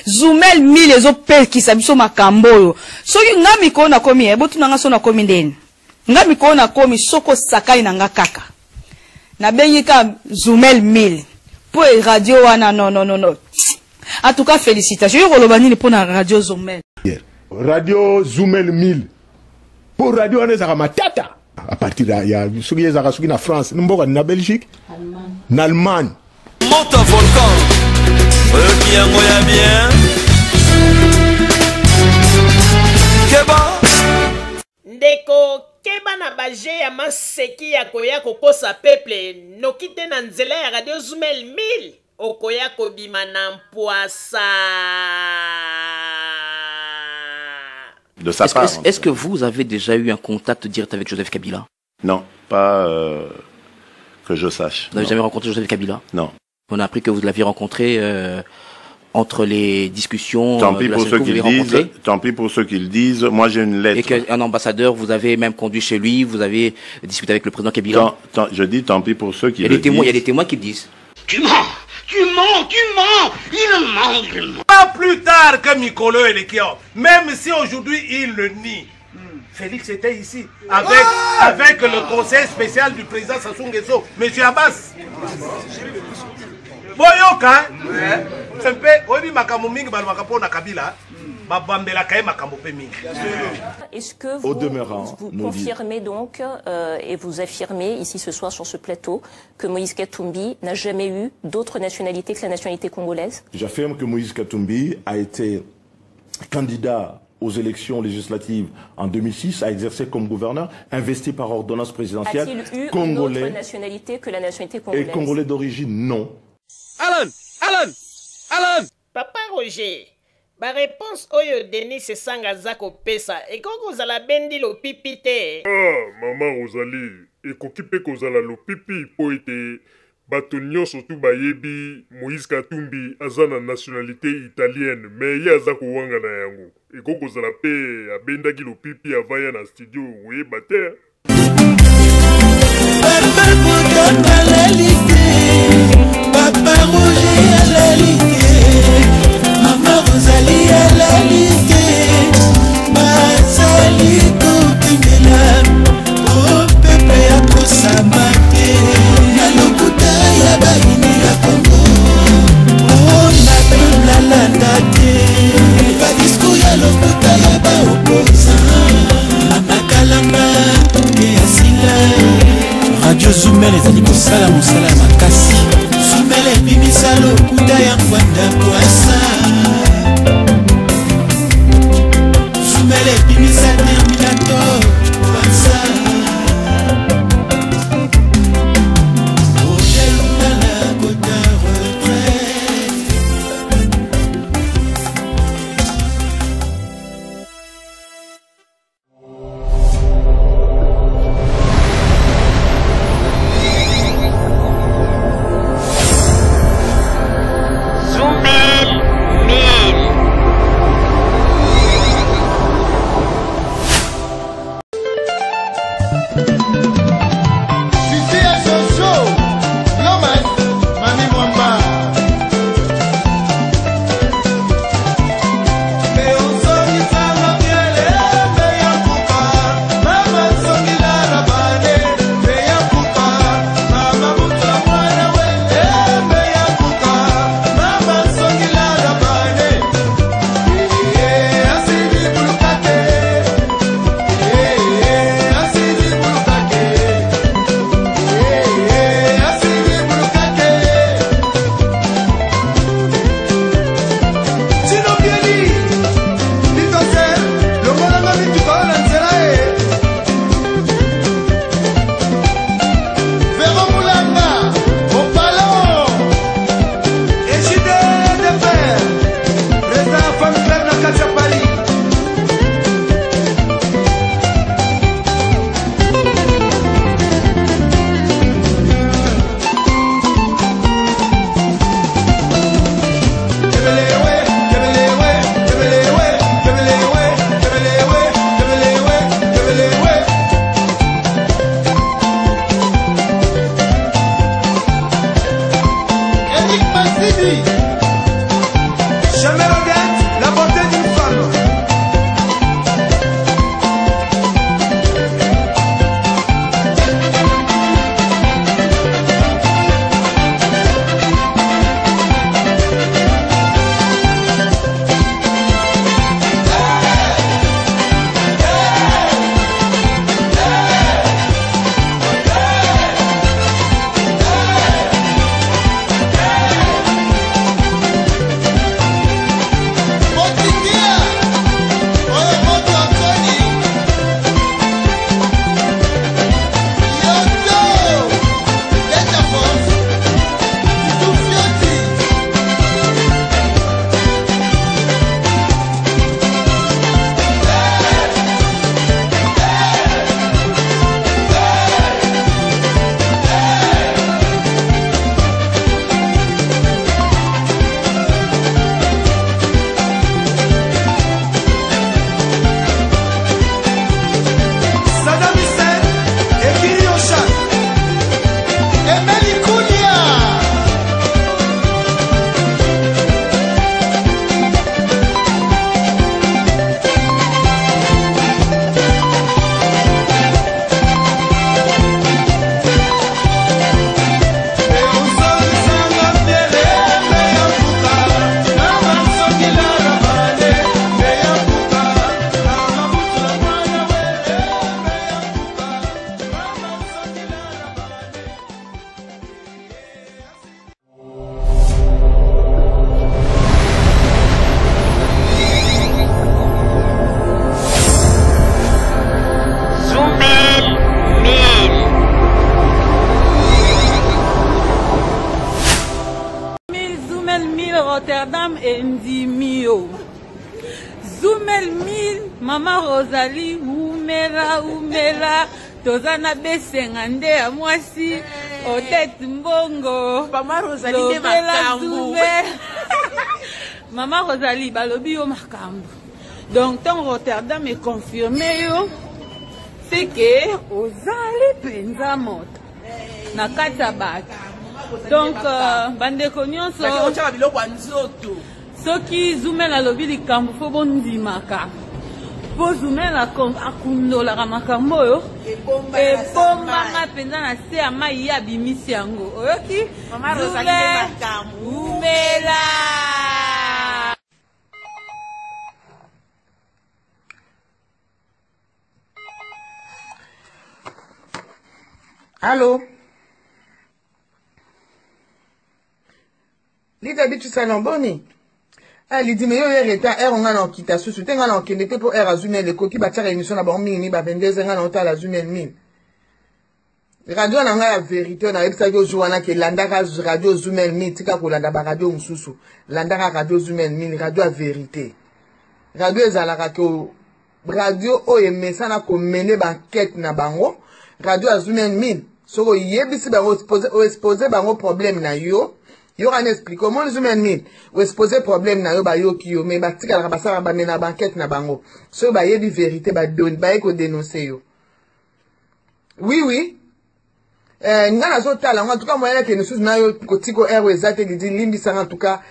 Zoumel 1000 ezope qui sabiso makambo. Soki nga mikolo na komi ebotu nanga so na komi ndeni. Nga mikolo na komi soko sakai na nga kaka. Na bengika Zoumel 1000. Pour radio wana non. En tout cas félicitations. Je rolobani pour na radio Zoumel. Radio Zoumel 1000. Pour radio wana za matata. À partir de ya soki za soki na France, mboka na Belgique, en Allemagne. Monte un volcan. Bien, bien. Keba. Ndeko keba na baje ya maseki ya koya kokosa peuple nokite na nzela ya radio Zoumel 1000 okoya kobima na mpoasa. Est-ce que vous avez déjà eu un contact direct avec Joseph Kabila? Non, pas que je sache. Vous n'avez jamais rencontré Joseph Kabila? Non. On a appris que vous l'aviez rencontré entre les discussions. Tant pis pour ceux qui le disent. Tant pis pour ceux qui le disent. Moi, j'ai une lettre. Et qu'un ambassadeur, vous avez même conduit chez lui, vous avez discuté avec le président Kabila. Je dis tant pis pour ceux qui le disent. Il y a des témoins qui le disent. Tu mens. Il ment. Pas plus tard que Mikolo et Lekio, même si aujourd'hui il le nie. Félix était ici avec le conseil spécial du président Sassou Nguesso, M. Abbas. Boyoka, c'est peu, on dit makambo mingi balmakapo na Kabila, babambela kaye makambo pe mingi. Est-ce que vous confirmez donc et vous affirmez ici ce soir sur ce plateau que Moïse Katumbi n'a jamais eu d'autre nationalité que la nationalité congolaise? J'affirme que Moïse Katumbi a été candidat aux élections législatives en 2006, a exercé comme gouverneur, investi par ordonnance présidentielle. A-t-il eu congolais, une autre nationalité que la nationalité congolaise? Et congolais d'origine, non. Alan! Papa Roger, ma réponse oyo Denis Sanga Zako pesa et quand vous allez bendi lo pipi te. Maman Rosalie, et kokipe kozala lo pipi po ete bato nyonso tu bayebi Moïse Katumbi aza na nationalité italienne mais ye aza kowanga na yango. Et quand vous allez pe abendaki lo pipi avaya na studio oyeba te. Papa Roger à la ligue, Maman Rosalie à la ligue, Bazali Kotimela, au peuple ya kosamate, na lokuta ya baini ya Congo, oh na peuple la ndate, ba discours ya lokuta ya ba opposant, amakalanga et asila, Radio Zoumel ezali kosala mosala makasi. Zoumel ebimisa lokuta ya ngwanda kwasa. Zoumel ebimisa Terminator kwasa. Roger Lungala kota retraite. Mio. Zoumel Mil, Maman Rosalie, Oumela, Tozana Besengande, à moi si, Otet Mbongo, Maman Rosalie, Makambu. Maman Rosalie, Balobi au Makambu. Donc, tant Rotterdam est confirmé, c'est que Ozali Penza Mot. Nakata Bat. Donc, Bandeko Nyonso. Soki Zoumel a lobi li kambu fo bondi maka. Po Zoumel a kundola ka makambo yo. E bomba nga penza na se ama ya bimisi yango. Oyoki? Mama Rosalie makambu. Umela. Allô? Lita bitu salamboni. Elle dit mais yo reta on a na kita susu tenga na okende te pour era Zoumel le koki ba tira émission na ba mingi ba 22 nga na ota la Zoumel min. Radio na nga la vérité na ebisa yo joana ke landaka radio Zoumel min tika ko landa ba radio mususu. Landaka radio Zoumel min radio a vérité. Radio ezalaka ko radio o emesa na ko mener ba enquête na bango. Radio a Zoumel min so yebisi ba exposer bango problème na yo. Yo kan explique comment Zoumel Mil ou exposer problème na yo ba yo ki yo mais ba tika la basa ba mena banquette na bango so ba yebi vérité ba don ba ko dénoncer yo. Oui ngana zo tala en tout cas moyen que nous sous na yo kotiko erwe ezate di limbi sa en tout cas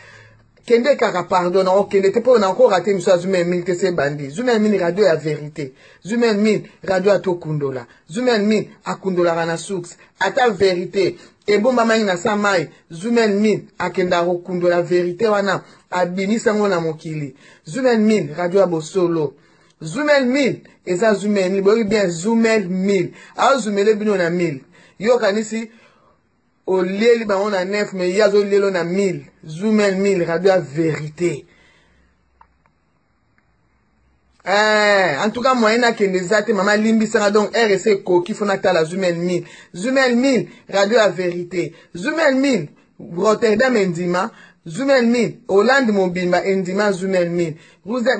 kende kaka pardon o kende te po na encore raté monsieur Zoumel Mil que c'est bandi. Zoumel Mil radio ya vérité. Zoumel Mil radio a to kundola. Zoumel Mil akundola kana source ata vérité. Et bon maman na samai Zoumel Mil akenda rokundo la vérité wana abinisa ngo na mokili. Zoumel Mil radio a bosolo. Zoumel Mil eza Zoumel Mil boyi bien Zoumel Mil. A Zoumel bino na 1000. Yo kanisi o leli ba on a 9 mais yazo lelo na 1000. Zoumel Mil radio a vérité. En tout cas, moi, il y a des maman Limbi Sanga donc RSC qui font la Zoumel Mil. Zoumel Mil, radio la vérité. Zoumel Mil, Rotterdam Ndima. Zoumel Mil, Hollande Mobimba Ndima Zoumel Mil. Vous êtes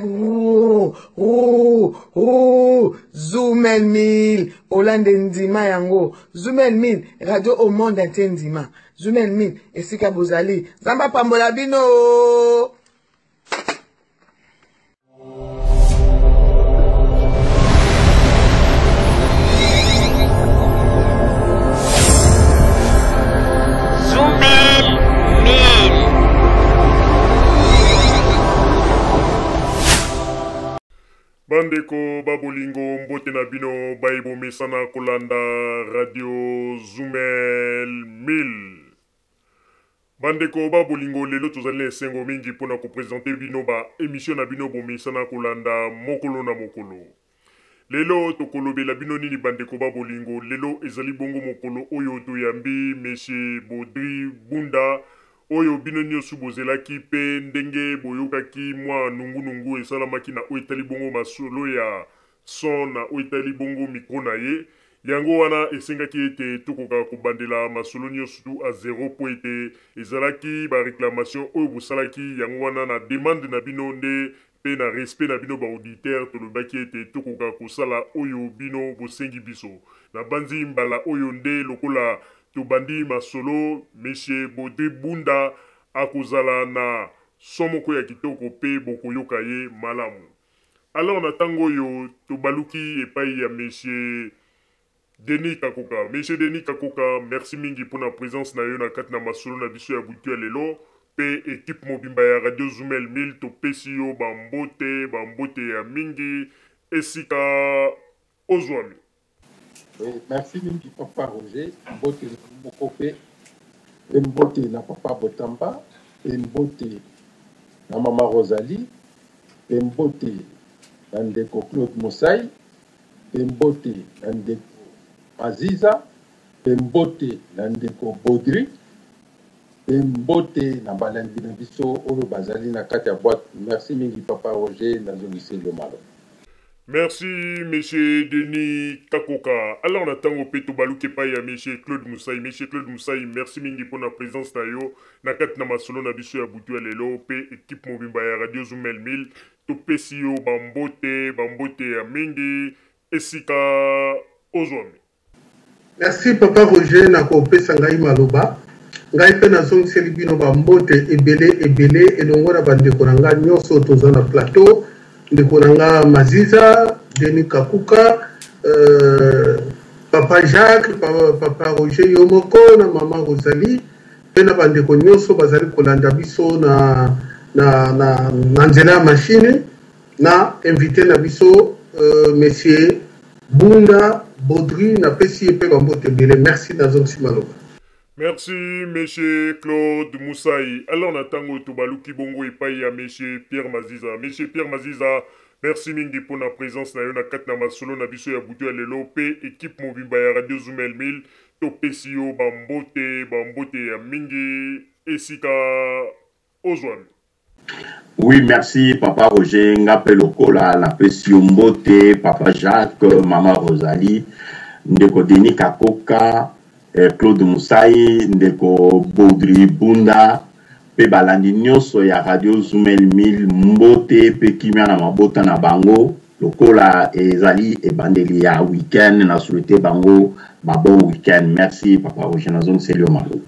Zoumel Mil, Hollande Ndima Yango. Zoumel Mil, radio au monde entier Ndima. Zoumel Mil, Esika Bozali. Zamba Pambola Bino. Bandeko babolingo mbote na bino baibo mesana kolanda radio Zoumel Mil. Bandeko babolingo lelo tozali esengo mingi pona ko présenter bino ba émission na bino bomesana kolanda mokolo na mokolo. Lelo tokolobela bino nini bandeko babolingo lelo ezali bongo mokolo oyo toyambi Monsieur Baudry Bunda oyo bino nyonso bozelaki pe ndenge boyokaki mwa nungu esalamaki na oitali bongo masolo ya son na oitali bongo mikro na ye yango wana esengaki ete tokoka kobandela masolo nyonso a 0 po ete ezalaki ba réclamation oyo bosalaki yango wana na demande na bino nde pe na respect na bino ba auditeur tolobaki ete tokoka kosala oyo bino bosengi biso na banzi mbala oyo nde lokola tobandi masolo Monsieur Baudry Bunda akozala na somoko ya kitoko pe bokoyoka ye malamu. Alors na tango yo tobaluki epai ya Monsieur Denis Kakoka. Monsieur Denis Kakoka, merci mingi pour la présence na yo na kati na masolo na biso ya butu ya lelo pe équipe mobimba ya radio Zoumel Mil to pesi yo bambote ya mingi esika ozwami. Oui, merci mingi papa Roger, mbote Mokope, mbote na papa Botamba, mbote na mama Rosalie, mbote na ndeko Claude Mosai, mbote na ndeko Aziza, mbote na ndeko Baudry, mbote na balandi na biso oyo bazali na kati ya boîte. Merci mingi papa Roger na zongisi le malo. Merci, monsieur Denis Kakoka. Alors, on attend au péto balouke pa ya monsieur Claude Moussaï. Monsieur Claude Moussaï, merci mingi pour la présence na yo. Na kat na masolo na biso ya butu ya lelo pe équipe mobimba ya Radio Zoumel 1000. To pesi yo bambote ya mingi esika ozwami. Merci papa Roger na kopesa ngai maloba. Ngai pe nazongiseli bino bambote ebele elongo na bandeko na ngai nyonso toza na plateau. Ndeko na nga Maziza, Denis Kakuka, papa Jacques, papa Roger Yomoko na mama Rosalie pe na bandeko nyonso bazali kolanda biso na nzela ya machine na invité na biso monsieur Bunda Baudry na pesi pe bambote ebele. Merci nazongisi maloba. Merci, monsieur Claude Moussaï. Alors, on attend au Tobalouki Bongo et Païa, monsieur Pierre Maziza. Monsieur Pierre Maziza, merci mingi pour la présence. Na yona katna masolo na biso ya butu ya lelo pe équipe mobimba ya Radio Zoumel 1000. To pesio bambote ya mingi esika ozwami. Oui, merci Papa Roger. Ngapé lokola la pesio mbote, Papa Jacques, Maman Rosalie, Ndeko Denis Kakoka, Claude Moussaï, Ndeko Baudry Bunda, pe balandi nyonso ya Radio Zoumel 1000 mbote pe kimia na mabota na bango lokola ezali ebandeli ya weekend na souhaité bango ba bon weekend. Merci Papa Roger Nazon Selio Malo.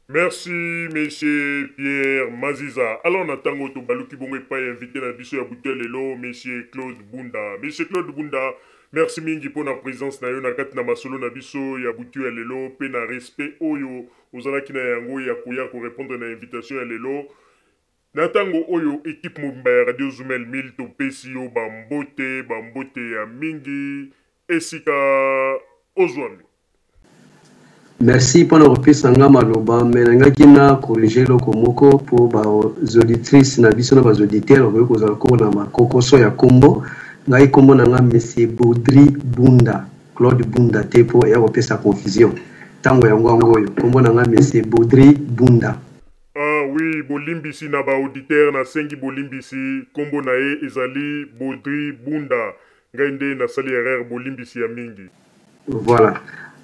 Merci monsieur Pierre Maziza. Alors on attend au Tobalouki Bongo et pas invité na biso ya butel lelo monsieur Claude Bunda. Monsieur Claude Bunda, merci mingi pour la présence na yo na kat na masolo na biso ya butu ya lelo pe na respect oyo ozalaki na yango ya koya ko répondre na invitation ya lelo. Na tango oyo équipe mobimba ya Radio Zoumel 1000 to pesi yo bambote ya mingi esika ozwami. Merci pour le reprise en maloba mais nangaki na corriger loko moko pour ba auditrices na biso na ba auditeurs oyo kozala ko na makokoso ya kombo ngai kombo nanga monsieur Baudry Bunda Claude Bunda te po ya kopesa confusion tango yango ngoyo kombo nanga monsieur Baudry Bunda. Ah oui, bolimbisi na ba auditeur na sengi bolimbisi kombo na e ezali Baudry Bunda ngai nde na sali erreur bolimbisi ya mingi. Voilà.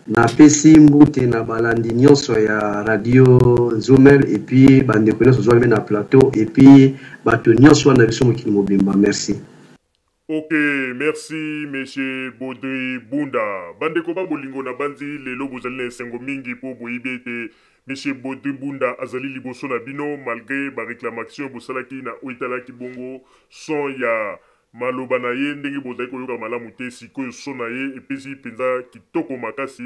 Na pesi mbute na balandi nyonso ya Radio Zoumel et puis bande connaissance zo na plateau et puis bato nyonso na biso mokili mobimba. Merci. Ok, merci monsieur Baudry Bunda. Bande ko ba bolingo na banzi lelo bozali na esengo mingi po boyibe te monsieur Baudry Bunda azali liboso na bino malgré ba réclamation bosalaki na oitalaki bongo son ya maloba na ye ndenge bozali koyoka malamu te sikoyo so na ye epesi mpenza kitoko makasi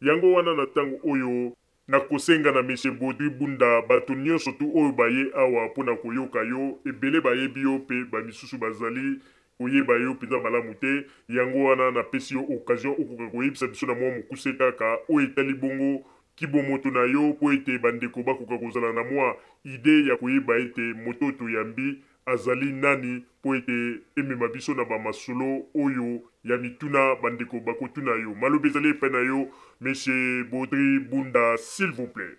yango wana na ntango oyo nakosenga na monsieur Baudry Bunda bato nyonso tu oyo baye awa mpona koyoka yo ebele bayebi yo mpe bamisusu bazali koyeba yo mpenza malamu te yango wana napesi yo occasion okoka koyebisa biso na mwa mokuse kaka oyo etali bongo kibomoto na yo mpo ete bandeko bakoka kozala na mwa ide ya koyeba ete moto toyambi azali nani po ete emema biso na bamasolo oyo ya mituna bandeko bakotuna yo maloba ezali epai na yo monsieur Baudry Bunda s'il vous plaît.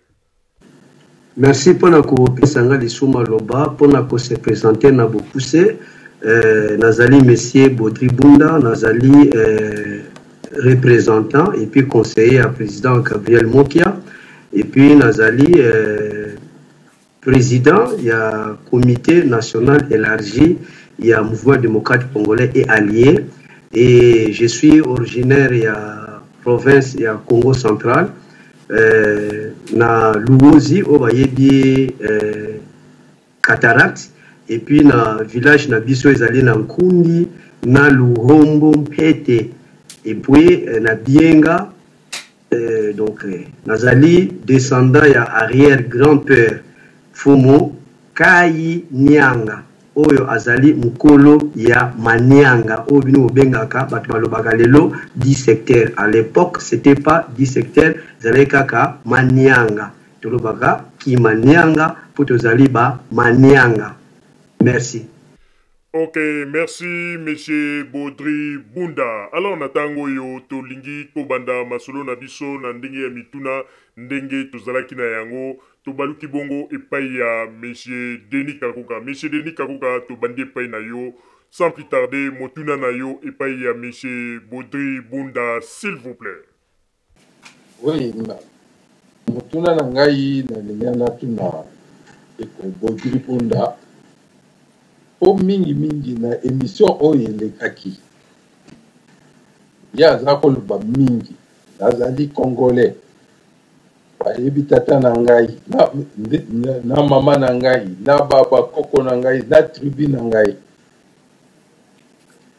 Merci pour la kopesanga lisuma loba pour na ko se présenter na bokuse nazali monsieur Baudry Bunda nazali représentant et puis conseiller à président Gabriel Mokia et puis nazali président, il y a comité national élargi, il y a mouvement démocrate congolais et allié. Et je suis originaire, il y a province, il y a Congo central, na Luozi, au Bayebi, Cataract, et puis na village na Biso Ezali na Nkundi, na Luhombo Mpete, et puis na Bienga, donc Nazali, descendant, il y a arrière-grand-père. Fumo Kai Nyanga oyo azali mukolo ya Manianga oyo bino bengaka bato balobaka lelo 10 secteurs. À l'époque c'était pas 10 secteurs, zali kaka Manianga tolobaka ki Manianga po tozali ba Manianga. Merci. Ok, merci monsieur Baudry Bunda. Alors natango yo tolingi kobanda masolo na biso na ndenge ya mituna ndenge tozalaki na yango tobaluki bongo epai ya monsieur Denis Kakuka. Monsieur Denis Kakuka tobandi epai na yo sans plus tarder motuna na yo epai ya monsieur Baudry Bunda s'il vous plaît. Oui, motuna na ngai na lingana tuna eko Baudry Bunda o mingi na émission oyo elekaki ya aza koloba mingi azali congolais bayebi tata na ngai na mama na ngai na baba koko na ngai na tribu na ngai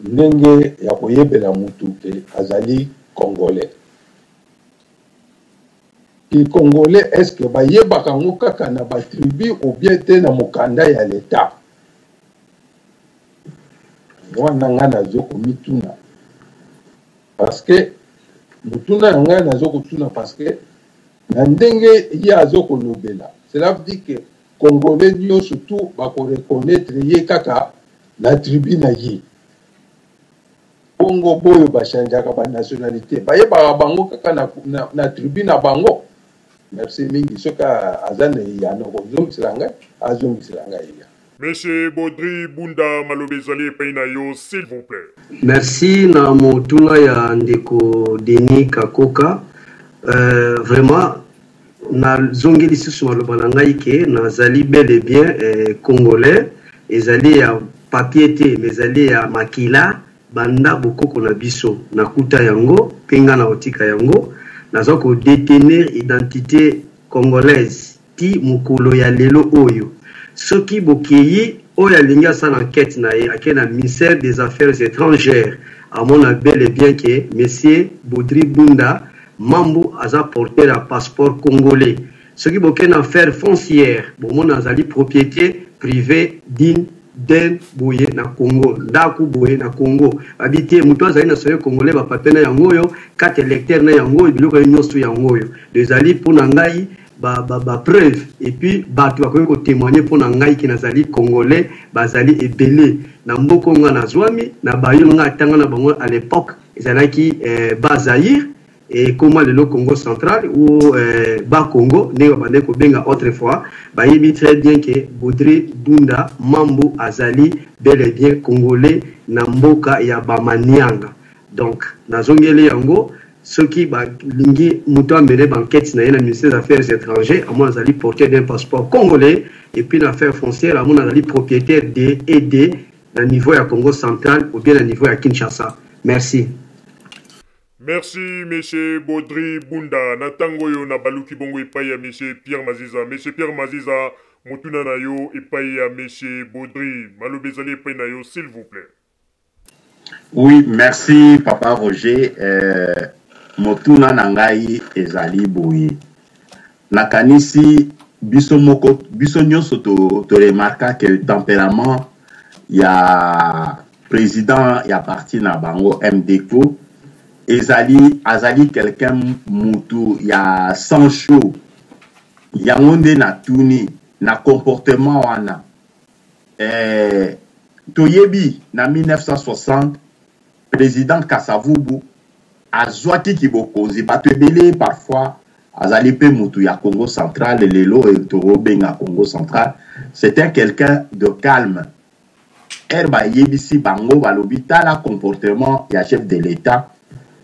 ndenge ya koyebela mutu ke azali congolais. Ki congolais est-ce que bayebaka ngo kaka na ba tribu ou bien te na mokanda ya l'État? Mwana nga nazo komituna parce que mutuna nga nazo kotuna parce que na ndenge ye azo kolobela cela veut dire que congolais nyo surtout bako reconnaître ye kaka na tribu na ye bongo boyo bashanjaka ba nationalité bayebaka bango kaka na tribu na bango. Merci mingi soka azane ya no kozongisela ngai azongisela ngai ya. Monsieur Baudry Bunda malobezali peina yo s'il vous plaît. Merci na motuna ya ndeko Denis Kakoka. Vraiment na zongeli susu maloba na ngai ke nazali bel et bien congolais ezali ya papier te mais ezali ya makila banda bokoko na biso na kuta yango penga na otika yango nazo ko détenir identité congolaise ti mukolo ya lelo oyo soki bokeyi oyo alingi asala enquête na ye ake na ministère des affaires étrangères amona bel et bien que monsieur Baudry Bunda mambo aza porteur à passeport congolais soki boke na affaire foncière bomona azali propriété privée d'un boye na Congo ndaku boye na Congo habité muto azali na soye congolais ba papier na yango yo 4 électeurs na yango biloko nyonso yango yo ezali pona ngai ba preuve et puis bato akoki ko témoigner pona ngai ki nazali congolais bazali ebele na mboko nga na zwami na bayo nga tanga na bango à l'époque ezalaki Bazaïr et comment le Congo central ou bas Congo ne bande ko benga autrefois bayebi très bien que Baudry Bunda mambo azali bel et bien congolais na mboka ya bamanianga donc nazongeli yango soki ba lingi muto amene banquête na ministère des affaires étrangères amon azali porteur d'un passeport congolais et puis l'affaire foncière amon azali propriétaire de ED na niveau ya Congo central ou bien na niveau ya Kinshasa. Merci. Merci, monsieur Baudry Bunda. Natango yo na baluki bongo epai ya monsieur Pierre Maziza. Monsieur Pierre Maziza, motuna na yo epai ya monsieur Baudry. Malobezali epai na yo, s'il vous plaît. Oui, merci, Papa Roger. Motuna na ngai ezali boye. Nakanisi biso nyonso to remarka que le tempérament ya président ya parti na bango MDCO azali quelqu'un mutu ya sans chaud ya ngonde na tuni na comportement wana toyebi na 1960 président Kasavubu azwaki kibokonzi bato ebele parfois azali pe mutu ya Congo central lelo et torobenga Congo central c'était quelqu'un de calme erba yebisi bango balobi tala comportement ya chef de l'état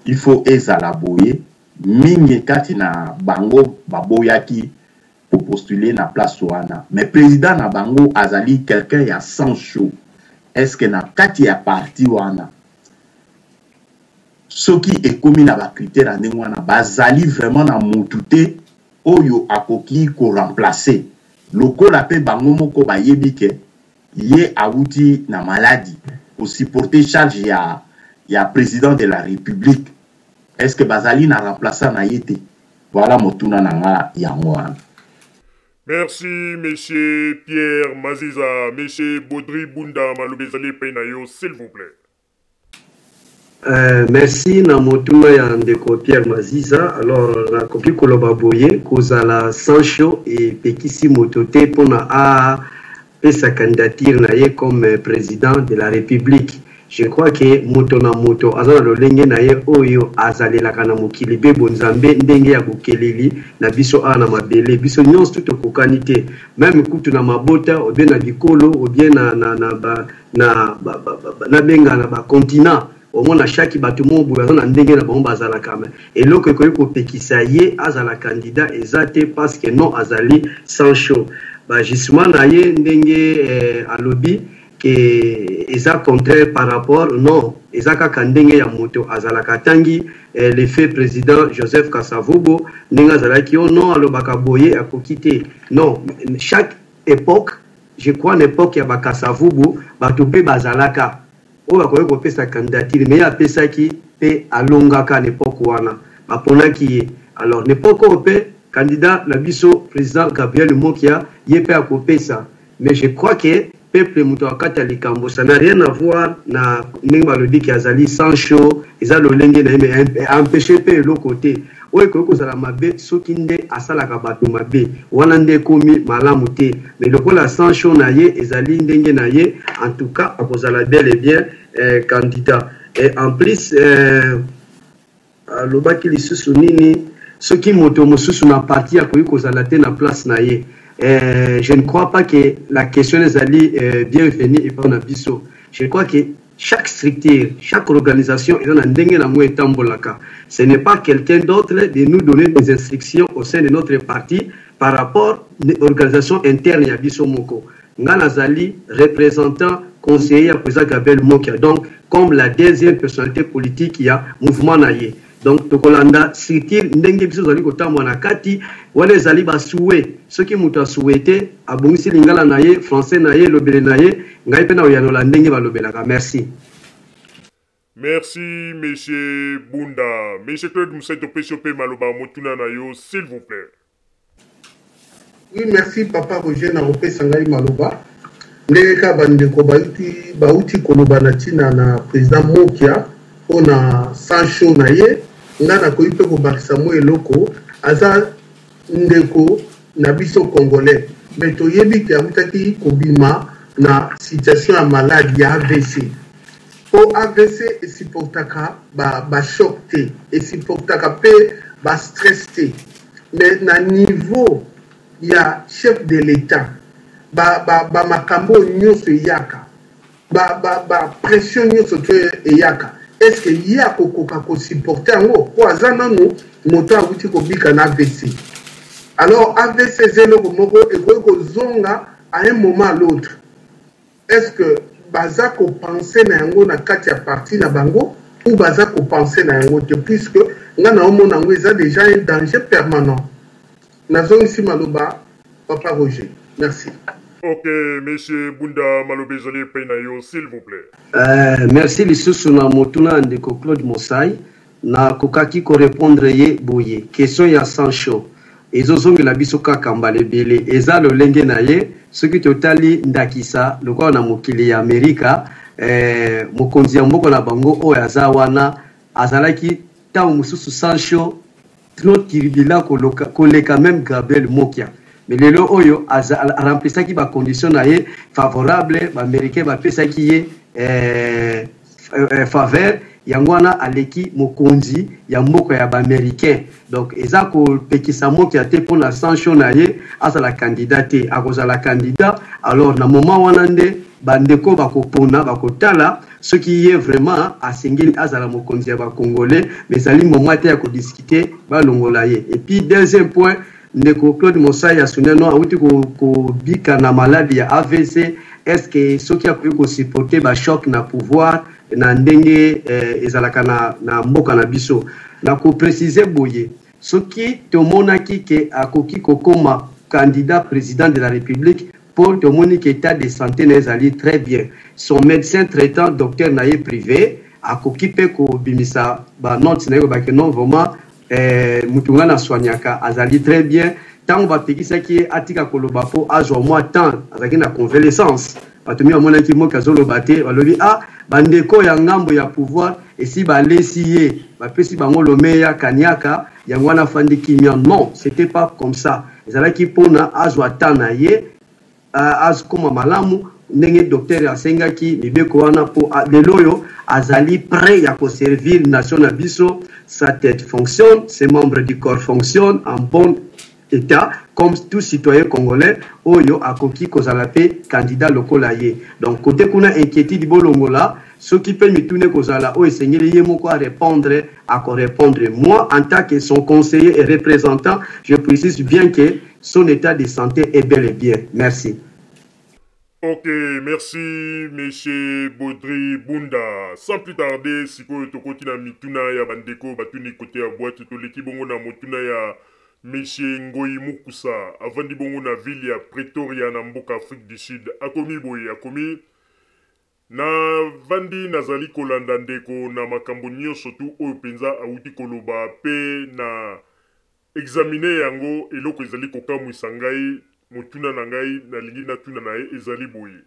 il faut ezala boye mingi kati na bango baboyaki pour postuler na place wana mais président na bango azali quelqu'un ya sans chaud est-ce que na kati ya parti wana soki ekomi na ba critère ndenge wana bazali vraiment na mutute oyo akoki ko remplacer lokola pe bango moko bayebi ke ye awuti na maladie pour supporter charge ya président de la République. Est-ce que bazali na remplaçant na yete? Voilà motuna nanga yango wana. Merci, monsieur Pierre Maziza. Monsieur Baudry Bunda malobezali peina yo, s'il vous plaît. Merci na motuna ya ndeko Pierre Maziza. Alors na kopi koloba boye kozala Sancho et pekisi motote pona a sa candidature na ye comme président de la République. je crois que moto na moto azana lolenge na ye oyo azalelaka na mokili be bonzambe ndenge ya bokeleli na biso ana mabele biso nyonso tout okokani te même kutu na mabota ou bien na bikolo ou bien na benga na ba continent au moins na chaque bato mo boya na ndenge na bomba azala kama eloko ekoyi kopekisa ye azala candidat ezate parce que non azali sans chaud ba justement na ye ndenge alobi que eza contraire par rapport non eza kaka ndenge ya moto azala katangi l'effet président Joseph Kasavubu ndenge azalaki o non alobaka boye akokite non chaque époque je crois une époque ya Kasavubu bato pe bazalaka o bakoye kopesa candidature mais apesaki pe alongaka l'époque wana baponaki alors l'époque pe candidat na biso président Gabriel Mokia yepe akopesa mais je crois que peuple muto akata likambo ça n'a rien à voir na ndenge balobi ki azali sans chaud eza lolenge na mais empêcher pe l'autre côté oyo ko kozala mabe soki nde asalaka bato mabe wana nde komi malamu te mais lokola sans chaud na ye ezali ndenge na ye en tout cas akozala bel et bien candidat et en plus lobaki lisusu nini soki moto mosusu na parti akoki kozala te na place na ye je ne crois pas que la question des alliés bienvenue et pas biso. Je crois que chaque structure, chaque organisation est dans un dengue na moué tambolaka. Ce n'est pas quelqu'un d'autre de nous donner des instructions au sein de notre parti par rapport à l'organisation interne à biso moko. Ngana Zali, représentant conseiller à président Gabriel Mokia, donc comme la deuxième personnalité politique qui a mouvement naïe. Donc tokolanda structure ndenge biso zali kotamwa na kati wale zali ba souhait ce qui muta souhaité abongisi lingala na ye français na ye lobele na ye ngai pe na oyanola ndenge ba lobelaka merci. Merci monsieur Bunda. Monsieur Claude Moussaïto Pessope Maloba Motuna na yo s'il vous plaît. Oui merci papa Roger na Rope Sangai Maloba. Ndenge ka bandeko bauti koloba na tina na président Mokia ona Sancho na ye ngana ko ipe ko bakisa mo eloko aza ndeko na biso congolais mais to yebi ke amutaki kobima na situation ya malade ya AVC o AVC esipotaka ba choc te esipotaka pe ba stress te mais na niveau ya chef de l'état ba makambo nyonso yaka ba pression nyonso te yaka. Est-ce qu'il y a ko supporter ngo ko azana no moto abuti ko bika na AVC alors AVC zelo moko e ko zonga à un moment à l'autre est-ce que baza ko penser na yango na kati ya parti na bango ou baza ko penser na yango te puisque ngana omona ngo eza déjà un danger permanent nazongi ici maloba papa Roger merci. Ok, monsieur Bunda Malobé Zali Peinayo, s'il vous plaît. Merci, Lissu na Motuna Ndeko Claude Mosai. Na kokaki ko répondre ye boye. Question ya Sancho. Ezo zongi la biso kaka mbale bele. Eza lo lenge na ye. Soki totali ndakisa. Loko na mokili ya Amerika. Mokonzi ya mboko na bango o ya zawana. Azalaki ta mususu Sancho. Claude Kiribila koleka même Gabriel Mokia. Mais le lot oyo a remplacé qui ba condition naie favorable ba américain ba pesa qui est faveur yangwana aleki mokonzi ya mboko ya ba américain donc ezako pekisa mo qui a été pour la sanction naie asa la candidate a cause la candidat alors na moment wanande bandeko bakopona bakotala ce qui est vraiment à singeli azala mokonzi ya ba congolais mais ali moment te ya ko discuter ba longola ye et puis deuxième point Ndeko Claude Mosai a sonné non awuti ko bika na maladie ya AVC est-ce que ceux qui a pu supporter ba choc na pouvoir na ndenge ezalaka na mboka na biso na ko préciser boye ceux qui te monaki ke akoki kokoma candidat président de la République pour te monique état de santé nezali très bien son médecin traitant docteur naye privé akoki pe ko bimisa ba note na yo ba ke non vraiment mutunga na soignaka azali très bien tant va pekisa ki atika koloba po azwa moi temps azaki na convalescence batomi amona ki moka zolo bate balobi bandeko ya ngambo ya pouvoir et si ba lesiye ba pesi bango lomeya kanyaka yango na fandi kimia non c'était pas comme ça ezalaki pona azwa temps na ye az koma malamu ndenge docteur asengaki mibeko wana po leloyo azali prêt ya ko servir nation na biso, sa tête fonctionne, ses membres du corps fonctionnent en bon état comme tout citoyen congolais oyo akoki kozala pe candidat lokola ye. Donc côté kuna inquiétude bolongola ce qui peut mitune kozala o esengeli ye moko à répondre moi en tant que son conseiller et représentant, je précise bien que son état de santé est bel et bien. Merci. Ok, merci monsieur Baudry Bunda. Sans plus tarder, siko tokoti na mituna ya bandeko batuni côté ya boîte toleki bongo na motuna ya monsieur Ngoyi Mukusa avandi bongo na ville ya Pretoria na mboka Afrique du Sud. Akomi boye akomi na vandi nazali kolanda ndeko na makambo nyonso tu oyo penza auti koloba pe na examiner yango eloko ezali kokamwisa ngai motuna na ngai nalingi natuna na ye ezali boye.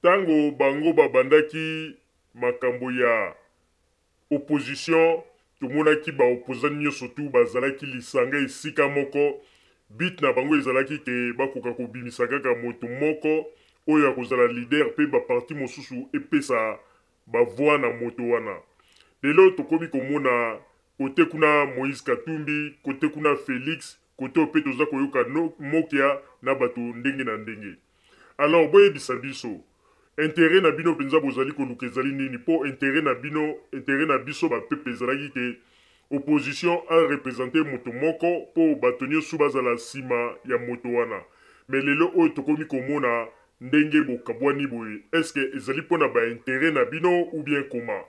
Tango bango babandaki makambo ya opposition tomonaki ba opposant nyonso tu bazalaki lisanga esika moko bit na bango ezalaki ke bakoka kobimisa kaka moto moko oyo akozala leader pe baparti mosusu epesa bavoi na moto wana. Lelo tokomi komona kote kuna Moïse Katumbi, kote kuna Félix, kote ope toza koyoka mokia na bato ndenge na ndenge. Alors boye bisabiso intérêt na bino penza bozali koluka ezali nini po intérêt na biso ba pepe ezalaki ke opposition a représenter moto moko po bato nyonso bazala sima ya moto wana. Mais lelo oyo tokomi komona ndenge bokabwani boye, est-ce que ezali pona ba intérêt na bino ou bien comment?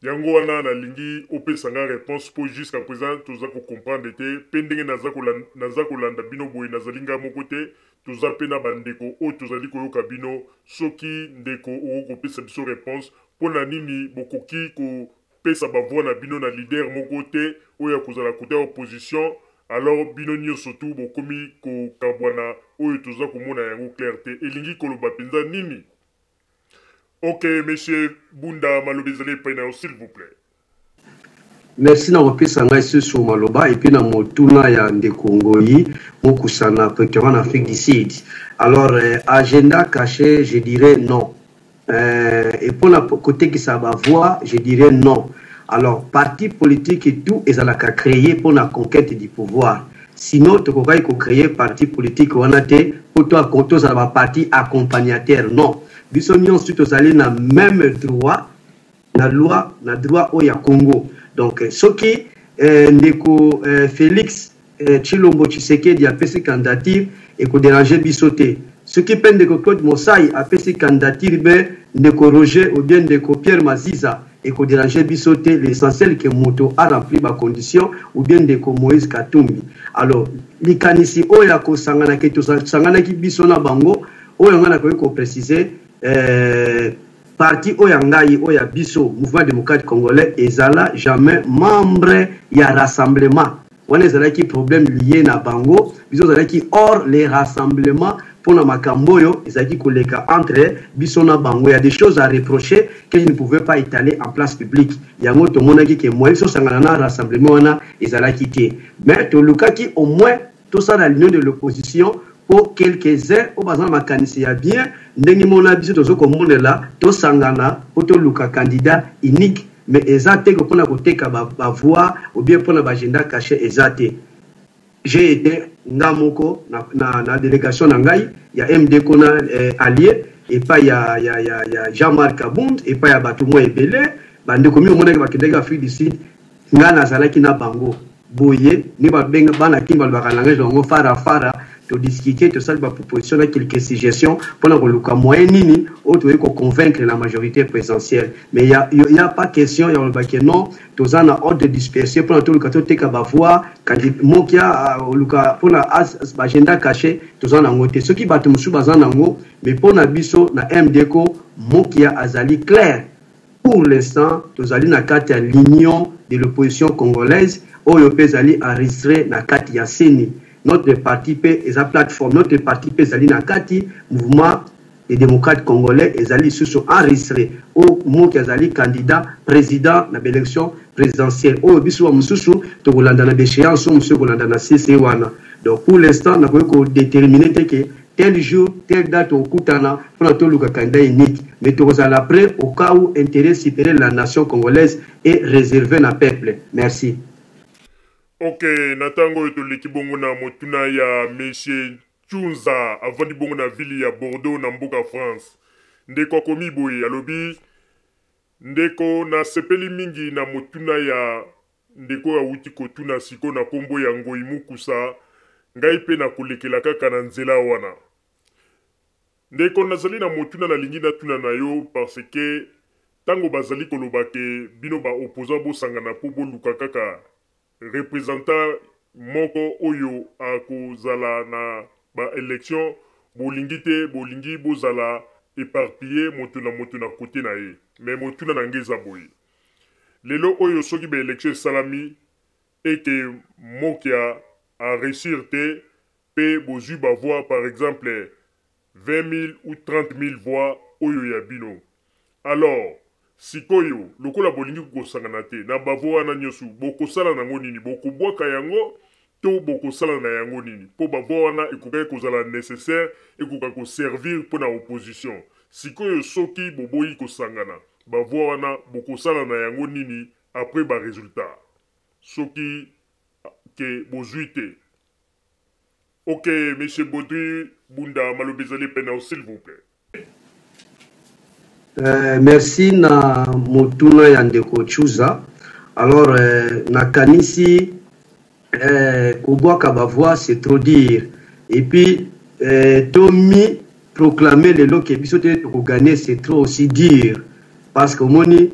Yango wana nalingi opesanga réponse po jusqu'à présent toza ko comprendre te pe ndenge naza kolanda bino boye nazalinga moko te toza pe na bandeko o tozali koyoka bino soki ndeko okopesa biso réponse pona nini bokoki kopesa bavoi na bino na leader moko te oyo akozala kote opposition. Alors bino nyonso tu bokomi kokabwana oyo toza komona yango clair te elingi koloba penza nini? Ok, monsieur Bunda Malobezale Painao, s'il vous plaît. Merci na kopesa ngai sur maloba et puis na motuna ya ndeko Ngoyi Mukusana président en Afrique du Sud. Alors agenda caché, je dirais non. Et pour la côté qui ça va voir, je dirais non. Alors parti politique et tout est à la créer pour la conquête du pouvoir. Sinon tu peux pas créer parti politique on a été pour toi quand ça va parti accompagnateur non. Biso nyonso tozali na même droit na loi na droit au ya Congo. Donc soki ndeko Félix Tshilombo Tshisekedi a pesi candidature et ko déranger bisoté. Soki pe ndeko Claude Mosai a pesi candidature be ndeko Roger ou bien ndeko Pierre Maziza et ko déranger bisoté, l'essentiel que moto a rempli ba condition ou bien ndeko Moïse Katumbi. Alors likanisi oya ko sangana ke to sangana ki biso na bango oyo ngana ko préciser parti Oyangaï Oya Biso, mouvement démocratique congolais, ezala jamais membre ya rassemblement. On est qui problème lié na bango, biso qui hors les rassemblements pour na makamboyo, ezaki koleka entre biso na bango. Il y a des choses à reprocher qu'ils ne pouvaient pas étaler en place publique. Yango to monaki ke moi so sangana na rassemblement wana ezala quitté. Mais to lukaki au moins tout ça dans l'union de l'opposition pour quelques-uns au bazan makanisi ya bien ndenge mona biso tozo komona la to sangana pour to luka candidat unique mais ezate ko pona koteka ba voix ou bien pona ba agenda caché ezate. J'ai été ngamoko na délégation na ngai ya MD kona allié et pas ya Jean-Marc Kabund et pas ya batumo ebele bande komi omona ba kendeka Afrique du Sud ngana zalaki na bango boye ni ba benga bana kimba ba kalanga jongo fara to discuter to ça ba proposition avec quelques suggestions pour le moyen nini auto ko convaincre la majorité présidentielle mais il y a pas question il y a le baké non to ça na ordre de disperser pour tout le cato te ka ba voir quand mokia luka pour la agenda caché to ça na ngote ce qui batu musu bazana ngo mais pour na biso na MDko mokia azali clair pour l'instant to zali na carte à l'union de l'opposition congolaise oyo pezali enregistré na carte ya Seni. Notre parti P et sa plateforme, notre parti P Zalina Kati, mouvement des démocrates congolais, et Zali se sont enregistrés au moment qu'ils Zali candidat président dans l'élection présidentielle. Au Bissou Moussou, Togolanda na déchéance, Monsieur Golanda na CC1. Donc pour l'instant, nous avons déterminé que tel jour, telle date au Koutana, pour notre candidat unique. Mais tout ça après, au cas où intérêt supérieur de la nation congolaise est réservé à peuple. Merci. Ok, natango eto lekibongo na motuna ya Monsieur Tchunza, avant di bongo na ville ya Bordeaux na mboka France. Ndeko komi boye, alobi, ndeko na sepeli mingi na motuna ya ndeko ya wuti kotuna siko na kombo ya ngoi mukusa, ngai pe na kolekela kaka na nzela wana. Ndeko nazali na motuna na lingi na tuna na yo parce que tango bazali kolobake bino ba opposant bo sangana po bo luka kaka représentant moko oyo akozala na ba élection bolingi te bolingi bozala éparpillé moto na côté na ye mais motuna na ngeza boye lelo oyo soki ba élection salami et que mokia a réussir te pe bozui ba voix par exemple 20 000 ou 30 000 voix oyo ya bino alors sikoyo lokola bolingi kosangana te na bavo wana nyosu bokosala nango nini bokobwaka yango to bokosala na yango nini po bavo wana ekokai kozala nécessaire ekokai koservir mpona opposition sikoyo soki boboyi kosangana bavo wana bokosala na yango nini après ba résultat soki ke bozwi te. Ok, monsieur Baudry Bunda Malobezali Penao, s'il vous plaît. Merci na motuna ya ndeko Chuza. Alors na kanisi kubwaka bavoix c'est trop dire et puis Tommy proclamer le lot que biso te ko gagner c'est trop aussi dire parce que moni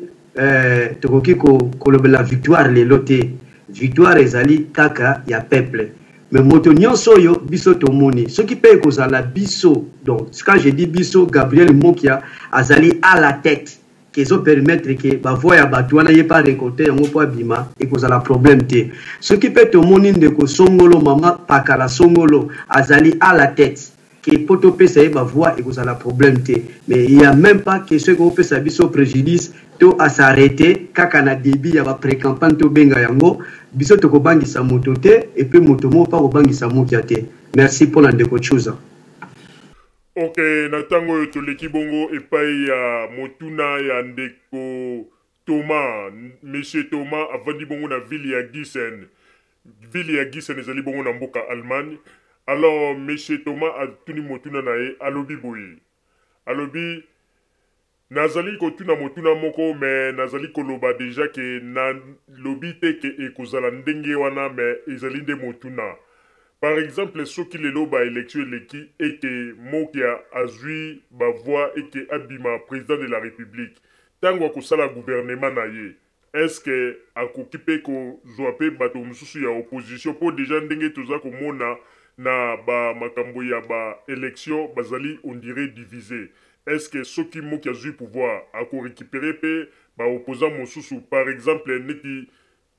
tokoki ko la victoire le loté victoire ezali kaka ya peuple mais moto nyonso yo biso tomoni ce qui peut kozala biso donc quand je dis biso Gabriel Mokia azali à la tête qu'ils ont permettre que ba voix ya batwana ye pas récolter yango po bima et kozala problème te ce qui peut tomoni ndeko Songolo mama pakala Songolo azali à la tête que poto pesa ye ba voix et kozala problème te mais il y a même pas que ce qu'on peut sa biso préjudice to à s'arrêter kaka na débit ya ba pré-campagne to benga yango biso to ko bangisa moto te et puis moto mo pas ko bangisa mokia te. Merci pour la ndeko Chuza. Ok, na tango to leki bongo epai ya motuna ya ndeko Thomas, monsieur Thomas avandi bongo na ville ya Gießen. Ville ya Gießen ezali bongo na mboka Allemagne. Alors monsieur Thomas atuni motuna na ye alobi boye. Alobi nazali kotuna motuna moko mais nazali koloba déjà que na lobi te ke ekozala ndenge wana mais ezali nde motuna. Par exemple, ceux qui le loba élection leki et que Mokia azui ba voix et que Abima président de la République. Tango ko sala gouvernement na ye. Est-ce que akokipe ko zoape bato mususu ya opposition pour déjà ndenge toza ko mona na ba makambo ya ba élection bazali on dirait divisé. Est-ce que ceux qui Mokia azui pouvoir ako récupérer pe ba opposant mususu par exemple neti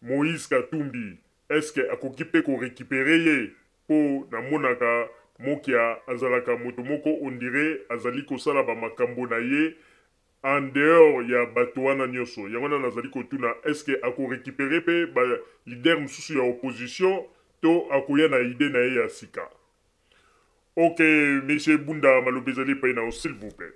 Moïse Katumbi. Est-ce que akokipe ko récupérer ye po na monaka Mokia azalaka moto moko on dirait azali kosala ba makambo na ye en dehors ya bato wana nyoso yango nazali kotuna est-ce que ako récupérer pe ba leader mususu ya opposition to akoya na idée na ye ya sika. Ok, monsieur Bunda Malobezali Paina, s'il vous plaît.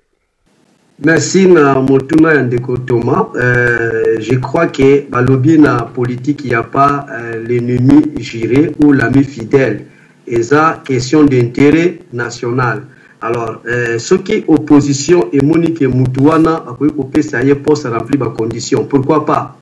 Merci na motuna ya ndeko Thomas. Je crois que balobi na politique il n'y a pas l'ennemi juré ou l'ami fidèle. Et ça, question d'intérêt national. Alors, ce qui est opposition et Monique Moutouana, à quoi ça y est, poste remplir ma condition. Pourquoi pas?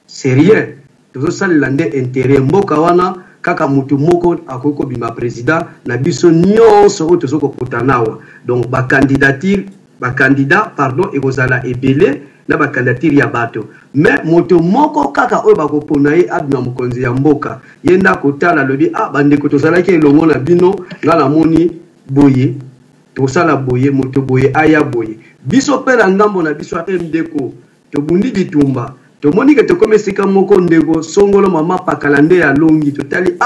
C'est rien. Tout ça, l'intérêt. Mokawana, kaka mutu moko, à quoi bima président, na biso nyon so auto so kotanawa. Donc, ba candidat, pardon, et gozala ebele. Na ba candidature ya bato mais moto moko kaka oyo bakopona ye abima mokonzi ya mboka yenda kotala lobi bandeko tozalaki elongo na bino nga namoni boye tosala boye moto boye aya boye biso pe na ngambo na biso MDeko tobundi bitumba tomoni ke tokome sika moko ndeko Songolo mama pakala nde ya longi totali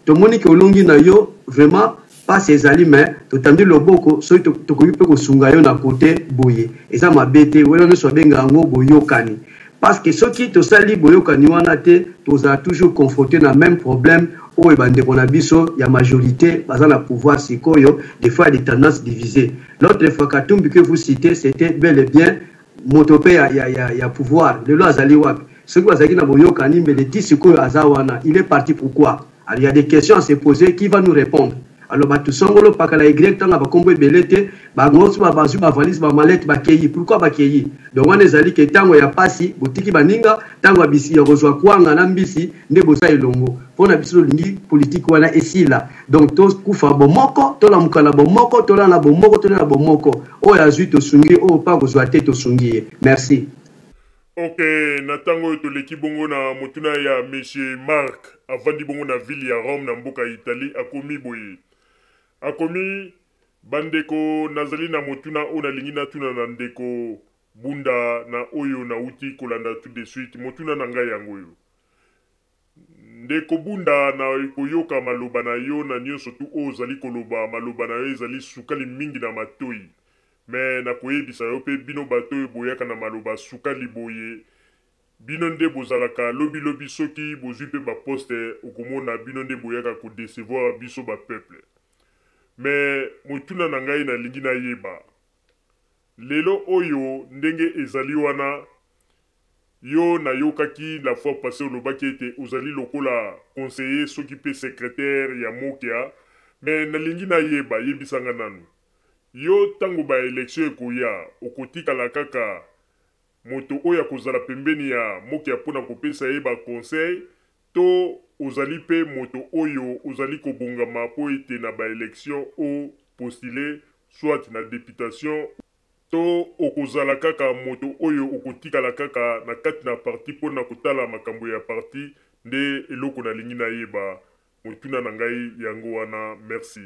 tomoni ke olongi na yo vraiment pas ces aliments totandi loboko so tokoki pe kosunga yo na côté boye eza mabete wena no so benga ngo boyokani parce que ceux qui te sali boyokani wana te tozala toujours confronté na même problème oyo bandeko na biso ya majorité baza na pouvoir sikoyo des fois des tendances divisées. L'autre fois Katumbi que vous citez c'était bel et bien motopé ya pouvoir lelo azali wapi ceux qui bazali na boyokani mais le dit sikoyo azawana il est parti pourquoi? Alors il y a des questions à se poser, qui va nous répondre? Alors batu songolo pakala Y tanga bakombo belete bangosu babazu ba valise ba mallette ba keyi pourquoi ba keyi donc on ezali ke tango ya pasi botiki baninga tango bisi ya kozwa kwanga na mbisi nde bosa elongo pona biso lingi politique wana esila donc to kufa bomoko to la mukala bomoko to la na bomoko to la bomoko o ya zui to sungi o pa kozwa te to sungi merci. Ok, na tango to leki bongo na motuna ya Monsieur Marc avandi bongo na ville ya Rome na mboka Italie akomi boye akomi bandeko nazali na motuna ona lingi na tuna na ndeko bunda na oyo na uti kolanda tout de suite motuna na ngai yango yo ndeko bunda na koyoka maloba na yo na nyonso tu ozali koloba maloba na yo ezali sukali mingi na matoi mais na koyebisa yo pe bino bato boyaka na maloba sukali boye bino nde bozalaka lobi soki bozwi pe ba poste okomona bino nde boyaka ko décevoir biso ba peuple. Mais motuna na ngai na lingi na yeba lelo oyo ndenge ezali wana yo na yokaki la fois passée olobaki ete ozali lokola conseiller soki pe secrétaire ya mokia mais na lingi na yeba yebisanga nanu yo tango ba élection ekoya okotikala kaka moto oyo akozala pembeni ya mokia mpona kopesa ye ba conseil to ozali pe moto oyo ozali kobongama po ete na ba élection o postuler soit na députation to okozala kaka moto oyo okotikala kaka na kati na parti mpona kotala makambo ya parti nde eloko na lingi na yeba motuna na ngai yango wana merci.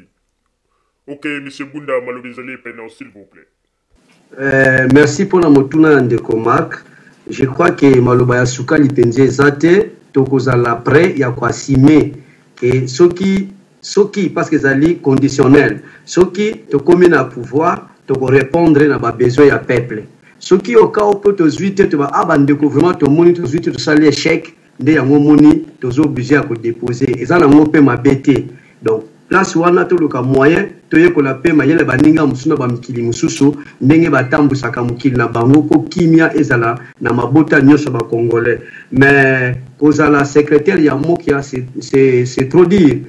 Ok, monsieur Bunda malobi ezali pena s'il vous plaît. Merci pour la motuna ndeko Marc. Je crois que maloba ya sukali penze zate tokozala prêt ya kwasime que soki parce que zali conditionnel soki to komi na pouvoir to répondre na ba besoin ya peuple soki au cas où to zuite to ba abandeko vraiment to moni to zuite to sali échec nde yango moni to zo obligé à ko déposer ezana ngope mabete donc place wana to luka moyen to yekola pe mayele baninga musuna ba mikili mususu ndenge batambusaka mukili na bango ko kimia ezala na mabota nyonso ba congolais mais kozala secrétaire ya mokia c'est trop dire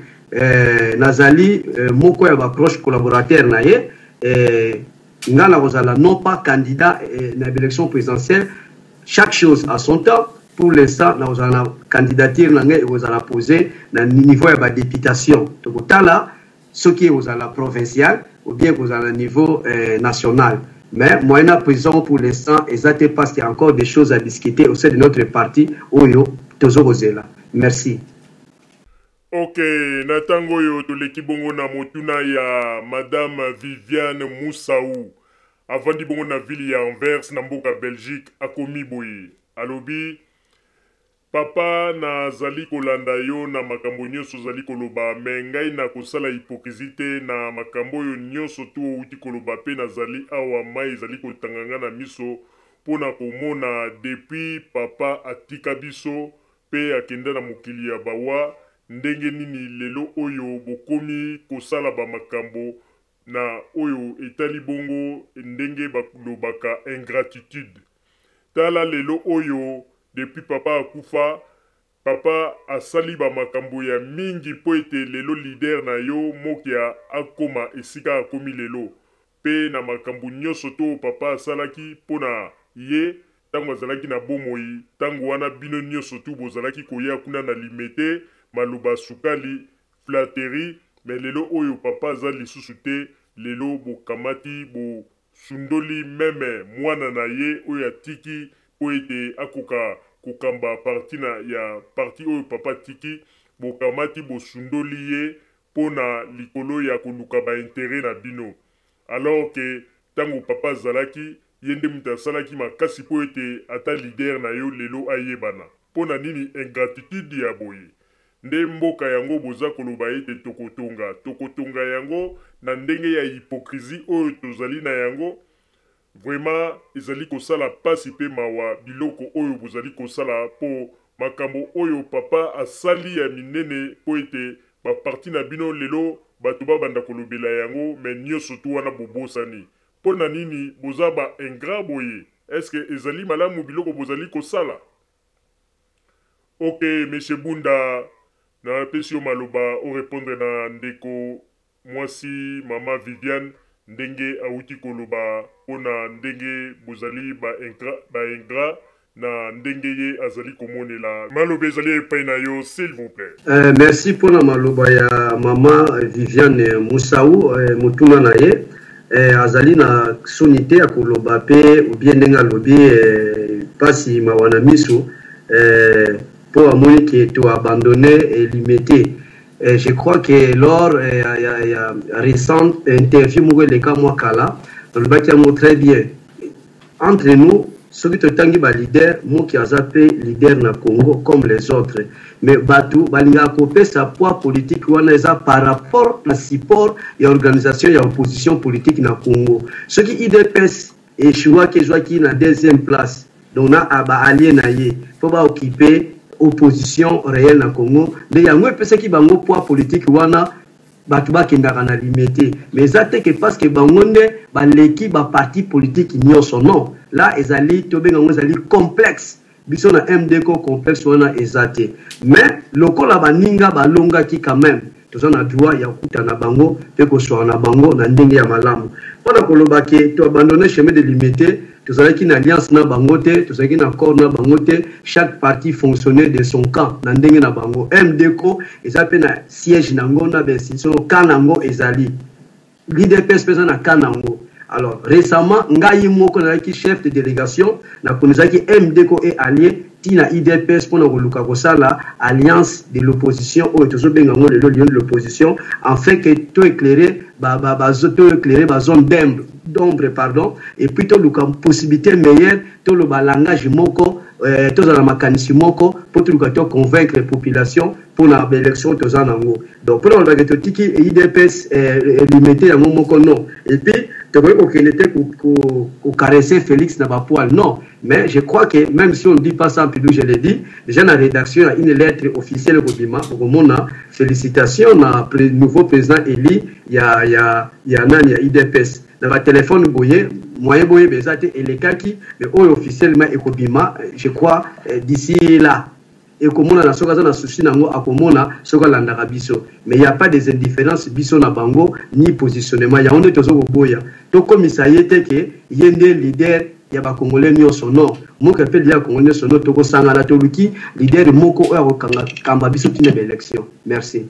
nazali moko ya ba proche collaborateur na ye ngala kozala non pas candidat na élection présidentielle chaque chose à son temps. Pour l'instant, nous avons une candidature vous allez poser au niveau de la députation. Donc, là, ce qui est aux la provinciale ou bien aux la niveau national. Mais moi, la prison pour l'instant, exactement parce qu'il y a encore des choses à discuter au sein de notre parti. Merci. Ok, natango yo to lekibongo na motuna ya Madame Viviane Moussaou. Avant di bongo na ville ya Anvers na mboka Belgique akomi boye. Alobi papa na zali kolanda yo na makambo nyonso zali koloba me ngai na kosala hypocrisie na makambo yo nyonso tu outi koloba pe na zali awa mai zali kotanganga na miso pona komona depuis papa atika biso pe akenda na mokili ya bawa ndenge nini lelo oyo bokomi kosala ba makambo na oyo etali bongo ndenge bakulobaka ingratitude tala lelo oyo depuis papa akufa papa asali ba makambo ya mingi po ete lelo leader na yo mokia akoma esika akomi lelo pe na makambo nyonso to papa asalaki pona ye tango azalaki na bomoi tango wana bino nyonso tu bozalaki koya kuna na limete maloba sukali flatterie mais lelo oyo papa azali lisusu te lelo bokamati bo sundoli meme mwana na ye oyo atiki po ete akoka kokamba parti na ya parti oyo papa tiki bokamati bosundoli ye pona likolo ya koluka ba intérêt na bino alors que tango papa zalaki yende muta asalaki makasi po ete ata leader na yo lelo ayebana pona nini ingratitude ya boye nde mboka yango boza koloba ete tokotonga yango na ndenge ya hypocrisie oyo tozali na yango vraiment ezali kosala pasi pe mawa biloko oyo bozali kosala po makambo oyo papa asali ya minene po ete baparti na bino lelo bato babanda kolobela yango me nyonso tu wana bobosani mpo na nini boza ba ingrat boye eske ezali malamu biloko bozali kosala. Ok, monsieur Bunda na pesi yo maloba o répondre na ndeko mwasi mama Viviane ndenge auti koloba pona ndenge bozali ba ingrat na ndenge ye azali komonela maloba ezali epai na yo s'il vous plaît. Merci pona maloba ya mama Viviane Moussaou mutuna na ye azali na sonité ya koloba pe ou bien ndenge alobi pasi mawana miso pour amoni qui est abandonné et limité. Je crois que lors ya récente interview les cas moi kala le baki a très bien entre nous ceux qui tangi ba leader moi qui a zappé leader na Congo comme les autres mais batu balinga kopé sa poids politique wana eza par rapport na support et organisation et opposition politique na Congo ceux qui IDPS et choix que joie qui na deuxième place donc na aba allié na ye faut ba occuper opposition réelle na Congo de yango pese ki bango poids politique wana batu bakendaka na limité mais ça que parce que bangonde baleki ba parti politique nyonso non là ezali tobenga ngo ezali complexe biso na MDK complexe wana ezate mais lokola baninga balonga ki quand même toza na droit ya kuta na bango pe ko so na bango na ndenge ya malamu pona koloba ke to abandonner chemin de limité tozalaki na alliance na bango te tozalaki na accord na bango te chaque parti fonctionnait de son camp na ndenge na bango MDK ezape na siège nango na institution kanango ezali l'IDPS pesa na kanango. Alors récemment ngai moko nazalaki chef de délégation na konizaki MDK et allié tina IDPS pour koluka kosala alliance de l'opposition ou toujours benga ngo le lion de l'opposition en fait que tout éclairer ba zone d'ombre pardon et puis tout le possibilité meilleure tout le langage moko tout la mécanisme moko pour tout le convaincre la population pour la élection tous en ango donc pour le baguette tiki IDPS limité à moko non et puis tu vois qu'il était pour caresser Félix n'a pas poil non mais je crois que même si on ne dit pas ça en public je l'ai dit déjà dans la rédaction il y a une lettre officielle au Bima pour mon félicitations à nouveau président Eli il y a IDPS dans le téléphone boye moyen boye bezate et les kaki mais officiellement ekobima je crois d'ici là et comme on a na souci nango akomona soka landa biso mais il y a pas des indifférences biso na bango ni positionnement ya onde tozo boya to komisa yete ke yende leader ya ba congolais nyonso non moko pe dia congolais sono to ko sangana to luki leader moko o kamba biso tina ba élection merci.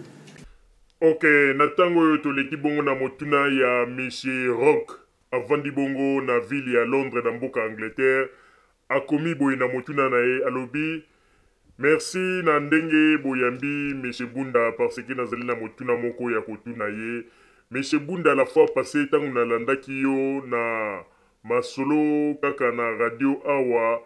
Ok, natango yo toleki bongo na motuna ya Monsieur Rock avandi bongo na ville ya Londres na mboka Angleterre akomi boye na motuna na ye alobi merci na ndenge boyambi Monsieur Bunda parce que nazali na motuna moko ya kotuna ye Monsieur Bunda la fois passée tango na landaki yo na masolo kaka na radio awa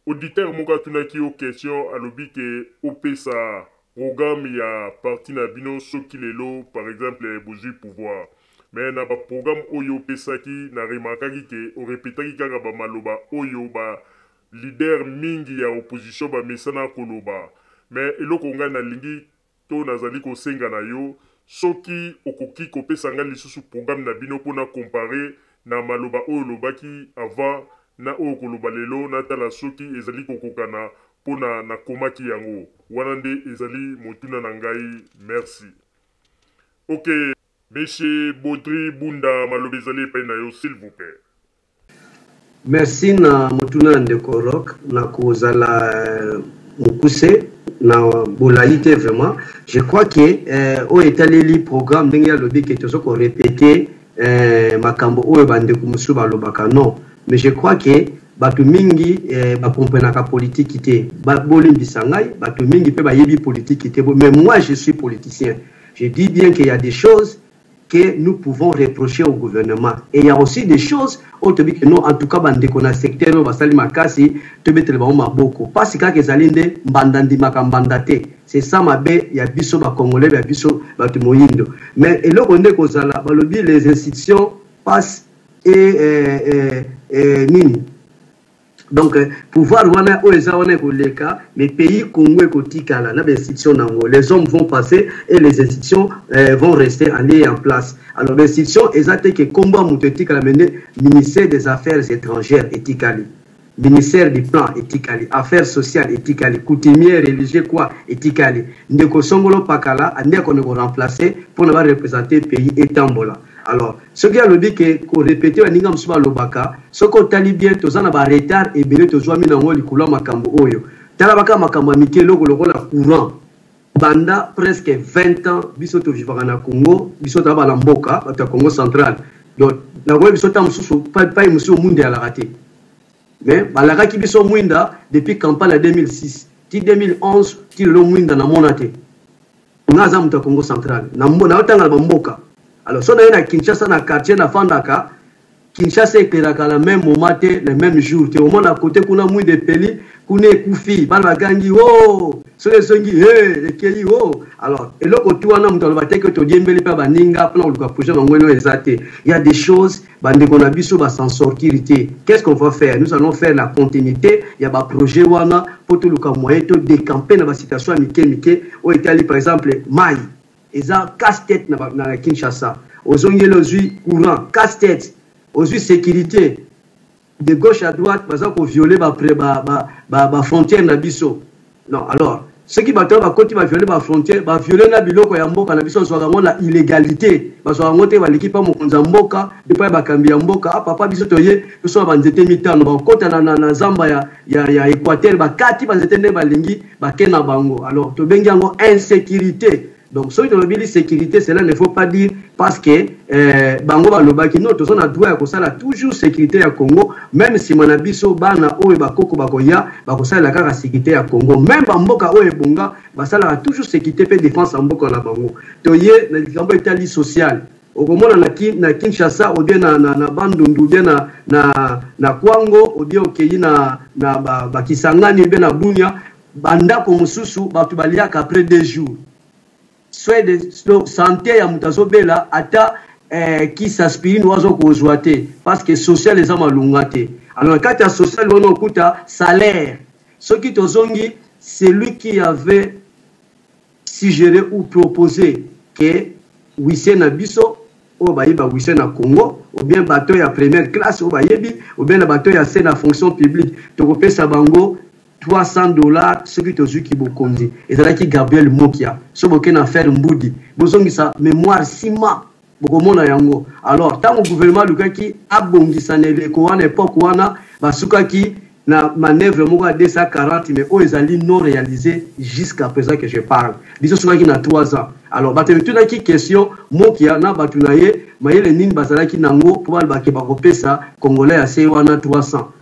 auditeur moko atunaki yo question alobi ke opesa programme ya parti na bino soki lelo par exemple bozui pouvoir mais na ba programme oyo pesaki na remarkaki ke o répétaki kaka ba maloba oyo ba leader mingi ya opposition ba mesana koloba mais eloko nga na lingi to nazali ko senga na yo soki okoki ko pesanga lisusu programme na bino pona comparer na maloba oyo lobaki avant na oyo koloba lelo na tala soki ezali kokokana pona na komaki yango wana nde ezali motuna na ngai merci. Ok, Monsieur Baudry Bunda maloba ezali epai na yo s'il vous plaît. Merci na motuna ndeko Rock na kozala mukuse na bolaite vraiment je crois que au etaleli programme ndenge alobi ke tozo ko répéter makambo oyo bandeko musu balobaka non mais je crois que batu mingi bakomprenaka politique te bolimbisa ngai batu mingi pe bayebi politique te mais moi je suis politicien je dis bien qu'il y a des choses que nous pouvons reprocher au gouvernement et il y a aussi des choses que nous en tout cas bandeko na secteur basali makasi to betele ba maboko parce que ezalinde mbandandi makambandate c'est ça mabe ya biso ba congolais ya biso batu moyindo mais eloko nde kozala balobi les institutions passent et nini. Donc, pouvoir wana oeza wana koleka, mais pays Congo et Kotikala, na institutions nango. Les hommes vont passer et les institutions vont rester alliées en place. Alors, les institutions, exactement que combat moutetika mené ministère des Affaires étrangères etikali, ministère du plan etikali, affaires sociales etikali, coutumières religieux quoi etikali. Ndeko songolo pakala, ande qu'on est remplacé pour ne pas représenter le pays et tambola. Alors, ce qui a le dit que répéter à Ningam Suba Lobaka, ce qu'on tali bien, tous en a retard et bien tous mis dans le couleur Makambo Oyo. Talabaka Makambo Mikelo, le courant. Banda presque 20 ans, bisoto vivant en Congo, bisoto à Lamboka, au Congo central. Donc, la web bisoto pas monsieur Mundi à la raté. Mais, Balara qui biso Mwinda depuis campagne 2006, 2011, il le Mwinda na monate. On a Zam Congo central. Na Mboka. Alors, si on a Kinshasa, dans le quartier, dans Fandaka, Kinshasa est la même moment, le même jour. Tu es au moins à côté, qu'on a moins de pays, qu'on est Koufi, Balbagangi, oh, sur les songi, les Keli, oh. Alors, et là, quand tu as un homme dans le bâtiment, que tu dis, mais pas Baninga, plan, le projet, il y a des choses, qu'on a vu sur s'en sortir. Qu'est-ce qu'on va faire? Nous allons faire la continuité. Il y a un projet, pour tout le cas, moyen de décamper dans la situation, Mike, au Italie, par exemple, Maï. Ils ont casse-tête dans Kinshasa. Ils ont eu courant, casse-tête. Ils ont eu sécurité. De gauche à droite, par exemple, violer la frontière na biso. Non, alors, ceux qui battent, quand ils vont violer la frontière, ils vont violer la biloko ya mboka na biso, soit vraiment la illégalité. Parce qu'on va l'équipe à Mokonza mboka, depuis ils vont cambier mboka. Ah, papa, biso toye, nous sommes en zété mitano. Bah, quand na Zamba ya Équateur, bah, kati ba zété ne balingi, bah, kena bango. Alors, to bengi yango insécurité. Donc, ce qui est sécurité, cela ne faut pas dire parce que Bango Balobaki, nous, tous on a droit à ça, toujours sécurité à Congo, même si mon abisso, Bana, Oe, Bakoko, Bakoya, Bakosa, la sécurité à Congo, même Bamboka, Oe, Bonga, Basala a toujours sécurité et défense en Boka, la Bango. Toye, dans l'Italie sociale, au moment na Kinshasa, au bien na Bandundu, bien na Kwango, au bien au Keyi na Bakisangani, bien na Bunya, Banda Komususu, Batubalia, qu'après 2 jours. Soit de santé à Mutazobela, ata qui s'aspire nous kozwate parce que social les hommes alungate. Alors quand il y a social on écoute salaire. Ce qui tozongi c'est lui qui avait suggéré ou proposé que wisse na biso o bayiba wisse na Congo ou bien bateau ya première classe o bayebi ou bien bateau ya c'est na fonction publique. Tokopé sa bango $300, ce qui est qui bokonzi. Et c'est là qui Gabriel Mokia. Ce qui est affaire Mboudi. Bozongi sa mémoire sima. Bokomona yango. Alors, tant que le gouvernement qui a bongi sa neve ko wana époque wana basuka qui na manœuvre moka 240 mais ils allaient non réalisé jusqu'à présent que je parle. Biso suka qui na 3 ans. Alors, batemtuna qui question Mokia na batunaye mayele nini basala ki nango pour balbaki bakopesa congolais assez wana 300.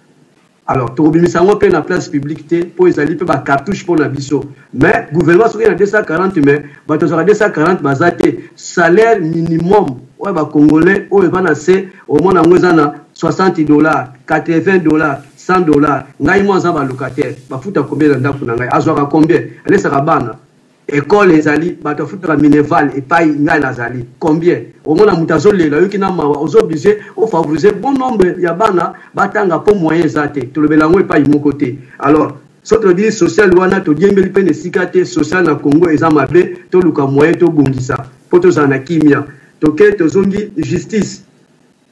Alors, tu as la place publique pour les alliés, pour cartouche pour la biso. Mais le gouvernement, il y a 240, mais il y a 240, salaire minimum, ouais, Congolais, au moins $60, $80, $100. Ngai moi za ba locataire, ba futa combien dans ndako na ngai, azwaka combien? Allez ça bana. École les alliés, ba to futa mineval et pas ngai na zali. Combien? Au moins na mutazo lela yoki na mawa, aux obligés au favoriser bon nombre ya bana batanga pour moyen zate. To le belango et pas mon côté. Alors sotre dit social wana to diembeli pene sikate social na Congo ezamabe to luka moyen to bongisa. Poto zana kimia. To ke to zongi justice.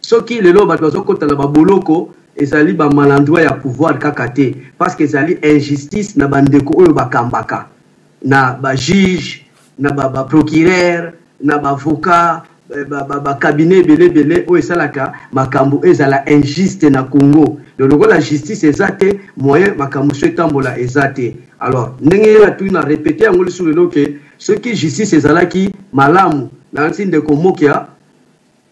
Soki lelo ba to zokota na ba boloko ezali ba malandroit ya pouvoir kakate parce que ezali injustice na bandeko oyo bakambaka. Na ba juge, na ba procureur, na ba avocat, ba cabinet belé o esalaka makambo ezala injuste na Congo. Donc la justice ezate moyen makambo sotambola ezate. Alors ndenge ya tu na répéter ngoli sur le que ce qui justice ezalaki malamu na nsinde de komokia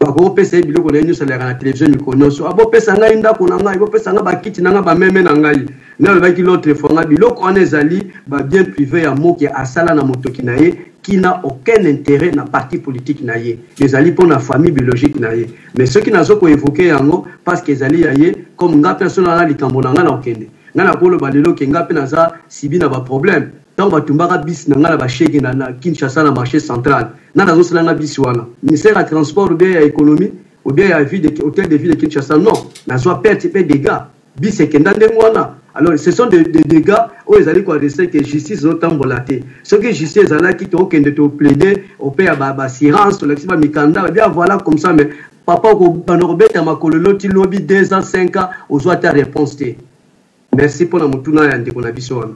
bako pesa biloko na nyo salaire na télévision mikonoso abo pesa ngai ndako na ngai bo pesa nga bakiti na nga ba meme na ngai na ba ki l'autre fois nga biloko on ezali ba bien privé ya moki asala na motoki na ye qui n'a aucun intérêt na parti politique na ye les ali pour la famille biologique na ye mais ceux qui n'ont pas évoqué yango parce que ezali ya ye comme nga personne na likambo na nga na okende nga na kolo balelo ke nga pe na za sibi na ba problème tant batumbaka bis na nga na ba cheke na Kinshasa na marché central na nazo sala na bis wana ministère ya transport ou bien ya économie ou bien il y a hôtel de ville de Kinshasa. Non, na soit perte des dégâts. Bis et Kendandemwana. Alors, ce sont des dégâts où ils allaient rester que justice notamment volaté. Ce que justice est là qui te plaider au père assurance, le mikanda, bien voilà comme ça, mais papa, Banobet à ma cololo, tu lobby 2 ans, 5 ans, aux autres réponse. Merci pour la motuna ya ndeko na biso wana.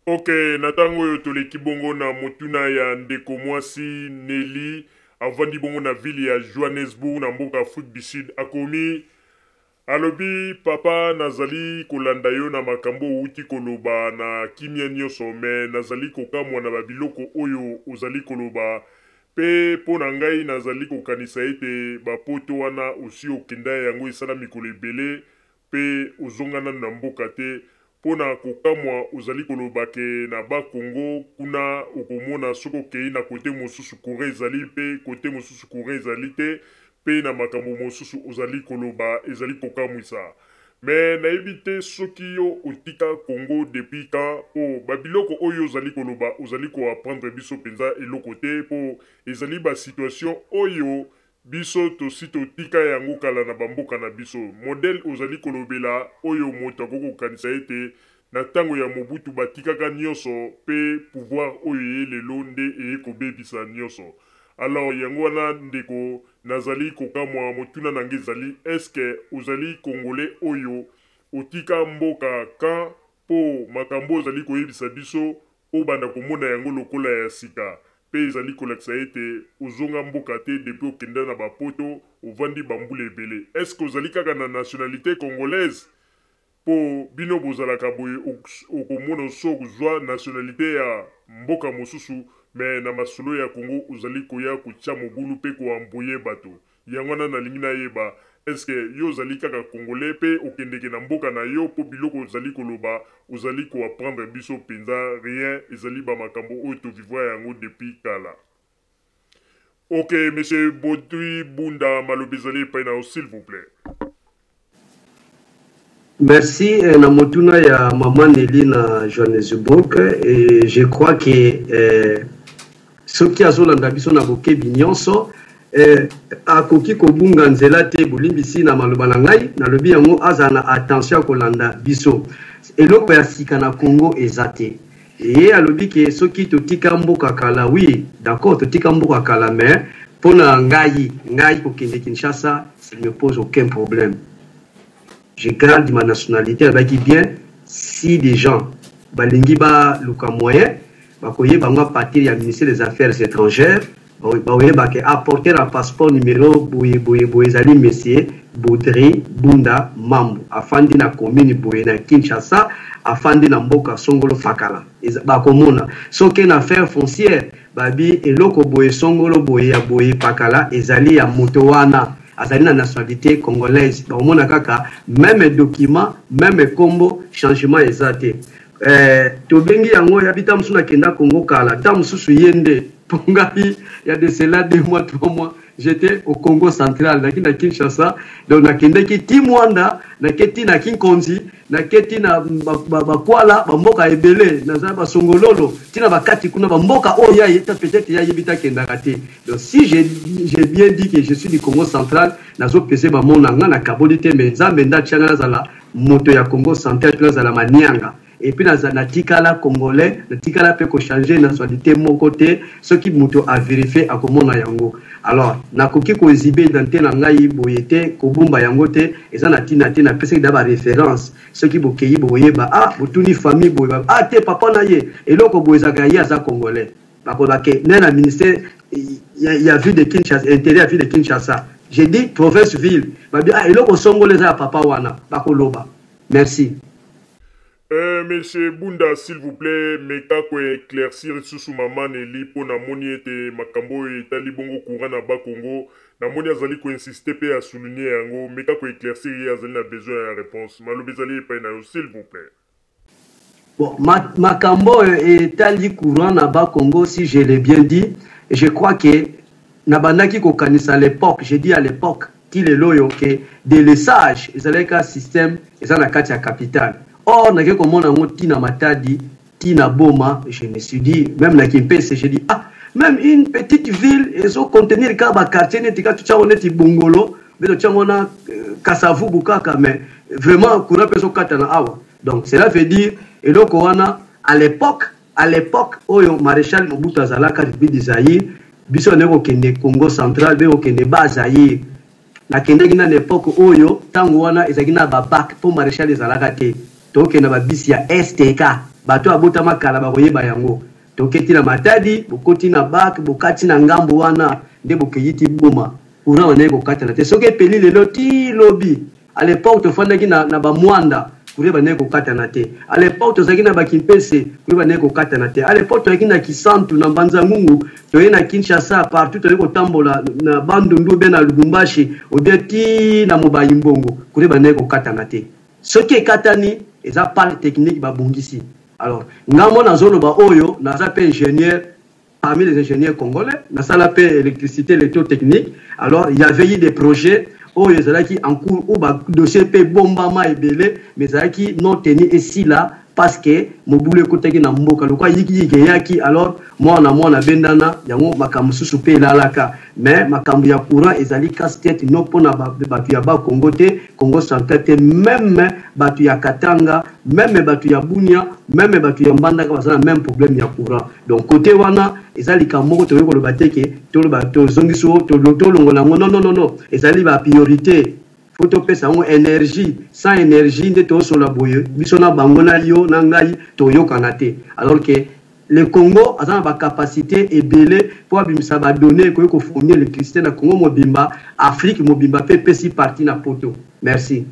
Ok, natango yo toleki bongo na motuna ya ndeko mwasi Nelly avandi bongo na ville ya Johannesburg na mboka Afrique du Sud akomi alobi papa nazali kolanda yo na makambo uti koloba na kimia nyonso me nazali kokamwa na babiloko oyo ozali koloba pe mpo na ngai nazali kokanisa ete bapoto wana osi okenda yango esala mikolo ebele pe ozongana na mboka te mpo na kokamwa ozali koloba ke na bakongo kuna okomona soki okei na kote mosusu kore ezali pe kote mosusu kore ezali te pe na makambo mosusu ozali koloba ezali kokamwisa me nayebi te soki yo otika Congo depuis quand po babiloko oyo ozali koloba ozali koapprendre biso mpenza eloko te po ezali basituation oyo biso tosi totika yango kala na bamboka na biso modele ozali kolobela oyo moto akokokanisa ete na ntango ya Mobutu batikaka nyonso pe pouvoir oyo ye lelo nde eyekobebisa nyonso. Alors yango wana ndeko nazali kokamwa motuna nange ezali eske ozali congolais oyo otika mboka ka po makambo ozali koyebisa biso obanda komona yango lokola ya sika pe ezali kolakisa ete ozonga mboka te depuis okenda na bapoto ovandi bambula ebele. Eske ozali kaka na nationalité congolaise po bino bozalaka boye okomona so kozwa nationalité ya mboka mosusu me na masolo ya Congo ozali koya kotia mobulu pe koamboye bato yango wana nalingi nayeba eske yo ozali kaka congolais pe okendeke na mboka na yo po biloko ozali koloba ozali koapprendre biso mpenza rien ezali bamakambo oyo tovivwa yango depuis kala. Ok, monsieur Baudouin Bunda malobi ezali epai na yo s'il vous plaît. Merci na motuna ya maman Nelly na Johannesburg et je crois que ce qui a zolanda biso na bokebi nyonso akoki kobunga nzela te bolimbisi na maloba na ngai na lobi yango azana attention kolanda biso eloko ya sika na Congo ezate et alobi ke soki totika mboka kala oui d'accord totika mboka kala mais pona ngai kokende Kinshasa ça ne me pose aucun problème. Je garde ma nationalité avec bien si des gens balingi ba luka moyen bakoye bango partir ya ministère des affaires étrangères baoye bake apporter un passeport numéro boye zali monsieur Baudouin Bunda Mambo afandi na commune boye na Kinshasa afandi na mboka songolo fakala bakomona soki na affaire foncière babi eloko boye songolo boye pakala ezali ya moto wana azali na nationalité congolaise baomona kaka même document même combo changement ezate tobengi yango yabita musu na kenda Congo kala ta mususu yende pongai ya de cela 2 mois 3 mois j'étais au Congo central na Kinshasa donc na kende ki Timwanda na keti na Kinkonzi na keti na bakwala bamboka ebele na za basongololo tina bakati kuna bamboka oya yeta peut-être ya yebita kenda kate. Donc si j'ai bien dit que je suis du Congo central nazo pese ba mona nga na kabolite mais zambe nda tchanga zala moto ya Congo central place à la manianga et puis na tikala congolais na tikala pe ko changer nationalité mon côté ce qui moto a vérifié à komona yango. Alors nakoki ko exhiber identité na ngai boyete ko bumba yango te eza na tina pese d'aba référence ce qui bokeyi boyeba botuni famille boyeba te papa na ye eloko boyezaka ye aza congolais bakola ke na ministère ya ville de Kinshasa intérieur ville de Kinshasa j'ai dit province ville babi eloko songolais za papa wana bakoloba. Merci. Monsieur Bunda, s'il vous plaît, meka ko éclaircir sous maman Nelly pour na moni ete makambo etali bongo courant na ba Congo na moni azali ko insister pe à souligner yango meka ko éclaircir azali na besoin de réponse malobi azali pa na yo s'il vous plaît. Bon, makambo etali courant na ba Congo si je l'ai bien dit et je crois que na bandaki ko kanisa à l'époque, j'ai dit à l'époque qu'il est loyo que des laissages ezali ka système ezana kati ya capitale. Or, na matadi, tina boma, je me suis dit, même na Kimpese, j'ai dit, même une petite ville ils ont contenir ka quartier netika tu on est bongolo mais tu on Kasavu Bukaka mais vraiment courant peut katana awa donc cela veut dire et donc à l'époque oyo maréchal Mobutu azalaka depuis Zaïre biso ne ko kende Congo central be ko kende ba Zaïre na kende gina l'époque oyo tango wana ezagina ba bac pour maréchal ezalaka te to kende ba bisi ya STK bato abota makala ba koyeba yango to keti na Matadi bokoti na bac bokati na ngambo wana nde bokeyiti Boma courant wana ko katana te soke peli lelo ti lobby à l'époque to fandaki na ba Mwanda kureba ne ko katana te à l'époque to zakina ba Kimpese kureba ne ko katana te à l'époque to yakina Kisantu na Mbanza Ngungu to yena Kinshasa partout to ko tambola na Bandundu be na Lubumbashi obeti na Mobayi Mbongo kureba ne ko katana te soki katani eza parle technique ba bongisi alors ngamo na zolo ba oyo na za pe ingénieur parmi les ingénieurs congolais na sala pe électricité électrotechnique alors il y avait eu des projets oh ezalaki en cours ou ba dossier pe bombama ebele mais ezalaki non tenu ici là parce que mobule kotaki na mboka lokwa yiki alors moi na bendana yango makambo susu pe lalaka mais makambo ya courant ezali casse-tête no pona batu ya ba Congo te Congo central te même batu ya Katanga même batu ya Bunia même batu ya Mbandaka bazana même problème ya courant donc côté wana ezali kamoko to ko le bateke to le bato zongiso to longola non ezali ba priorité faut topé ça énergie sans énergie nde to so la boye bisona bangona yo na ngai to yo kanate alors que le Congo a une capacité ebele pour abimisa ba donner ko fournir l'électricité na Congo mobimba Afrique mobimba pe si parti na poto merci.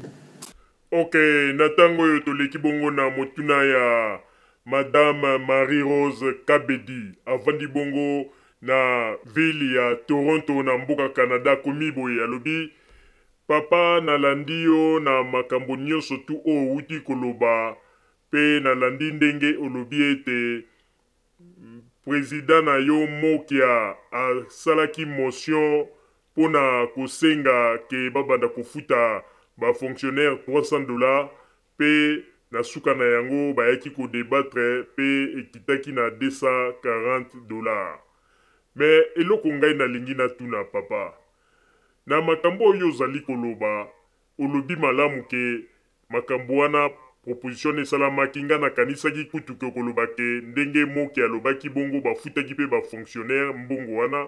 OK, natango yo to leki bongo na motuna ya Madame Marie-Rose Kabedi avandi bongo na ville ya Toronto na mboka Canada komibo ya lobi papa nalandi yo na makambo nyonso tu o uti koloba pe nalandi ndenge olobi ete président na yo Mokia asalaki motion pona kosenga ke babanda kofuta ba fonctionnaire $300 pe na suka na yango bayaki ko débattre pe ekitaki na $240 mais eloko ngai na lingi na tuna papa na makambo oyo zali koloba olobi malamu ke makambo wana proposition esalamaki nga na kanisaki kutu ke koloba ke ndenge Moki alobaki bongo bafutaki pe ba fonctionnaire mbongo wana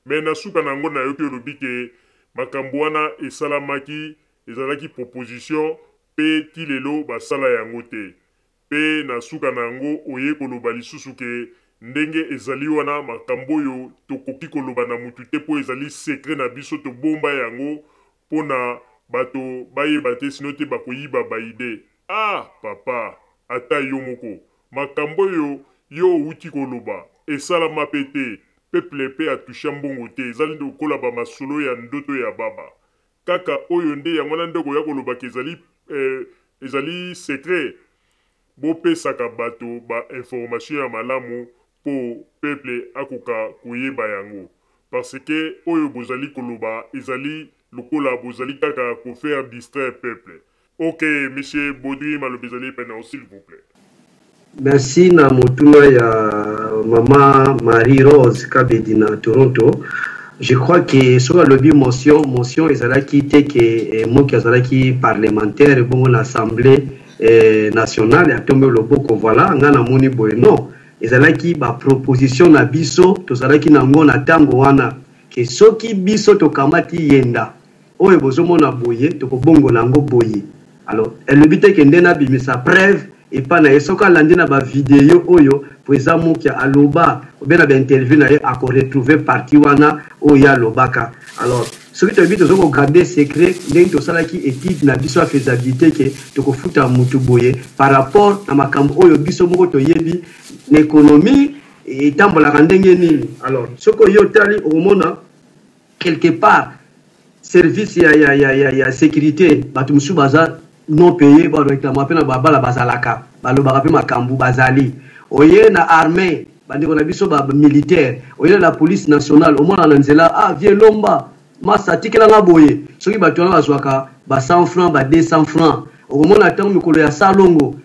mais na suka nango na yoki olobi ke makambo wana esalamaki ezalaki proposition pe tilelo basala yango te pe na suka nango oye koloba lisusu ke ndenge ezali wana makambo yo tokoki koloba na mutu te po ezali secret na biso to bomba yango pona bato bayeba te sino te bakoyiba baide. Ah papa ata yo moko makambo yo uti koloba esalama pe te peuple pe atusha mbongo te ezali lokola ba masolo ya ndoto ya baba kaka oyo nde yango na ndeko ya koloba ke ezali secret bopesaka bato ba information ya malamu po peuple akoka koyeba yango parce que oyo bozali koloba ezali lokola bozali kaka ko faire distraire peuple. OK monsieur Baudry malobezali pena s'il vous plaît. Merci na motuna ya mama Marie-Rose Kabedi na Toronto. Je crois que sur le lobby motion ezalaki te ke Moki ezalaki parlementaire bon l'Assemblée nationale ya tombe loboko voilà ngana moni boye non ezalaki ba proposition na biso tozalaki nango na tango wana ke soki biso tokamati yenda oyo bozomona boye tokobongo nango boye alors le but ke ndena bimisa preuve et pas na esoka landi na ba vidéo oyo président Moki aloba obena ba interview na ye ako retrouver parti wana oya lobaka alors ce que tu as vu tozoko garder secret ndenge tosalaki étude na biso faisabilité ke tokofuta mutu boye par rapport na makambo oyo biso moko toyebi l'économie et tambolaka ndenge nini alors soko yo tali omona quelque part service ya sécurité bato musu baza non payé ba réclame pe na babala bazalaka balobaka pe makambu bazali oye na armée bandeko na biso ba militaire oye la police nationale omona na nzela vie lomba masa tikela nga boye soki bato wana bazwaka ba 100 francs ba 200 francs omona tango mikolo ya salongo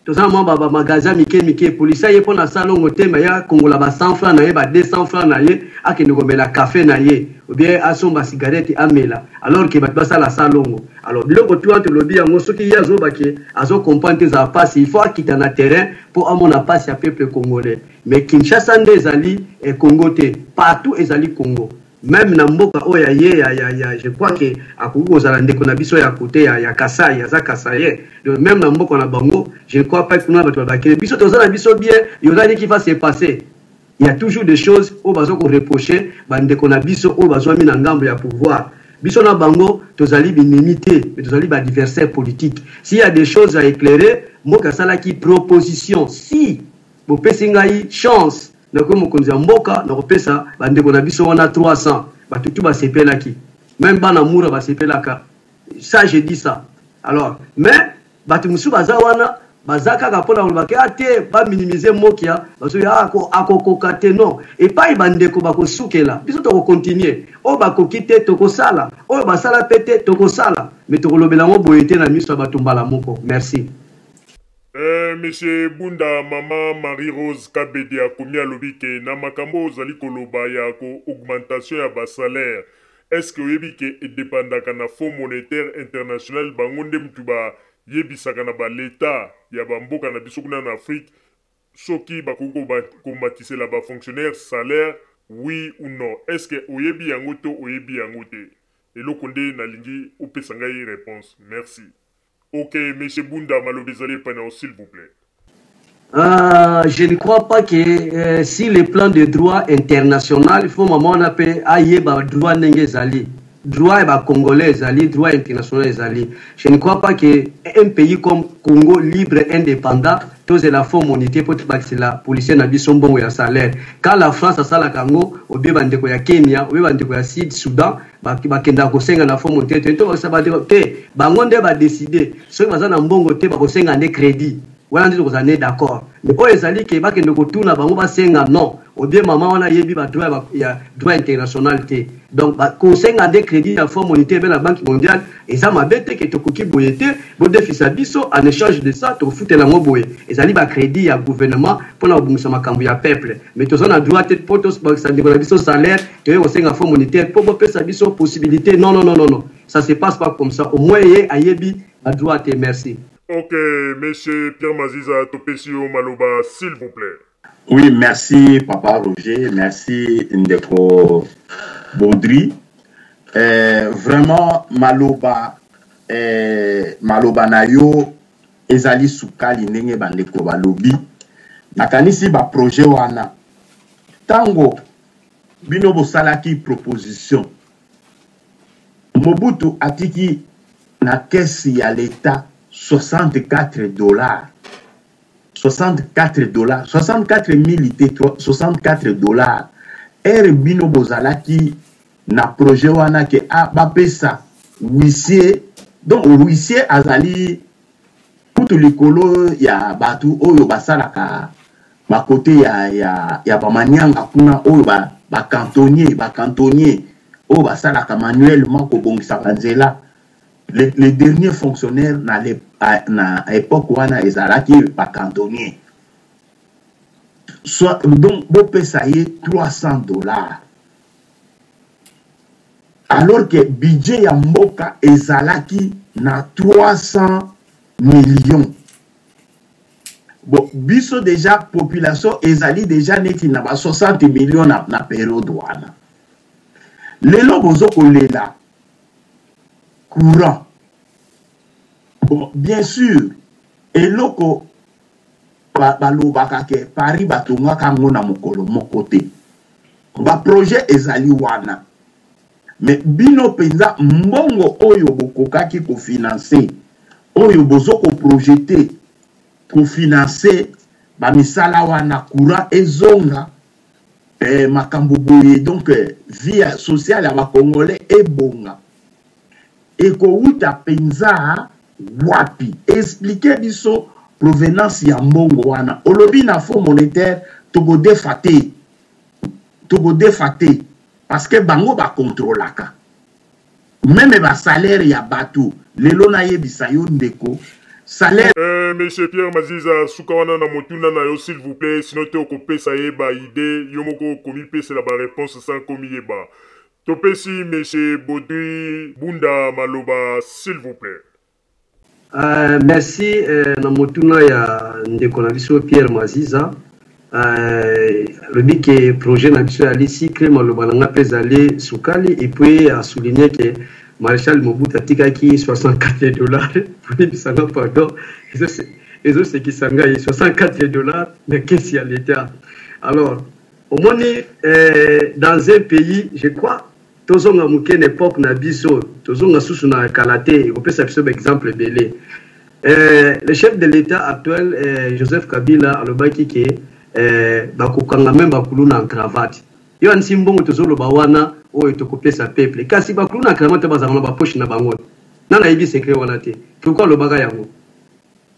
tozala mwa magasin mike polisi aye mpona salongo te ma ya kongola ba 100 francs na ye ba 200 francs na ye akende komela café na ye ou bien asomba cigarette amela alors que bato basala salongo. Alors biloko tu ante lobi yango soki ye azobake azocomprendre za pasi il faut akita na terrain pour amona pasi ya peuple congolais. Mais Kinshasa nde ezali e Congo te, partout ezali Congo. Même na mboka oya ye je crois que akuko kozala ndeko na biso ya côté ya Kasai ya za Kasai. Même na mboka na bango je ne crois pas que nous bato bakele biso tozala biso bien yozali qui va se passer. Il y a toujours des choses où bazo ko reprocher bandeko na biso où bazo mi na ngambo ya pouvoir. Biso na bango tozali binimité mais tozali ba adversaire politique. S'il y a des choses à éclairer, mboka sala qui proposition si bo pesingai chance na ko mokonzi ya mboka na kopesa bandeko na biso wana 300 batutu ba sepelaki même bana mura ba sepelaka. Ça je dis ça. Alors mais batu musu baza wana bazaka ka pona olobake ate ba minimiser mokia baso ya akokoka te non et pas ibandeko bakosukela biso to continuer o bakokite to kosala o basala pete to kosala mais to kolobela mo boyete na miso batumbala moko. Merci. Monsieur Bunda Mama Marie-Rose Kabedi a komi alobi ke na makambo ozali koloba ya ko augmentation ya ba salaire. Est-ce que oyebi ke edepandaka na Fonds monétaire international bango nde mutu ba yebisaka na ba l'État ya ba mboka na biso kuna na Afrique soki bakoki komatisela ba fonctionnaire salaire oui ou non? Est-ce que oyebi yango to oyebi yango te? Eloko nde nalingi opesa ngai réponse. Merci. Ok, M. Bunda Malobezale Panao, s'il vous plaît. Je ne crois pas que si le plan de droit international, il faut maman appelle aïe droit n'engezali, droit et congolais zali, droit international zali. Je ne crois pas que un pays comme Congo libre indépendant, tous la forme monétaire pour que la police n'a pas son bon salaire. Quand la France a ça la Congo, au bien de quoi Kenya, au bien de quoi Sud Soudan, bakenda kosenga na forme monétaire, tout ça va dire que bangonde va décider. Ceux qui sont en bon côté, va kosenga des crédits. Voilà, nous sommes d'accord. Mais quand ils allaient que bakenda kotuna bango ba senga non. Au bien maman on a yebi ba droit ya droit international te. Donc ba kosenga des crédits à forme monétaire de la Banque mondiale et ça m'a bête que to koki boyete, bo defisa biso en échange de ça to foutre la moboye. Ils allaient ba crédit à gouvernement pour na bungisa makambo ya peuple. Mais to zona droit te potos ba ça de biso salaire, to yo kosenga forme monétaire pour pesa biso possibilité. Non. Ça se passe pas comme ça. Au moins ye ayebi ba droit te merci. Ok, monsieur Pierre Maziza Topesio Maloba, s'il vous plaît. Oui, merci Papa Roger, merci Ndeko Baudry. Vraiment, Maloba Nayo, Ezali Soukali Nenge Bandeko Balobi. Nakanisi ba projet wana. Tango, Binobo Salaki proposition. Mobutu Atiki na caisse ya l'État. $64. 64 $64. Bino bozalaki na projet wana ke bapesa huissier. Donc huissier azali kutu likolo ya batu oyo basalaka bakote ya bamanyanga kuna oyo ba cantonnier oyo basalaka manuellement kobongisaka nzela. Les derniers fonctionnaires na l'époque wana ezalaki ba cantonnier. Soit donc bo pesaye $300. Alors que budget ya mboka ezalaki na 300 millions. Bon, biso déjà population ezali déjà neti na ba 60 millions na période wana. Lelo bozo kolela courant. Bon, bien sûr, et loko balobaka ke Paris batonga kango na mokolo mokote. Ba projet ezali wana. Mais bino penza mbongo oyo bokokaki ko financer, oyo bozo ko projeter ko financer ba misala wana courant ezonga makambo boye donc vie sociale ya ba congolais ebonga. Eko uta penza wapi expliquer biso provenance ya mbongo wana olobi na Fonds monétaire togo defate parce que bango ba contrôlaka même ba salaire ya batu lelo na yebisa yo ndeko salaire. Monsieur Pierre Maziza, Soukawana na motuna na yo, s'il vous plaît, sinon te okope sa yeba idée, yomoko komi pese la ba réponse sans komi yeba. Topesi, monsieur Baudouin Bunda Maloba, s'il vous plaît. Merci, na motuna ya ndeko na biso Pierre Maziza. Le but que projet na biso ali cycle Maloba na pesa ali sukali, et puis a souligné que Maréchal Mobutu atikaki 64 $, pardon, et ce qui s'engage 64 $, mais qu'est-ce qu'il y a l'État? Alors, au moins, dans un pays, je crois, tous on a une époque na biso, tous on a sous na kalaté, on peut s'appeler exemple belé. Le chef de l'État actuel, Joseph Kabila, a le baki qui bakukanga même bakuluna en cravate. Yo ansimbongo tozolo bawana o etokopé sa peuple. Kasi bakuluna en cravate bazana ba poche na bango. Nana yebi secret wana te. Pourquoi le baga yango?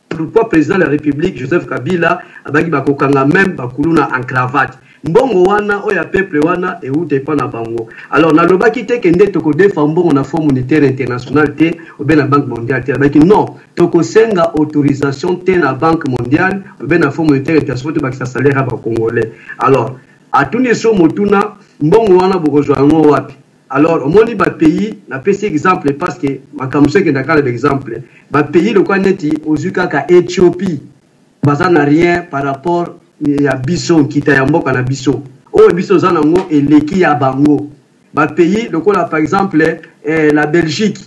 Pourquoi président de la République Joseph Kabila abaki bakukanga même bakuluna en cravate? Mbongo wana oya peuple wana e ute pa na bango. Alors na lobaki te kende toko défendre mbongo na Fonds monétaire international te ou bien la Banque mondiale te. Abaki non, toko senga autorisation te na Banque mondiale ou bien na Fonds monétaire international te bakisa salaire ba congolais. Alors atuni so motuna mbongo wana bokozwa ngo wapi? Alors au moni ba pays na pesi exemple parce que makamuse ke ndakala exemple ba pays le kwa neti ozuka ka Éthiopie baza na rien par rapport ya biso kita ya mboka na biso o biso za nango eleki ya bango ba pays lokola par exemple la Belgique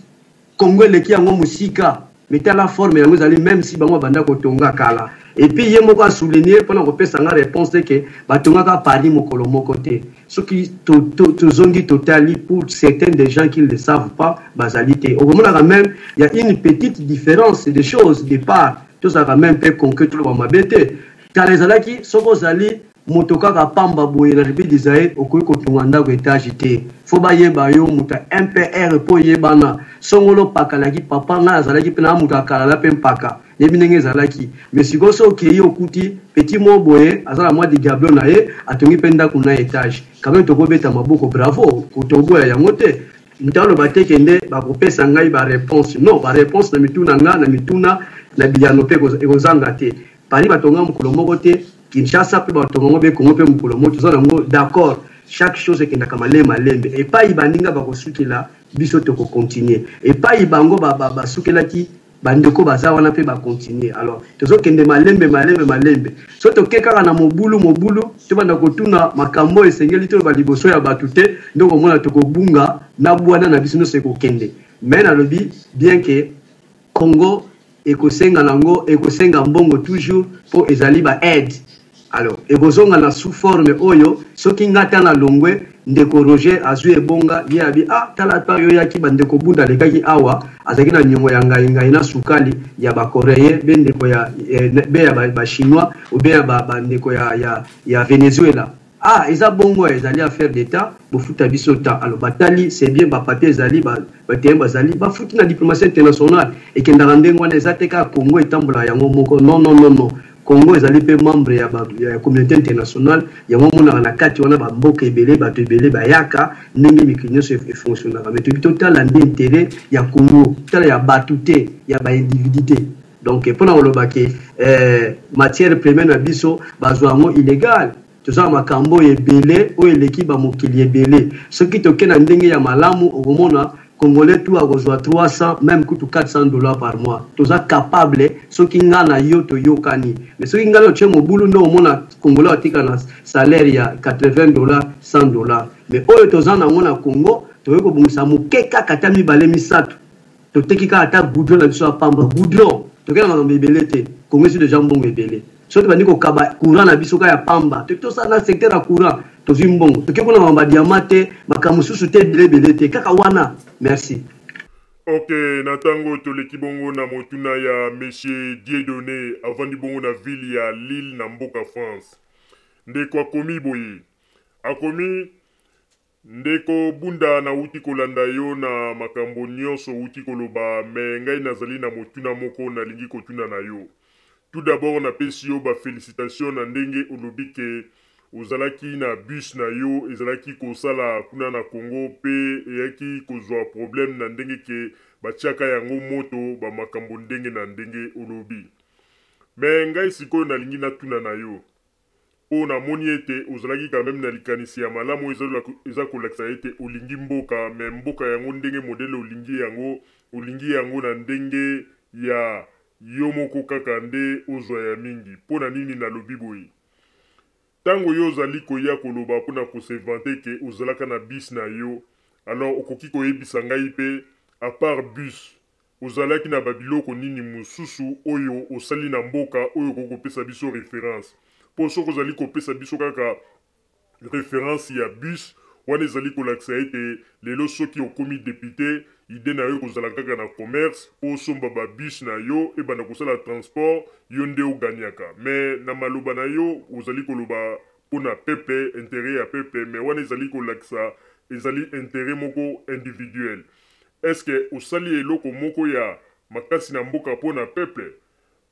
Congo eleki yango musika metala la forme yango zali même si bango banda ko tonga kala et puis yemo a souligner pendant ko pesa nga réponse que batonga ka Paris mokolo moko te ce qui to zongi totali pour certains des gens qui ne le savent pas bazalité au moment là même il y a une petite différence de choses de part tout ça quand même peut conclure tout le mabete. Kalezalaki soko zali motoka ka pamba boye na République d'Israël okoyi kotunga ndako étage te fo ba yeba yo muta MPR po yebana songolo pakalaki papa nga azalaki pena muta kalala pe mpaka yebinenge zalaki mais sikoso okeyi okuti petit mo boye azala mwa di gablo na ye atongi pe ndako na étage quand même tokobeta maboko bravo kotoboya yango te mutalo bateke nde bakopesa ngai ba réponse non ba réponse na mituna nga na mituna na biyano pe ekozanga te Paris batonga mukolo moko te Kinshasa pe batonga be Congo pe mukolo moko tozana d'accord chaque chose qui ndaka malembe et pas ibaninga bakosukela biso toko continuer et pas ibango ba sukelaki bandeko baza wana pe ba continuer alors tozokende malembe so tokeka na mobulu to banda kotuna makambo esengeli to ba liboso ya batute ndoko mona tokobunga na bwana na biso no seko kende mais na lobi bien que Congo ekosenga nango ekosenga mbongo toujours pour ezali ba aide alors ekozonga na sous forme oyo soki ngata na longwe ndeko Roger azui ebonga ye abi tala pa yo yaki bandeko bunda lekaki awa azaki na nyongo ya ngai na sukali ya ba Coréen bendeko ya be ya ba chinois ou bien ba bandeko ya Venezuela eza bongo ezali affaire d'état bofuta biso ta alors batali c'est bien ba papier ezali ba temba zali ba futi na diplomatie internationale et que ndandengo wana ezateka Congo etambola yango moko non Congo ezali pe membre ya communauté internationale yango mona na kati wana ba mboka ebele bato ebele bayaka ndenge mikino se fonctionnera mais tout total l'intérêt ya Congo tala ya batute ya ba individuité donc pona olobake matière première na biso bazwango illégal toza makambo ebele o eleki ba mokili ebele soki tokena ndenge ya malamu okomona Congolais tout a besoin 300 même coûte $400 par mois toza capable soki ngana yo to yokani mais soki ngana tche mobulu ndo omona Congolais atika na salaire ya $80 $100 mais oyo toza na ngona Congo toyeko bungisa mukeka katami bale misatu totekika ata goudron na biso apamba goudron tokena makambo ebele te Congo c'est déjà mbongo ebele soki bandiko kaba courant na biso ka ya pamba to ça na secteur ya courant to zimbongo to keko na mamba diamante makamususu te belebele te kaka wana merci. Ok, natango to lekibongo na motuna ya monsieur Dieudonné avant di bongo na ville ya Lille na mboka France ndeko akomi boye akomi ndeko bunda na uti kolanda yo na makambo nyonso uti koloba me ngai nazali na motuna moko na lingi kotuna na yo. Tout d'abord, on a pécio ba félicitations na ndenge olobi ke ozalaki na bus na yo ezalaki kosala kuna na Congo pe eyaki kozwa problème na ndenge ke batiaka yango moto bamakambo ndenge na ndenge olobi. Me ngai sikoyo nalingi natuna na yo po namoni ete ozalaki quand même na likanisi ya malamu eza kolakisa ete olingi mboka, me mboka yango ndenge modele olingi yango na ndenge ya yo moko kaka nde ozwa ya mingi. Pona nini nalobi boye? Tango yo ozali koya koloba pona kosevante ke ozalaka na bis na yo, alors okoki koyebisa ngai pe à part bus ozalaki na babiloko nini mosusu oyo osali na mboka oyo kokopesa biso référence. Po soko ozali kopesa biso kaka référence ya bus wana ezali kolakisa ete lelo soki okomi député ide na yo kozala kaka na commerce po somba ba bus na yo ebanda kosala transport yo nde oganiaka. Me na maloba na yo ozali koloba pona peuple, intérêt ya peuple, me wana ezali kolakisa ezali intérêt moko individuel. Est-ce que osali eloko moko ya makasi na mboka pona peuple?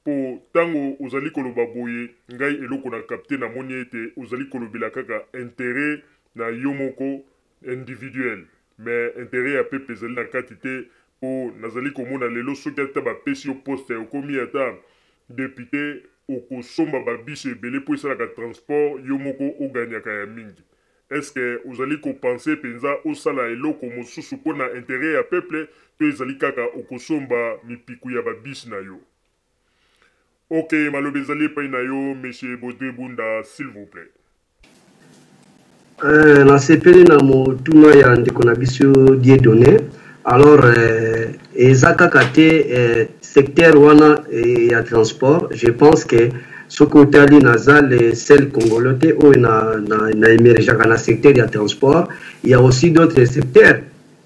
Po tango ozali koloba boye ngai eloko na kapte na moni ete ozali kolobela kaka intérêt na yo moko individuel, mais intérêt ya peuple ezali na kati te. Po nazali komona lelo soki ata bapesi yo poste okomi ata député okosomba babiso ebele po esalaka transport yo moko oganiaka ya mingi. Est-ce que ozali kopense penza osala eloko mosusu mpona intérêt ya peuple to ezali kaka okosomba mipiku ya babis na yo? Ok, malobe ezali epai na yo, Monsieur Baudry Bunda, s'il vous plaît. Na sepeli na motuna ya ndeko na biso Dieudonné. Alors eza kaka te secteur wana ya transport. Je pense que ce côté ali naza le seul congolais ou na émergera dans le secteur du transport. Il y a aussi d'autres secteurs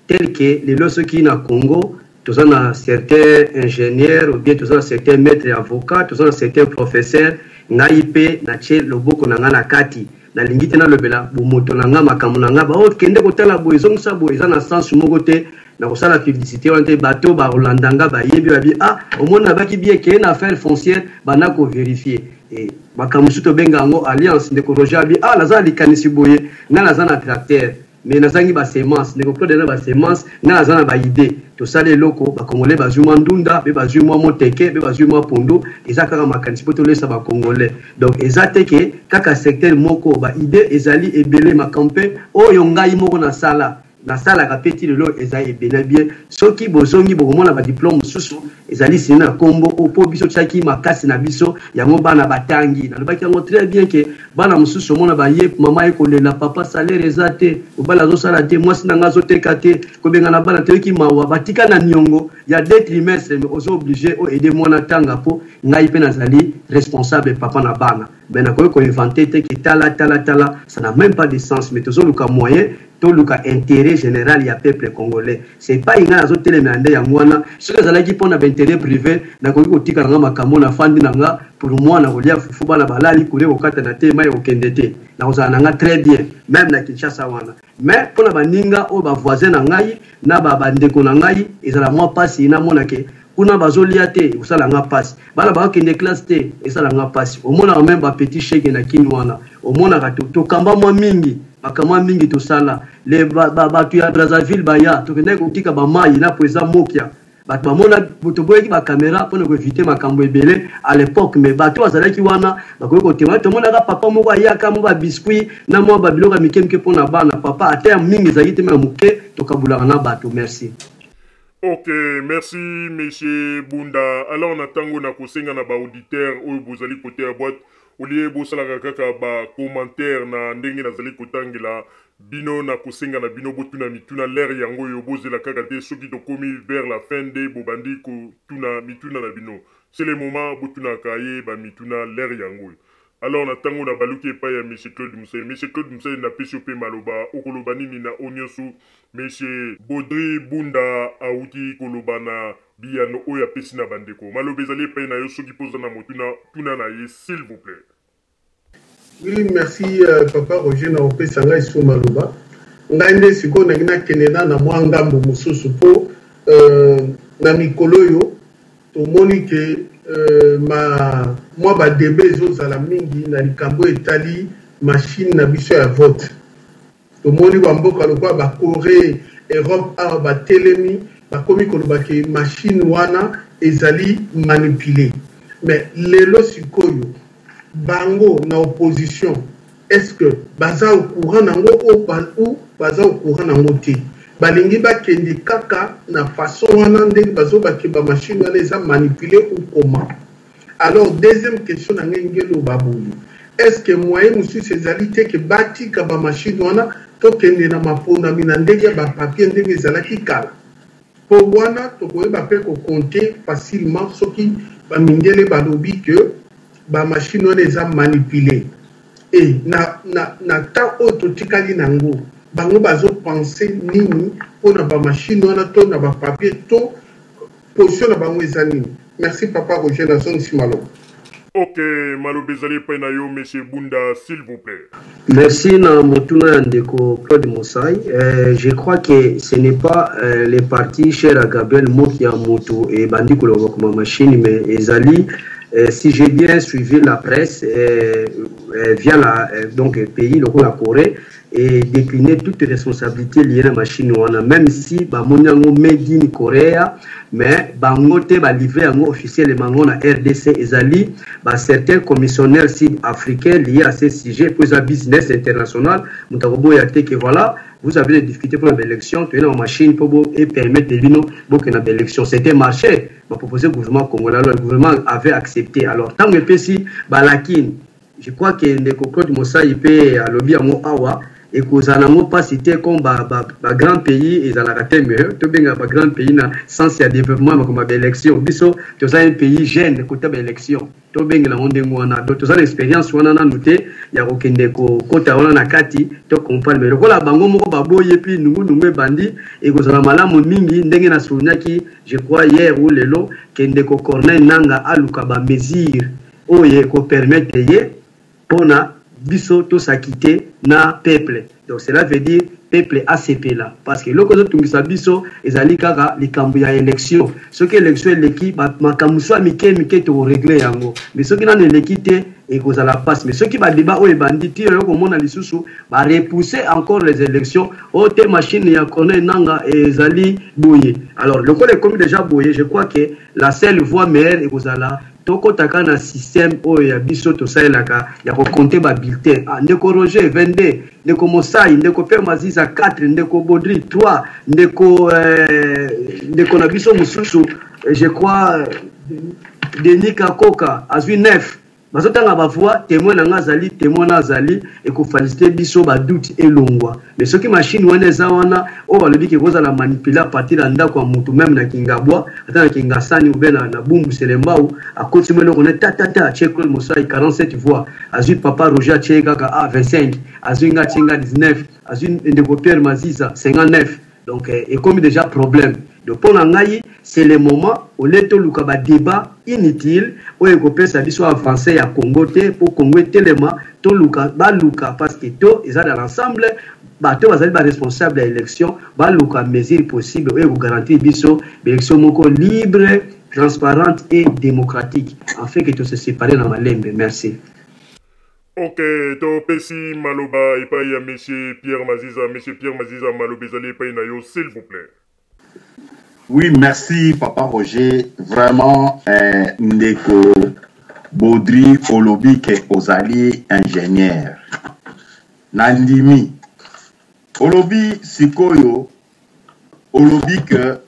tels que les lois qui na Congo, tous en certains ingénieurs ou bien tous en certains maîtres avocats, tous en certains professeurs na IP na che loboko na ngana kati na lingite na lobela bomoto na ngama kamunanga ba o kende kotala boizong sa boiza na sens moko te na kosala publicité wante bateau ba Rolandanga ba yebi babi omona baki bien ke na affaire foncière bana ko vérifier et bakamusuto benga ngo alliance ndeko Roger abi naza likanisi boye na naza na tracteur mais nazangi ba semence ndeko Claude na ba semence na naza na ba idée to sale loko ba congolais ba zuma ndunda be ba zuma moteke be ba zuma pondo ezaka makanisi poto lesa ba congolais. Donc ezateke kaka secteur moko ba idée ezali ebele makampe oyo ngai moko na sala ka petit lelo ezali ebele bien soki bozongi bokomona ba diplôme susu ezali sina kombo po biso chaki makasi na biso yango bana batangi na lobaki yango très bien que bana mususu mona ba ye mama ekolela papa salaire ezate obala zo sala te mwasi na ngazo teka te ko benga na bana te ki mawa batika na nyongo ya 2 trimestres mais ozo obligé o aider mwana tanga po ngai pe nazali responsable papa na bana mais na ko inventer te ki tala ça n'a même pas de sens. Mais toujours le moyen tout le intérêt général ya peuple congolais c'est pas inga zo telemande ya mwana ce que zalaki pona intérêt privé na ko tika nga makambo na fandi nga pour moi na kolia fufu bana balali kule okata na tema yo kendete na kozana nga très bien même na Kinshasa wana mais pona baninga o ba voisin na ngai na ba bandeko na ngai ezala moi pasi na mona ke kuna bazolia te usala nga pasi bana ba kende classe te esala nga pasi omona même ba petit chèque na kinwana omona ka to kamba mo mingi makamwa mingi to sala le batu ya Brazzaville baya to kende ko tika ba mai na poeza mokia batu bamona botoboyeki ba caméra pour ne éviter makambo ebele à l'époque mais batu bazalaki wana bakoki kotema to mona ka papa moko ayaka mo ba biscuit na mo ba biloka mikemke pona bana papa ata mingi zaki te muke to kabula na batu. Merci. Ok, merci Monsieur Bunda. Alors on attend na kosenga na ba auditeur oyo bozali côté à boîte olie bosala kaka ba commentaire na ndenge nazali kotangela bino na kosenga na bino botuna mituna l'air yango yo bozela kaka te soki to komi vers la fin de bobandi ko tuna mituna na bino. C'est le moment botuna kaye ba mituna l'air yango. Alors na tango na baluki pa ya Monsieur Claude Moussaï. Monsieur Claude Moussaï na pesi pe maloba okoloba nini na onyosu Monsieur Baudry Bunda auti koloba na biyano oya pesi na bandeko. Malobe zali pa na yo soki poza na motuna tuna na ye s'il vous plaît. Oui, merci papa Roger na opesa ngai so maloba. Ngai nde siko na ngina kenena na mwa ngambo mususu po na mikolo yo to moni ke moi ba debe ezozala mingi na likambo etali machine na biso ya vote tomoni bamboka lokwa ba Corée Europe a ba telemi bakomi koloba ke machine wana ezali manipulé mais lelo sikoyo bango na opposition est-ce que baza au courant nango ou baza au courant nango te balingi bakende kaka na façon wana ndenge bazobaki ba machine wana eza manipulé ou comment. Alors deuxième question na ngengelo babuli est-ce que moyen mosusu ezali te ke batika ba machine wana tokende na mapona mina ndenge ba papier ndenge ezalaki kala po wana tokoyeba pe ko compter facilement soki ba mindele balobi que ba machine wana eza manipulé et na ta auto tikali nango bango bazo penser nini pona ba machine wana to na ba papier to position na bango eza nini. Merci Papa Roger Nasson Simalo. Ok, Maloba Ezali Painayo, Monsieur Bunda, s'il vous plaît. Merci Namotuna Ndeko Claude Moussaï. Je crois que ce n'est pas les partis chers à Gabriel Mokiamoto et Bandi Kolobokuma Machine, mais Ezali, si j'ai bien suivi la presse, via donc pays, la Corée, et décliner toutes les responsabilités liées à la machine même si bamonyango made in Korea mais bangote ba livré en officiellement na RDC ezali ba certains commissionnaires sud-africains liés à ces sujets pour la business international mutakobo ya que voilà vous avez des difficultés pour l'élection tu es dans machine pour et permettre de vino pour que na élection c'était marché ba proposer au gouvernement congolais le gouvernement avait accepté alors tant que si balakin je crois que Ndeko Claude Mossa il peut à lobby en awa et que ça n'a pas cité comme un grand pays et ça n'a pas été mieux. Tu as un grand pays sans développement comme l'élection. Biso, tu as un pays jeune côté de l'élection. Tu as un monde où tu as l'expérience où on a noté il y a aucun déco côté où on a kati tu comprends mais le la bango moko baboye puis nous bandi et que ça mala mon mingi ndenge na souvenir qui je crois hier ou lelo que ndeko Corneille Nanga aluka ba mesure oye ko permettre ye pona biso to s'acquitter na peuple donc cela veut dire peuple ACP là parce que loko to ngisa biso ezali kaka likambo ya élection ce que élection l'équipe makamuso mike to régler yango mais ce qui na l'équité et que ça la passe mais ce qui va débat o banditi yo ko mona lisusu ba repousser encore les élections au te machine ya Corneille Nanga ezali boye alors le col est comme déjà boye je crois que la seule voie meilleure et que ça la toko taka na système oya biso to saelaka ya ko compter ba bulletin ndeko Roger 22 ndeko Mosai ndeko Père Maziza 4 ndeko Baudry 3 ndeko na biso mususu je crois Denis Kakoka azui 9 bazotanga ba voix témoin na ngazali témoin na zali et ko féliciter biso ba doute elongwa mais ce qui machine wana za wana o balobi ke koza la manipuler à partir de ndako ya mutu même na kingabwa ata na kingasani ou bien na bumbu selembao a continuer le connaître tata Chekol Mosai 47 voix azui Papa Roger Cheka a 25 azui nga Chenga 19 azui ndeko Pierre Maziza 59 donc et comme déjà problème donc pour ngai c'est le moment où l'éto luka ba débat inutile où écopé ça biso avancé à Congo te pour Congo tellement to luka ba luka parce que to ils ont dans l'ensemble ba to bazali ba responsable de l'élection ba luka mesure possible et vous garantir biso élection moko libre transparente et démocratique afin que tout se séparer dans malembe merci. Ok, to pesi maloba et pas ya monsieur Pierre Maziza maloba ezali pas na yo s'il vous plaît. Oui, merci Papa Roger. Vraiment, Ndeko Baudry Olobi ke ozali ingénieur. Nandimi. Olobi sikoyo. Olobi ke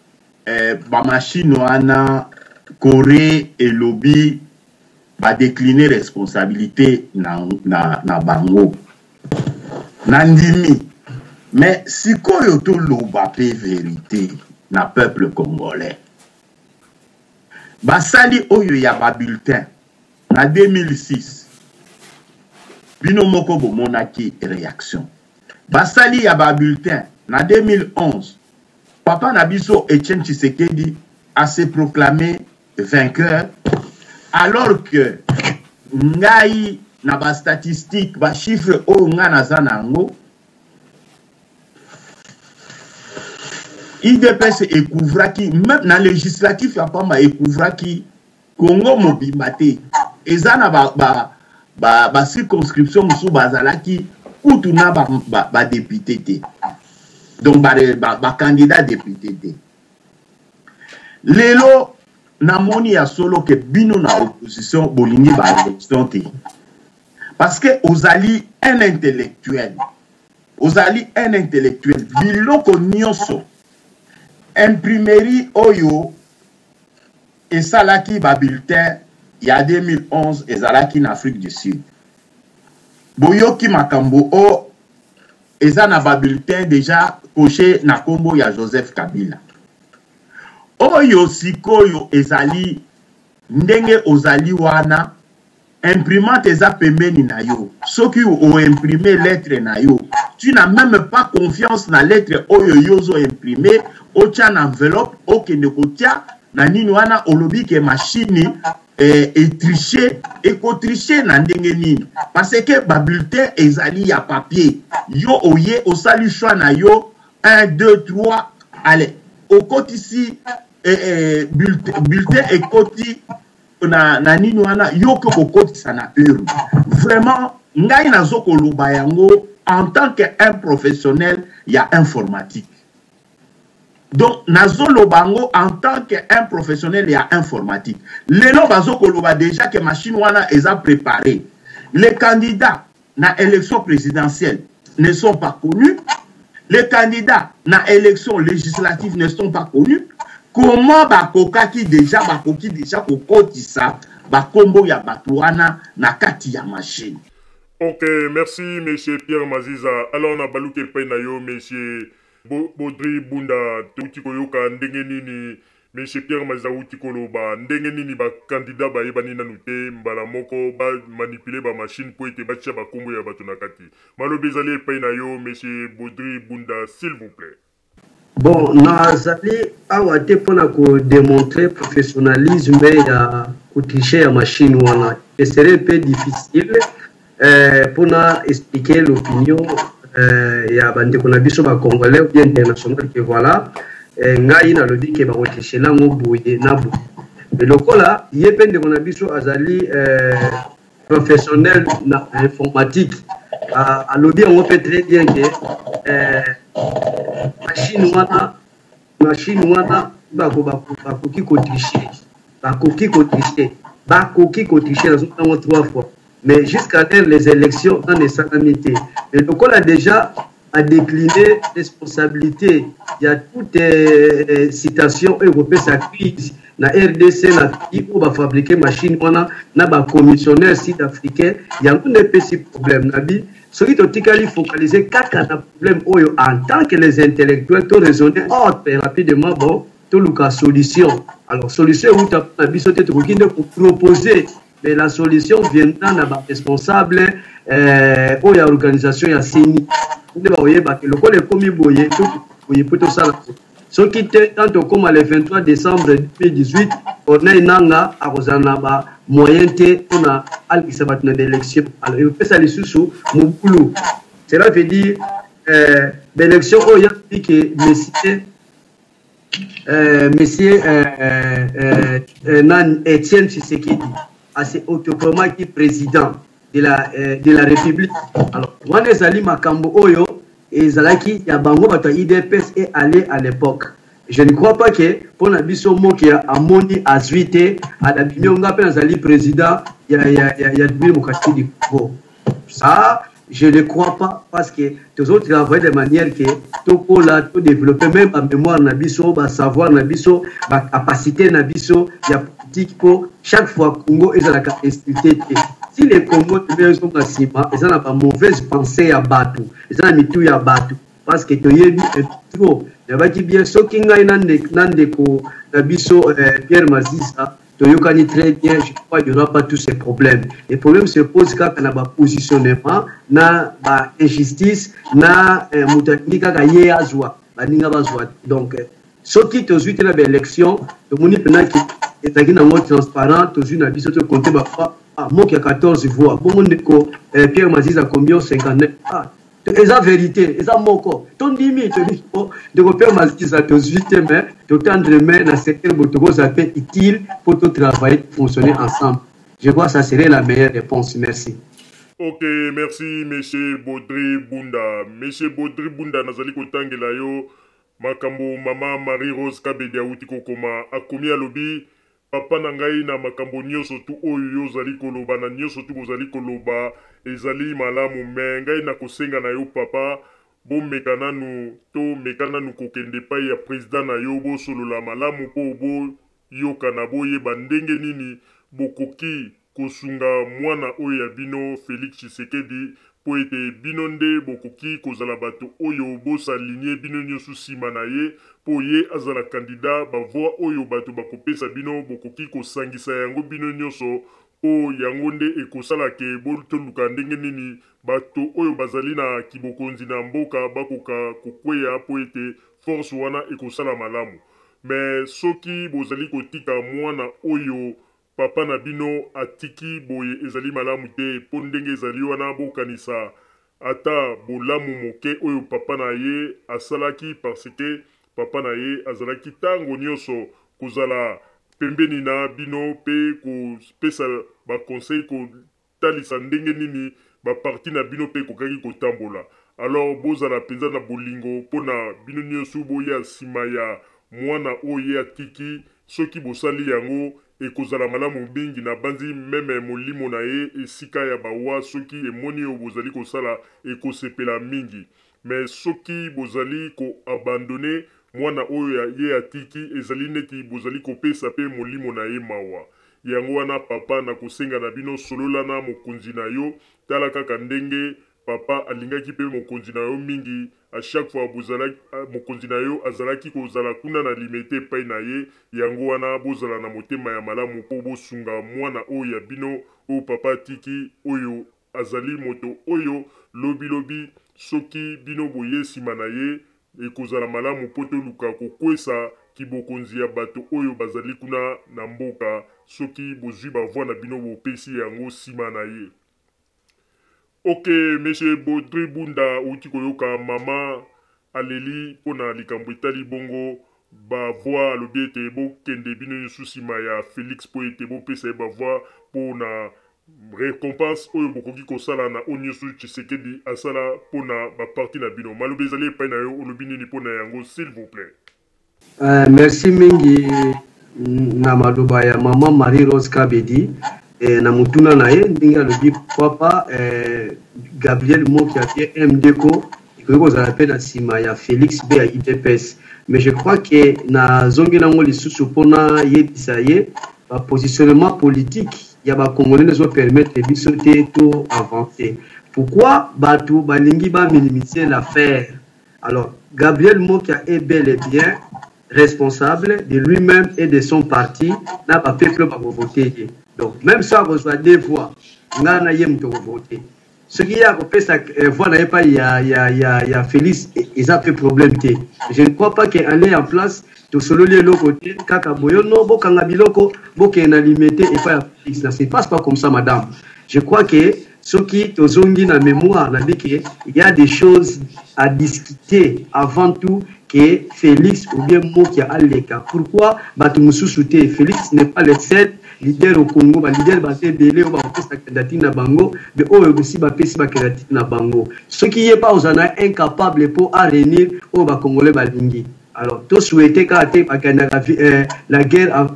ba machine wana Corée et lobby va décliner responsabilité na bango. Nandimi. Mais sikoyo to loba pe vérité. Na peuple congolais. Basali oyo ya ba bulletin na 2006. Bino moko bomonaki réaction. Basali ya ba bulletin na 2011. Papa Nabiso Etienne Tshisekedi a se proclamé vainqueur alors que ngai na ba statistique ba chiffre oyo nga nazanango IDPS ekouvra qui même dans législatif ya pamba ekouvra qui Congo mobimate ezana ba ba circonscription sous bazalaki kutu na ba député té. Donc ba candidat député té. Lelo na moni ya solo ke bino na opposition bolingi ba élection té. Parce que ozali un intellectuel. Ozali un intellectuel. Biloko nyonso. Imprimerie oyo et salaki ba bulletin il y a 2011 et zalaki en Afrique du Sud. Boyoki makambo o ezana ba bulletin déjà coché na kombo ya Joseph Kabila. Oyo sikoyo ezali ndenge ozali wana imprimante eza pembeni na yo. Soki o imprimer lettre na yo, tu n'as même pas confiance na lettre oyo yozo imprimer, o tia na enveloppe, o kende kotia na nini wana olobi ke machine et tricher et co-tricher na ndenge nini. Parce que ba bulletin ezali ya papier. Yo oye o sali choix na yo 1 2 3 allez. Au côté ici bulletin et côté na nini wana yo ko côté ça na euro. Vraiment ngai nazoko loba yango en tant qu'un professionnel ya informatique. Donc, Nazolo Bango, en tant qu'un professionnel et informatique, les noms bazokoloba déjà que machine wana est préparé. Les candidats na élection présidentielle ne sont pas connus. Les candidats na élection législative ne sont pas connus. Comment bakoka qui déjà kokotisa bakombo ya batuana na kati ya machine. Ok, merci monsieur Pierre Maziza. Alors on a baluke penayo monsieur Baudry Bunda Toutikoyoka ndenge nini monsieur Pierre Maziza utikoloba ndenge nini ba candidat ba yebani nanu te mbala moko ba manipuler ba machine po ete ba tia ba kombo ya bato na kati. Malobi ezali epai na yo monsieur Baudry Bunda s'il vous plaît. Bon, nazali awa te pona ko démontrer professionnalisme ya kotricher ya machine wana. Ce serait un peu difficile pona expliquer l'opinion ya bandeko na biso ba congolais ou bien international que voilà ngai na lobi ke ba kotricher lango boye na bo. Mais lokola yepe ndeko na biso azali professionnel na informatique a lobi on peut très bien que machine wana bakoki kotricher na zotango 3 fois. Mais jusqu'à terre, les élections dans les salamités. Et donc, on a déjà à décliner responsabilité. Il y a toutes les citations européennes, ça crise. La RDC, la pays où on va fabriquer machine, on a un commissionnaire sud-africain. Il y a un petit problème. Ce qui est focalisé, quand on a un problème, en tant que les intellectuels, tout raisonner rapidement, bon, tout le solution. Alors, solution, où tu as pour proposer. Mais la solution viendra dans la responsable ou la organisation ya CENI. Le col est commis boye pour ça. Ce qui était tant comme le 23 décembre 2018, on a une anga à Rosanaba moyen on a al d'élection. Alors il fait ça les sous mon boulot. Cela veut dire l'élection où il y a que monsieur Etienne Tshisekedi assez autrement qui président de la République. Alors, Wane Zali Makambo Oyo et Zalaki Yabango Bata IDPS est allé à l'époque. Je ne crois pas que pour la biso qui a amoni azuité à la binyonga pe Zali président il y a Mokati du Congo. Ça je ne crois pas parce que tous autres travaillent de manière que tout là tout développer même en mémoire na biso ba savoir na biso ba capacité na biso ya pour chaque fois Congo est à la capacité. Si les Congo sont dans Sima, ils ont la mauvaise pensée à Batu, ils ont mis tout à Batu parce que tu y es trop. Il y a bien ce qui n'a n'andeko nabiso Pierre Maziza, tu y connais très bien. Je crois qu'il n'y aura pas tous ces problèmes. Les problèmes se posent quand on a un positionnement, na injustice, na mutanika gaye azwa, baninga bazwa. Donc ce qui te suit dans l'élection, le monde pendant qui est transparent, tu as vu que compter à moi qui a 14 voix. Bon, Pierre Maziza combien 59. Ah, c'est la vérité, c'est ça mon corps. Ton dimi, tu dis de Pierre Maziza, tu as vu mais tu tendre main dans ce secteur où tu utile pour tout travailler, fonctionner ensemble. Je crois que ça serait la meilleure réponse. Merci. Ok, merci, monsieur Baudry Bunda. Monsieur Baudry Bunda, nazali kotangela yo, makambo mama Marie-Rose Kabedi auti kokoma, akomi alobi, papa na ngai na makambo nyonso tu oyo yo zali koloba, na nyonso tu bozali koloba, ezali malamu, me ngai na kosenga na yo papa, bo mekana nu, to mekana nu kokende pa ya président na yo, bo solola malamu po bo yoka na bo yeba ndenge nini, bokoki kosunga mwana oyo ya bino Félix Tshisekedi po ete bino nde bokoki kozala bato oyo bosalinye bino nyonso nsima na ye po ye azala kandida bavoi oyo bato bakopesa bino bokoki kosangisa yango bino nyonso po yango nde ekosala ke botoluka ndenge nini bato oyo bazali na kibokonzi na mboka bakoka kokweya po ete force wana ekosala malamu. Me soki bozali kotika mwana oyo papa na bino atiki boye ezali malamu te po ndenge ezali wana bokanisa ata bolamu moke oyo papa na ye asalaki parce que papa na ye azalaki tango nyonso kozala pembeni na bino pe kopesa bakonseil kotalisa ndenge nini baparti na bino pe kokaki kotambola. Alors bozala mpenza na bolingo mpona bino nyonso boya nsima ya mwana oyo atiki soki bosali yango ekozala malamu mingi na banzi meme molimo na ye esika ya bawa soki emoni oyo bozali kosala ekosepela mingi. Me soki bozali koabandone mwana oyo ye atiki ezali neti bozali kopesa pe molimo na ye mawa. Yango wana papa na kosenga na bino solola na mokonzi na yo tala kaka ndenge papa alingaki pe mokonzi na yo mingi à chaque fois bozalaki mokonzi na yo azalaki kozala kuna na limite pai na ye yango wana bozala na motema ya malamu po bosunga mwana oyo ya bino o papa tiki oyo azali moto oyo lobi soki bino boye nsima na ye ekozala malamu po toluka kokwesa kibokonzi ya bato oyo bazali kuna na mboka soki bozwi bavoi na bino bopesi yango nsima na ye. Ok, monsieur Baudry Bunda uti koyoka mama aleli pona likambo etali bongo bavoi alobi ete bokende bino nyonso nsima ya Félix po ete bopesa ye bavoi pona récompense oyo bokoki kosala na oyo nyonso Tshisekedi asala pona baparti na bino. Malobi ezali epai na yo olobi nini pona yango s'il vous plaît. Merci mingi na maloba ya mama Marie-Rose Kabedi. Na mutuna na ye ndinga alobi papa Gabriel Moki ya MDCO ikoki kozala pe na nsima ya Félix be ya UDPS. Mais je crois que na zongi nango lisusu mpona yebisa ye positionnement politique ya bakongolais nezo permettre biso te to avancer. Pourquoi bato balingi ba minimiser l'affaire? Alors Gabriel Moki est bel et bien responsable de lui-même et de son parti n'a pas peuple pour voter. Donc même si on reçoit des voix, on a voté. Ce qui a fait sa voix n'a pas il y a Félix ils ont fait problème. Je ne crois pas qu'elle est en place to solo les côté kaka boyo no bokanga biloko bokena limité et pas Félix. Ça se passe pas comme ça madame. Je crois que ce qui tozongi na mémoire na dit qu'il y a des choses à discuter avant tout que Félix ou bien Moki a l'eka. Pourquoi Batumusu souté Félix n'est pas le seul leader au Congo, ba leader baté belé ou ba pesa candidature na bango, mais aussi ba pesa ba candidature na bango. Ce qui est pas aux ana incapable pour réunir au ba congolais balingi. Alors tout souhaiter qu'à la guerre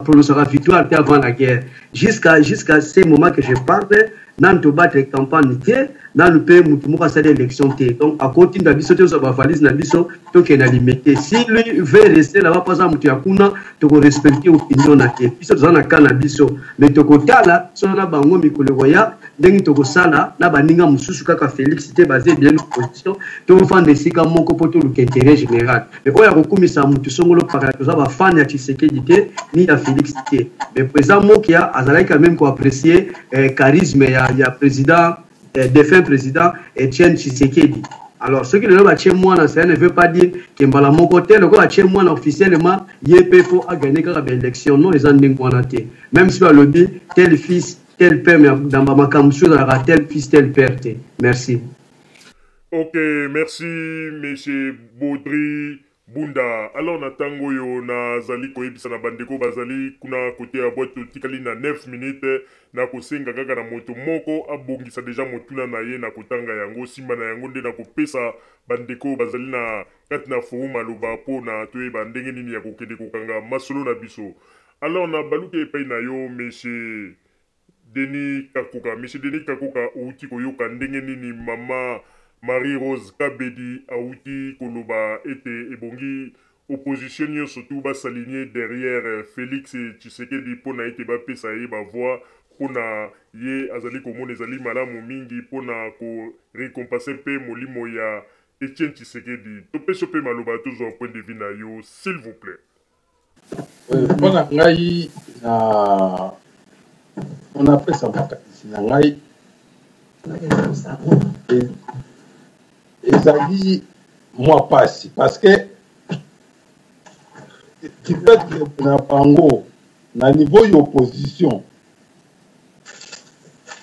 prononcera victoire avant la guerre. Jusqu'à ce moment que je parle, dans le battre campagne dans le pays mutumu ça l'élection té. Donc à côté de biso te ba valise na biso to ke na limité. Si lui veut rester là-bas pas mutu yakuna to ko respecter opinion na ke. Biso zana kana biso mais to ko tala so na bango mikolo ya ndenge to ko sala na baninga mususu kaka Félix te basé bien position to fande sika moko poto l'intérêt général. Mais oya ko kumisa mutu songolo para to za ba fan ya Tshisekedi te ni ya Félix te. Mais président Mokia azalaki quand même ko apprécier charisme ya président défunt président Etienne Tshisekedi. Alors, ce qui ne va pas moi, ça ne veut pas dire que mon côté, le gars a moi officiellement, il peut gagner l'élection. Non, les gens même si on le dit, tel fils, tel père, dans ma campagne, tel fils, tel père. Merci. Ok, merci, monsieur Baudry Bunda. Alors na tango yo na zali koyebisa na bandeko bazali kuna kote ya boîte tikali na 9 minutes na kosenga kaka na moto moko abongisa deja motuna na ye na kotanga yango simba na yango nde na kopesa bandeko bazali na kati na forum aloba po na toyeba ndenge nini ya kokende kokanga masolo na biso. Alors na baluki epai na yo monsieur Denis Kakuka. Monsieur Denis Kakuka outi koyoka ndenge nini mama Marie-Rose Kabedi auti koloba ete ebongi opposition yo surtout ba s'aligner derrière Félix Tshisekedi pona ete ba pesa ye ba voix pona ye azali komona ezali malamu mingi pona ko récompenser pe molimo ya Etienne Tshisekedi. Topesho pe maloba toujours un point de vue na yo s'il vous plaît. Pona ngai na on appelle ça makatisi na ngai ezali moi pasi parce que tu peux na bango na niveau d'opposition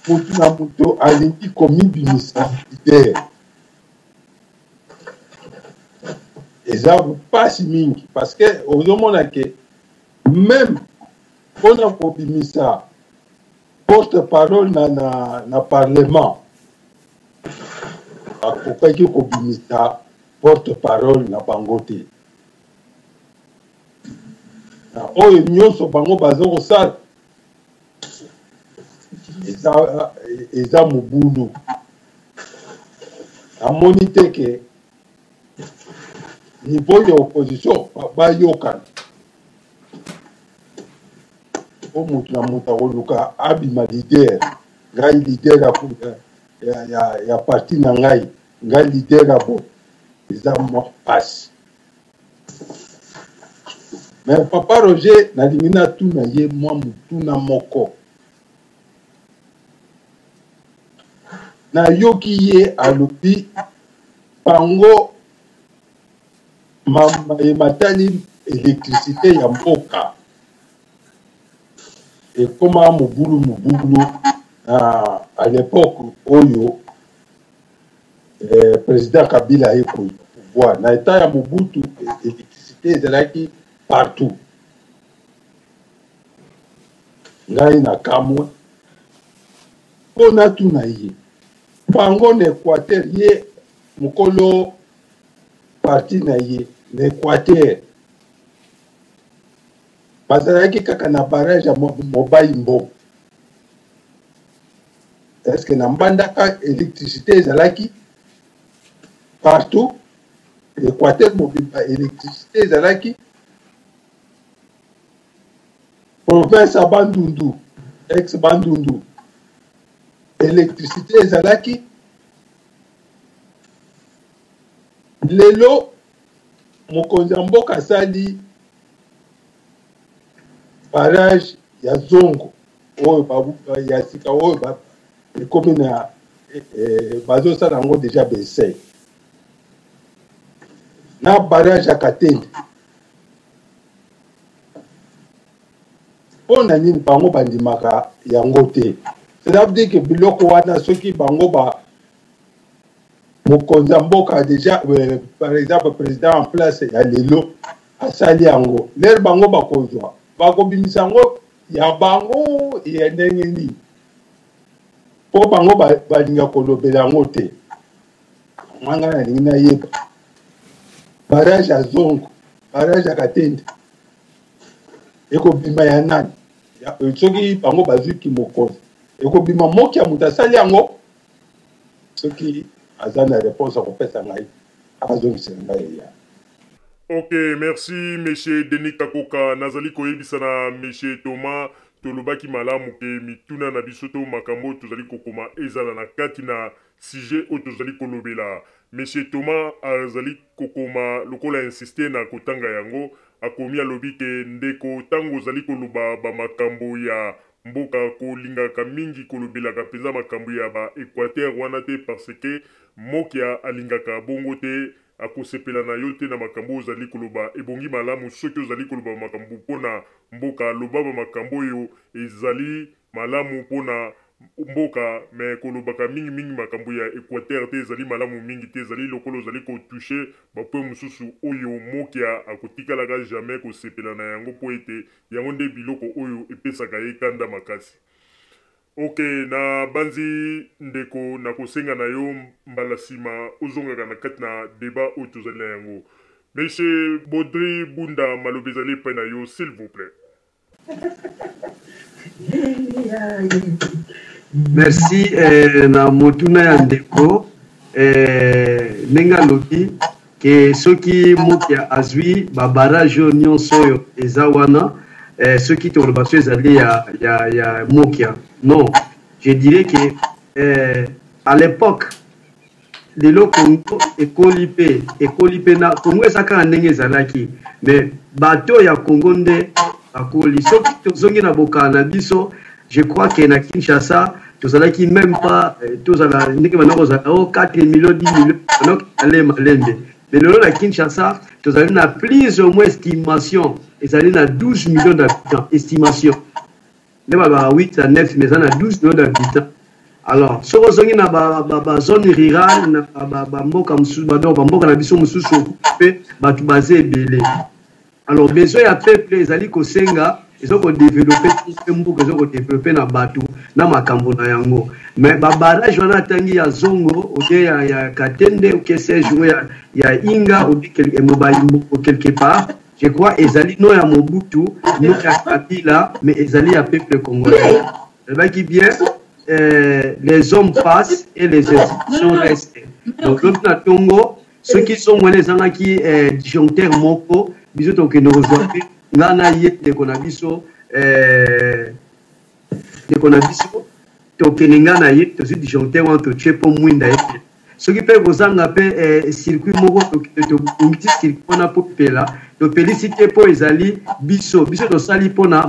mutu na mutu alingi komibimisa idée eza pasi mingi parce que ozomona ke même mpona kobimisa porte-parole na parlement akokaki kobimisa porte-parole na bango te na oyo nyonso bango baza kosala eza mobulu namoni te ke niveau ya opposition bayokana po motu na motu akoluka abima lider ngai lider ya parti na ngai lider ya bo eza mwa pasi mais papa Roger nalingi natuna ye mwa motuna moko nayoki ye alobi bango ematali électricité ya mboka ekoma mobulu à l'époque oyo président Kabila aye pouvoir na état ya Mobutu électricité ezalaki partout ngai na kamwe mpo natuna ye bango na Équateur ye mokolo parti na ye na Équateur bazalaki kaka na barrage ya Mobai Mbongo. Est-ce que na mbandaka électricité ezalaki partout Équateur mobimba électricité ezalaki province ya Bandundu ex Bandundu électricité ezalaki lelo mokonzi ya mboka asali barrage ya Zongo oyo ya sika oyo ekomi na bazosala yango deja bese na barrage ya Katende mpo na nini bango bandimaka yango te cela veut dire que biloko wana soki bango mokonzi ya mboka deja par exemple président en place ya lelo asali yango lere bango bakozwa bakobimisa yango ya bango ya ndenge nini mpo bango balinga kolobela yango te mwanga nalingi nayeba barrage ya Zongo barrage ya Katende ekobima ya nani soki bango bazwiki mokonzi ekobima moki ya moto asali yango soki aza na réponse akopesa ngai azongisela ngai ya. Ok, merci monsieur Denis Kakuka. Nazali koyebisa na monsieur Thomas tolobaki malamu ke mituna na bisoto makambo tozali kokoma ezala na kati na sujet o tozali kolobela. Monsieur Thomas azali kokoma lokola insister na kotanga yango akomi alobi ke ndeko tango zali koloba ba makambo ya mboka kolingaka mingi kolobelaka penza makambo ya ba Équateur wana te parce que mokia alingaka bongo te akosepela na yo te na makambo ozali koloba ebongi malamu soki ozali koloba makambo mpona mboka loba ba makambo oyo ezali malamu mpona mboka me kolobaka mingi mingi makambo ya Équateur te ezali malamu mingi te ezali lokolo ozali kotouche bapoe mosusu oyo mokia akotikalaka jamais kosepela na yango po ete yango nde biloko oyo epesaka ye kanda makasi. Ok, na banzi ndeko na kosenga na yo mbala nsima ozongaka na kati na deba oyo tozali na yango. Monsieur Baudry Bunda malobi ezali epai na yo, s'il vous plaît. Merci na motuna ya ndeko nenga lobi ke soki mokia azwi ba barrage nyonso oyo eza wana soki toloba so ezali ya mokia. Non, je dirais que à l'époque lelo Congo ekolipe na Congo ezaka ndenge ezalaki mais bato ya Congo nde akoli soki tozongi na boka na biso. Je crois que na Kinshasa, tous allez qui même pas, tous allez, n'est que maintenant 4 millions, 10 millions, donc allez malembe. Mais le la Kinshasa, tous allez na plus ou moins estimation, ils allez na 12 millions d'habitants, estimation. Les baba 8 à 9, mais on a 12 millions d'habitants. Alors, si vous avez une zone rurale, na mboka musu, mboka na biso musu occupé, batu basé belé. Alors, besoin ya peuple, ils allez kosenga. Ils ont développé tout mboka, ils ont développé na batu na makambo na yango. Mais ba barrage wana tangi ya Zongo, ou ya Katende, ou que sais-je, ya Inga, ou quelque part. Je crois ezali no ya Mobutu, no ya Kabila, mais ezali ya peuple congolais. Ça qui bien, les hommes passent et les institutions restent. Donc l'autre na Tongo, ceux qui sont moins les anaki disjoncteurs moko, bisous donc nous rejoignent. Ngana yet de konabiso to keningana yet to zidi jonte wan to chepo mwinda yet ce qui peut vous en appeler circuit moko to umiti circuit na popela to féliciter po ezali biso to sali pona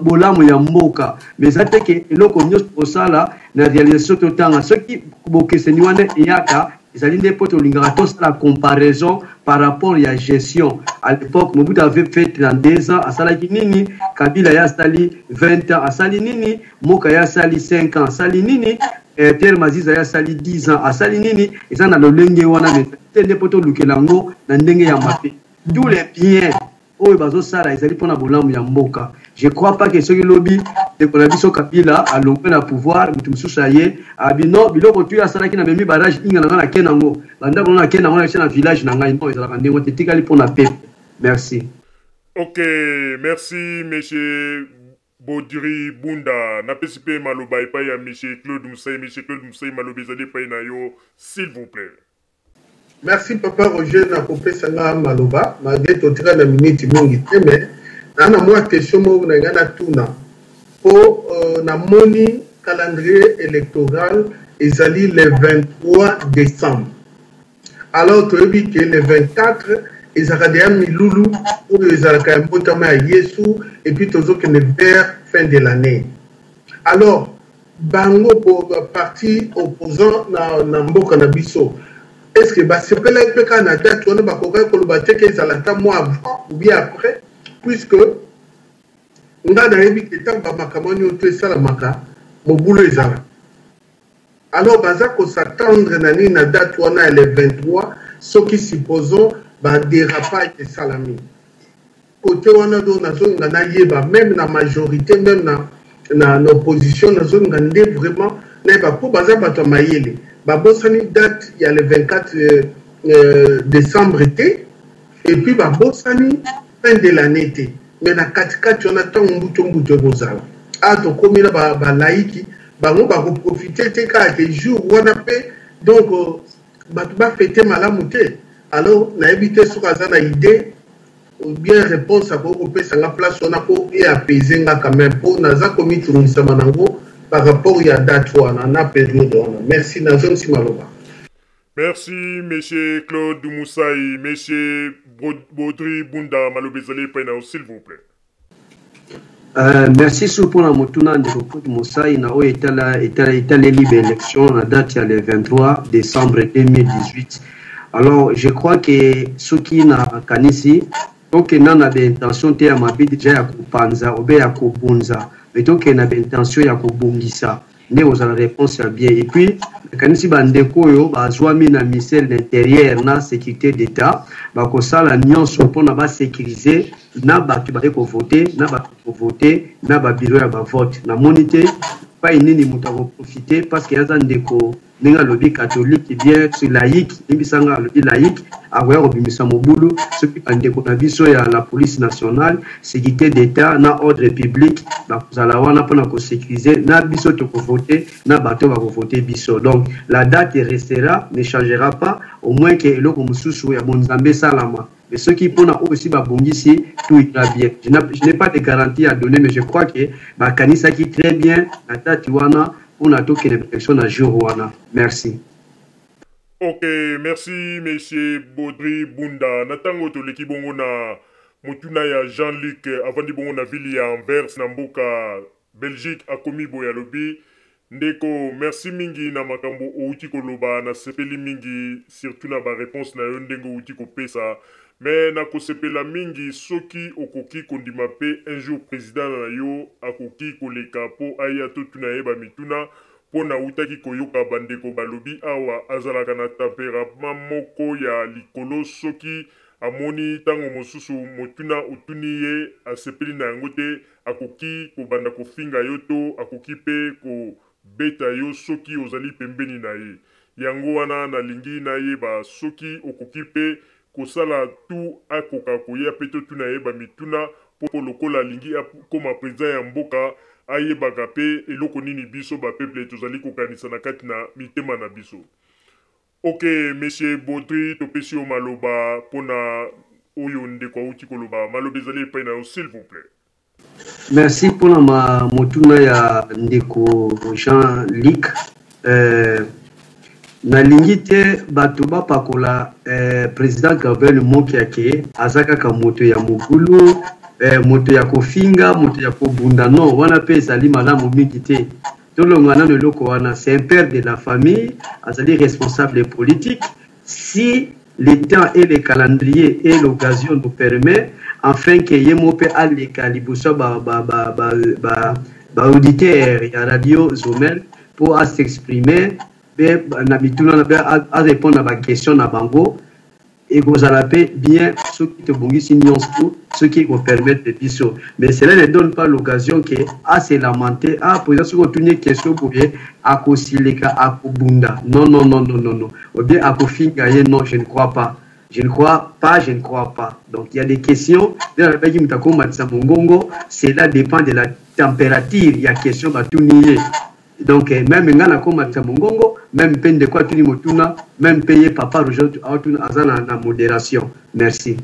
bolamu ya mboka mais ça te que eloko nyos posala na réalisation totanga ce qui bokeseni wana yaka ezali nde po to lingaka to la comparaison par rapport à la gestion. À l'époque, Mobutu avait fait 32 ans, à Salaki Nini, Kabila ya sali 20 ans, à Sali Nini, Moka ya sali 5 ans, à Sali Nini, Pierre Maziza ya sali 10 ans, à Sali Nini, et ça n'a le lenge wana, mais c'est des potos lukelango, na ndenge ya mape. Tous les biens, oh, bazo sala, ils allaient pour la boulamu ya mboka. Je ne crois pas que ce lobby de Konabiso Kabila a l'open à pouvoir, mais tout ce saye, a bino, biloko tu as salaki na memi barrage inga na kenango. Banda kona kenango na chena village na ngai no ezala kandengo tetikali pour na paix. Merci. Ok, merci monsieur Baudry Bunda. Na pesipe maloba epai ya monsieur Claude Moussaï maloba ezali epai na yo, s'il vous plaît. Merci papa Roger na kopesanga maloba, malgré totira na minute mingi te mais na mwa question mo na ngana tuna po na moni calendrier électoral ezali le 23 décembre. Alors tu as vu que le 24 ezakadea milulu ou ezalaka mbotama ya Yesu et puis tozo que vers fin de l'année. Alors bango pour parti opposant na mboka na biso. Est-ce que c'est pas la Canada on va pouvoir que ezalaka mois avant ou bien après puisque nga na yebi ketamba makamoni oto salamaka mobulo ezala. Alors baza ko s'attendre na date wana le 23 ce qui supposons ba dérapage de salami. Côté wana do na zone na yeba même na majorité même na opposition na zone ngande vraiment na ba po baza bato mayele. Ba bosani date il y a le 24 décembre été et puis ba bosani fin de l'année été. Mais na katikati on attend mbuto bozala. A to komina ba laiki bango ba ko profiter te ka ke jour wana pe donc ba fêter malamu te. Alors na éviter sur azana idée ou bien réponse à ko pesa nga place on a ko et apaiser nga quand même pour naza komi turunisa manango par rapport à date wana na période wana. Merci na zone simaloba. Merci, monsieur Claude Moussaï, monsieur Baudry Bunda Malobezale Painao, s'il vous plaît. Merci pour la motuna de Claude Moussaï, na o etala libre élection la date le 23 décembre 2018. Alors, je crois que ceux qui n'a kanisi, donc n'en avait intention de m'habiller déjà à Kupanza, ou bien à Kubunza, mais donc il avait intention de Kubungisa. nde kozala réponse ya bien. Et puis nakanisi bandeko oyo bazwami na ministère de l'intérieur na sécurité d'état bakosala nyonso mpona basécuriser na bato baye kovote na bato kovote na babiro ya bavote. Namoni te pa inini moto akoprofite parce que yaza ndeko ndenge alobi catholique bien sur laïque ebisanga alobi laïque akoya kobimisa mobulu soki bandeko na biso ya la police nationale sécurité d'état na ordre public bakozala wana mpona kosécuriser na biso tokovote na bato bakovote biso. Donc la date restera, ne changera pas, au moins que eloko mosusu ya bonzambe salama. Mais ceux qui pour aussi babongisi tout ira bien. Je n'ai pas de garantie à donner, mais je crois que bakanisa qui très bien la date wana on a tout que l'élection à jour wana. Merci. Ok, merci monsieur Baudry Bunda. Natango to leki bongo na mutuna ya Jean-Luc avant di bongo na ville ya Anvers na mboka Belgique akomi boya lobi. Ndeko, merci mingi na makambo outi koloba na sepeli mingi surtout na ba réponse na yo ndengo outi ko pesa. Mais na kosepela mingi soki okoki kondima pe un jour président na yo akoki koleka po aya to tuna yeba mituna pona utaki koyoka bandeko balobi awa azalaka na tempérament moko ya likolo soki amoni tango mosusu motuna utuni ye asepeli na yango te akoki kobanda kofinga yo to akoki pe ko beta yo soki ozali pembeni na ye yango wana nalingi na yeba soki okoki pe kosala tu akoka koya pe to tuna yeba mituna po lokola lingi koma président ya mboka ayebaka pe eloko nini biso ba peuple tozali kokanisa na kati na mitema na biso. Ok, monsieur Baudry topesi yo maloba pona oyo ndeko auti koloba maloba ezali epai na yo s'il vous plaît. Merci pour la motuna ya ndeko Jean-Luc. Nalingi te bato bapakola président Gabriel Mokiake azaka ka moto ya mokulu moto ya kofinga moto ya kobunda non wana pe ezali malamu mingi te tolongana na loko wana c'est un père de la famille azali responsable politique. Si le temps et le calendrier et l'occasion nous permet afin que yemope aleka liboso auditeur ya radio Zomel pour s'exprimer na mituna na répondre à ma question na bango et vous allez bien ceux qui te bongisi nyonso ceux qui vous permettent de biso. Mais cela ne donne pas l'occasion que à se lamenter à poser sur une question pour bien à kosileka à kubunda non ou bien à kofinga non je ne crois pas. Je ne crois pas. Donc il y a des questions. Cela dépend de la température. Il y a question de tout nier. Donc même même peine de quoi tu motuna, même payer papa na modération. Merci.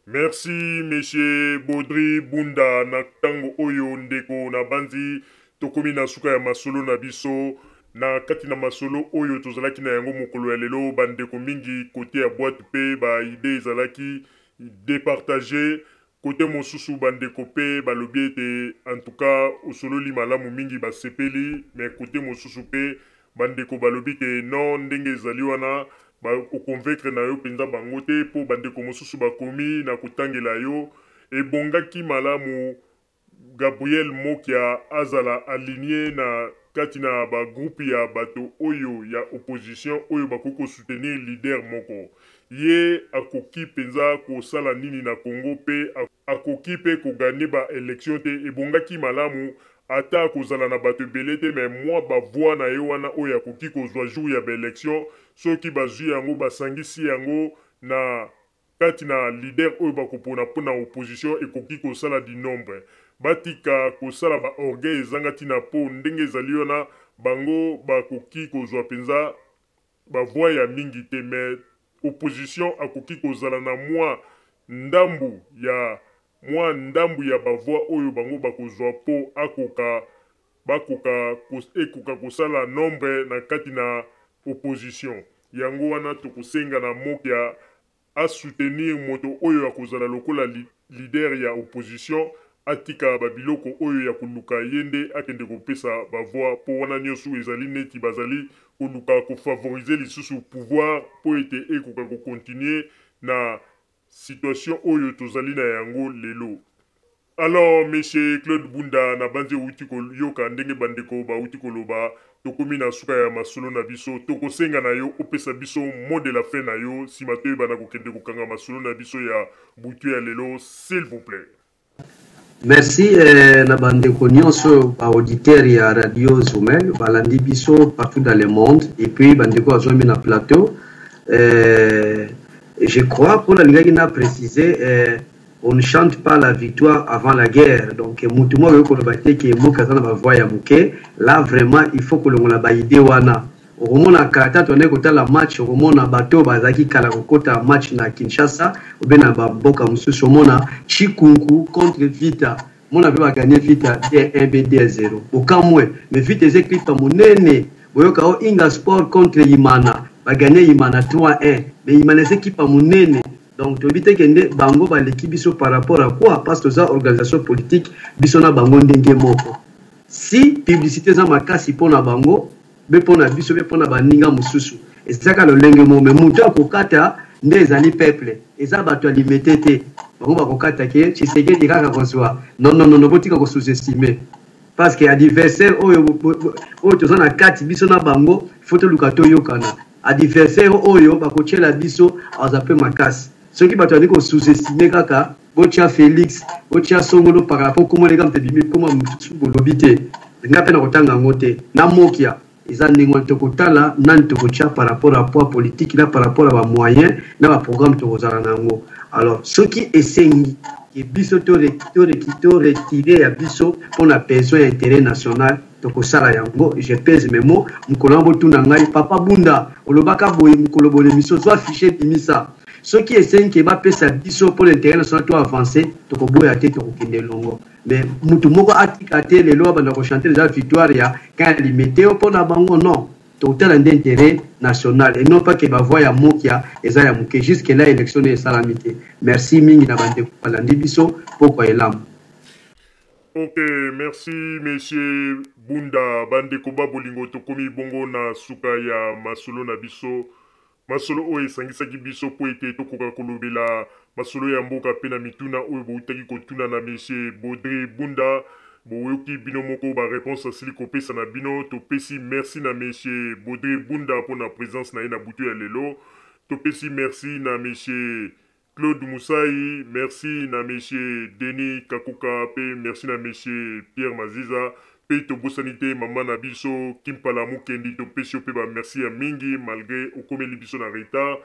Merci monsieur Baudry Bunda na tango oyo ndeko na banzi tokomi na suka ya masolo na biso. Na kati na masolo oyo tozalaki na yango mokolo ya lelo bandeko mingi kote ya boîte pe ba idée ezalaki départager kote mosusu bandeko pe balobi ete en tout cas osololi malamu mingi basepeli mais kote mosusu pe bandeko balobi ke non ndenge ezali wana okonvaincre na yo penza bango te po bandeko mosusu bakomi na kotangela yo ebongaki malamu Gabriel Mokia azala aligné na kati na ba groupe ya bato oyo ya opposition oyo bakoko soutenir leader moko ye akoki penza ko sala nini na Congo pe akoki pe ko gagner ba élection te ebongaki malamu ata kozala na bato belete mais moi ba voix na ye wana oyo akoki kozwa jour ya ba élection soki bazwi yango basangisi yango na kati na leader oyo bakopona pona opposition ekoki kosala di nombre batika kosala ba orgueil ezangati na po ndenge ezali wana bango bakoki kozwa penza ba voix ya mingi te mais opposition akoki kozala na ndambu ya ba voix oyo bango bakozwa po ekoka kosala nombre na kati na opposition yango wana tokosenga na Mokia a soutenir moto oyo akozala lokola leader ya opposition atika babiloko oyo ya koluka yende akende kopesa bavoix po wana nyonso ezali neti bazali koluka kofavoriser lisusu pouvoir po ete ekoka kokontinue na situation oyo tozali na yango lelo. Alors, monsieur Claude Bunda, na banze utiko yoka ndenge bandeko ba utiko loba, tokomi na suka ya masolo na biso, toko senga na yo, opesa biso mot de la fin na yo, si matoye bana kokende kokanga masolo na biso ya butu ya lelo, s'il vous plaît. Merci na bandeko nyonso ba auditeur ya Radio Zumel, balandi biso partout dans le monde, et puis bandeko azwami na plateau. Je crois, pour la Ligue a précisé, on ne chante pas la victoire avant la guerre. Donc, là, vraiment, il faut que l'on ait idée. Au a kata la match, au moment a bateau, bazaki kalakota match na Kinshasa, ou bien à Boka Moussou, mona Chikunku contre Vita. Mon avait gagné Vita D1 BD0. Au cas où, mais Vita est écrit par mon aîné. Boyoka Inga Sport contre Imana. Va gagner Imana 3-1. Mais Imana c'est équipe à mon aîné. Donc, tu veux que Bango va l'équipe par rapport à quoi? Parce que ça, organisation politique, bisona Bango ndenge moko. Si publicité za makasi pour na Bango, be pour na biso be pour na baninga mususu. Et c'est ça que le lengemo mais mutu akokata nde ezali peuple. Eza bato alimete te. Bango bakokata ke Tshisekedi kaka konsoa. Non, botika ko sous-estimer. Parce que adversaire oyo tozana kati bisona Bango, faut te lukato yokana. Adversaire oyo bakochela biso azape makasi. Ceux qui battent sous-estimer kaka, Botia Félix, Botia Songolo par rapport à comment les gars te bimi, comment l'obité. N'a pas de ngote, na mokia. Ils ont n'engont tokotala, nan tokotia par rapport à poids politique, là par rapport à moyens, na ba programme tokozaranango. Alors ceux qui essaient que biso to retirer à biso pour la besoin intérêt national. Tokosala yango, je pèse mes mots, mukolombo tunangai papa Bunda, olobaka boye mukolobo l'émission soit affiché bimisa. Ceux qui essaient que va pesa biso pour l'intérêt national to avancer, tokoboya te tokokende longo. Mais mutu moko atikate les lois bana ko chanter la victoire ya quand limité pour na bango non. Total d'intérêt national et non pas que ba voya mokia eza ya muke jusque là élection de salamité. Merci mingi na bande palandi biso pourquoi elam. Ok, merci monsieur Bunda bande koba bolingo tokomi bongo na suka ya masolo na biso. Masolo oyo esangisaki biso po ete tokoka kolobela masolo ya mboka pe na mituna oyo boutaki kotuna na monsieur Baudry Bunda boyoki bino moko ba réponse asili kopesa na bino topesi merci na monsieur Baudry Bunda pour na présence na ye na butu ya lelo topesi merci na monsieur Claude Moussaï, merci na monsieur Denis Kakuka pe merci na monsieur Pierre Maziza pe tobosanite mama na biso Kimpala Mukendi topesi pe ba merci ya mingi malgré okomeli biso na retard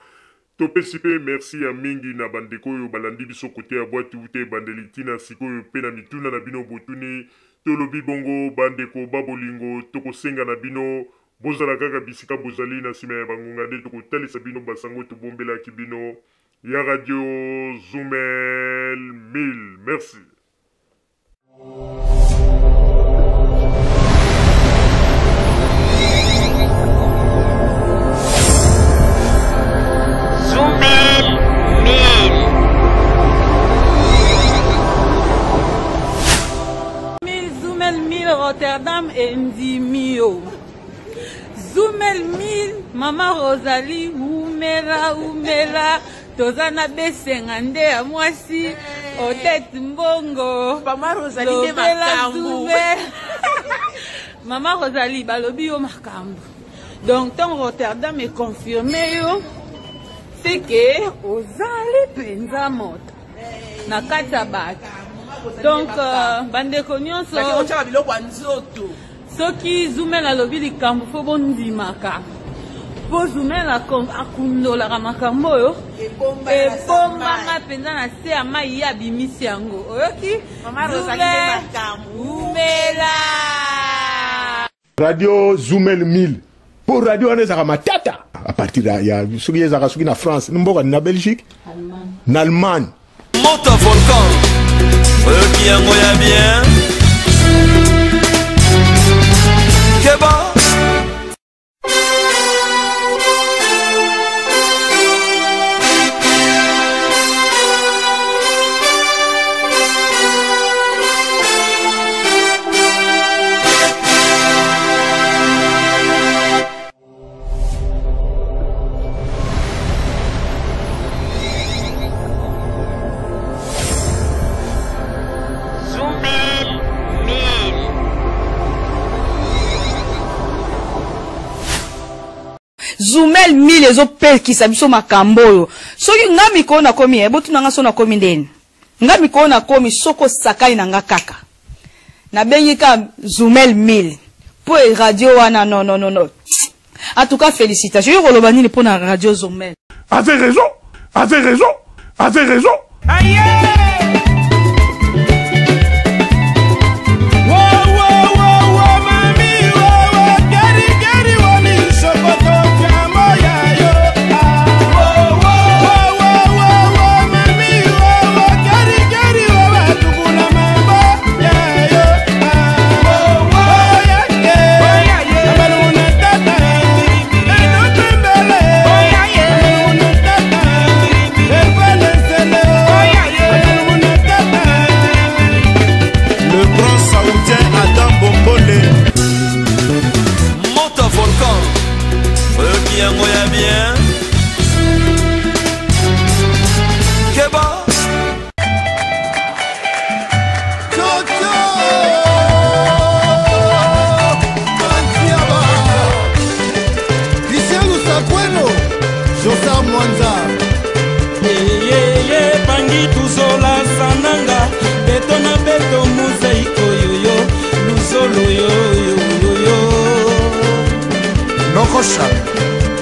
topesi pe merci ya mingi na bandeko yo balandi biso kote ya boîte ute bandelitina sikoyo pe na mituna na bino botuni tolobi bongo bandeko babolingo tokosenga na bino bozala kaka bisika bozali na sima ya bangonga nde tokotalisa bino basango tobombelaki bino ya Radio Zumel 1000 merci. Rotterdam et Ndimio. Zumel 1000, Maman Rosalie, Oumela, Tozana Besengande, à moi si, Odette Mbongo, Maman Rosalie, Maman Rosalie, Balobi au Makambo. Donc, ton Rotterdam est confirmé, c'est que Ozali Penza Mot, Nakatabak. Donc, bandeko nyonso soki Zumel alobi likambo fo bondimaka po Zumel akundolaka makambo oyo ebombanga mpenza na se ya mai ya bimisi yango oyoki Umela Radio Zumel 1000 pour radio wana ezaka matata à partir ya soki ezaka soki na France mboka na Belgique na Allemagne Monta volcan qui a moyen bien Keba Zoumel Mil ezopekisa biso makambo oyo. Soki nga mikolo na komi botu nanga so na komi ndeni. Nga mikolo na komi soko sakai na nga kaka. Na bengi ka Zoumel Mil. Po radio wana non. En tout cas félicitations. Yo kolobani pour na radio Zoumel. Avez raison. Aïe!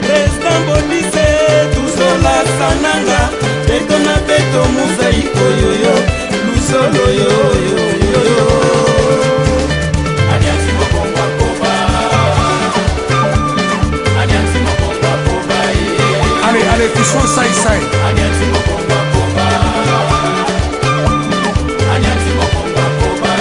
Président Bonise, Tuzola Sananga, Betona Beto Mosaïko Yoyo, Luzolo Yoyo. Adiansi Mokomba Koba. Adiansi Mokomba Koba. Allez, touchons ça. Adiansi Mokomba Koba. Adiansi Mokomba Koba.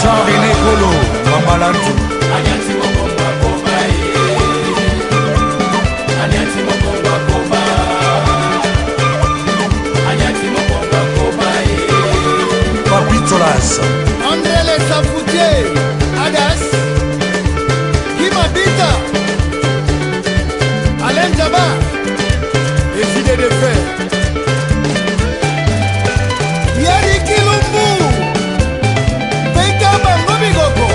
Jean-René Kolo, Mambalantu. Adiansi Mokomba Koba. Adiansi Mokomba Koba. Adiansi Mokomba Koba. Papitolas. André les Safoutiers, Adas, Kimabita, Alain Jabba, décidé de faire. Yari Kilumbu, Beka Bangobigoko,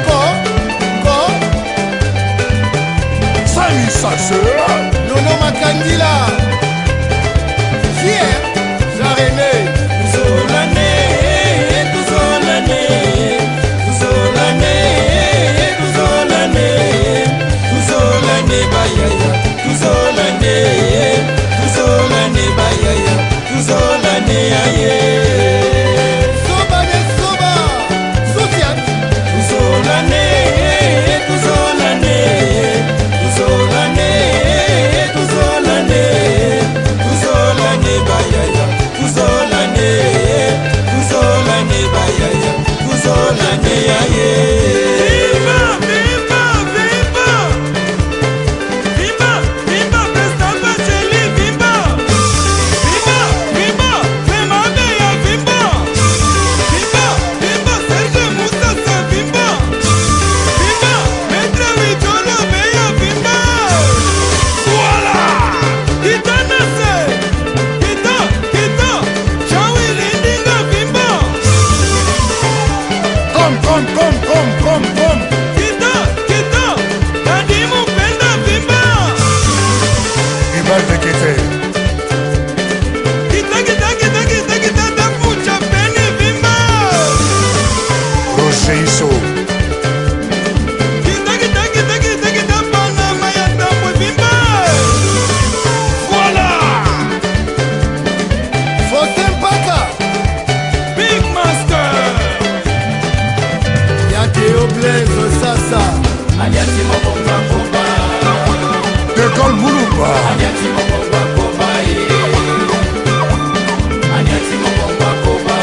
Ko, Sami Sasseur, Nono Makandila, Fier, Jean-René, Zolane, Tuzolane, Tuzolane, Tuzolane, Tuzolane Bayaya, Tuzolane, Tuzolane Bayaya, Tuzolane Aye. Soba de Soba, Sofiat, Tuzolane, Tuzolane, Tuzolane, Tuzolane, Tuzolane Bayaya, Tuzolane, Tuzolane Bayaya, Tuzolane Aye. Viva, viva, viva, viva, viva, Prestaba Cheli, viva, viva, viva, Fema Beya, viva, viva, viva, Serge Moussasa, viva, viva, Maître Wicholo Beya, viva. Voilà, Kitanase, Kita, Shawi Lindinga, viva. Comme. Kita, Nadimu Penda, viva. Ival de Kété. Kita, Dafucha Peni, viva. Roger Iso. Kita, Panama ya Tambo, viva. Voilà. Faustin Paka, Big Master. Yateo Blaise Sasa, Adiansi Mokomba Koba. De Gaulle Moulumba. Adiansi Mokomba Koba. Adiansi Mokomba Koba.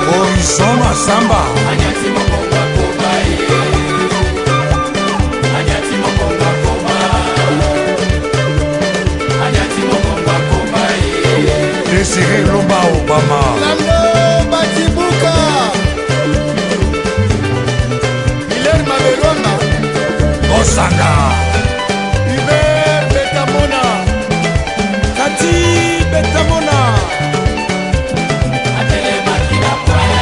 Horizon Massamba. Adiansi Mokomba Koba. Adiansi Mokomba Koba. Adiansi Mokomba Koba. Désiré Lomba Obama. Lando Batibuka, Hilaire Maberonga, Osanga. Hubert Betamona, Kati Betamona. Atele Makina Poe.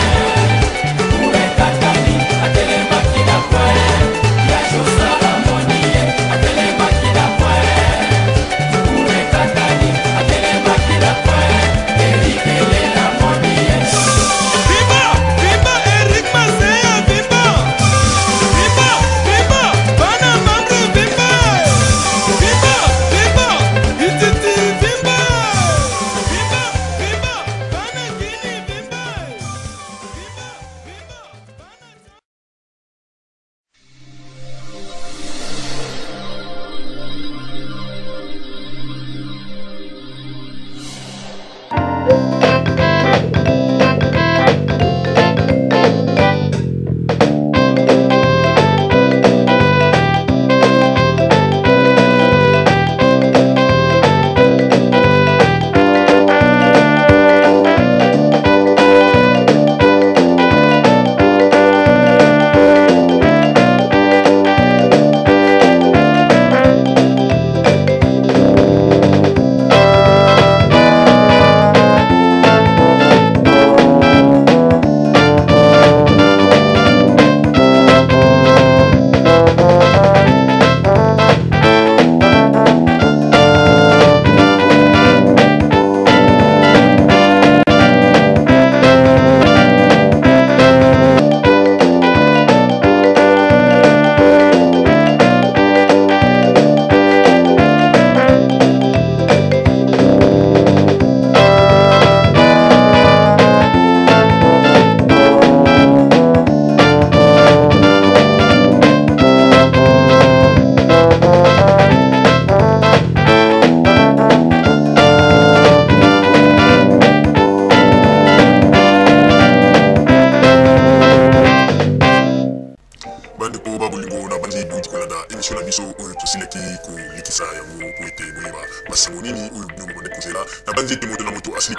asili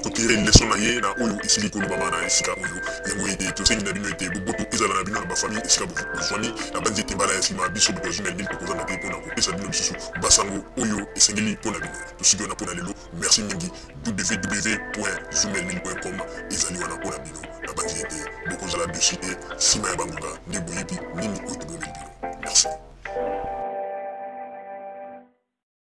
kotire leso na ye na oyo esili kolobama na esika oyo yango ete tosengi na bino ete boboto ezala na bino na bafamille esika bozwani na banzete mbala ya nsima biso boto Zumel Mil tokozanga te mpona kopesa bino lisusu basango oyo esengeli mpona bino tosiki wana mpona lelo merci mingi www.zumelmil.com ezali wana mpona bino na banzete bokozala dessus te nsima ya bangonga nde boyebi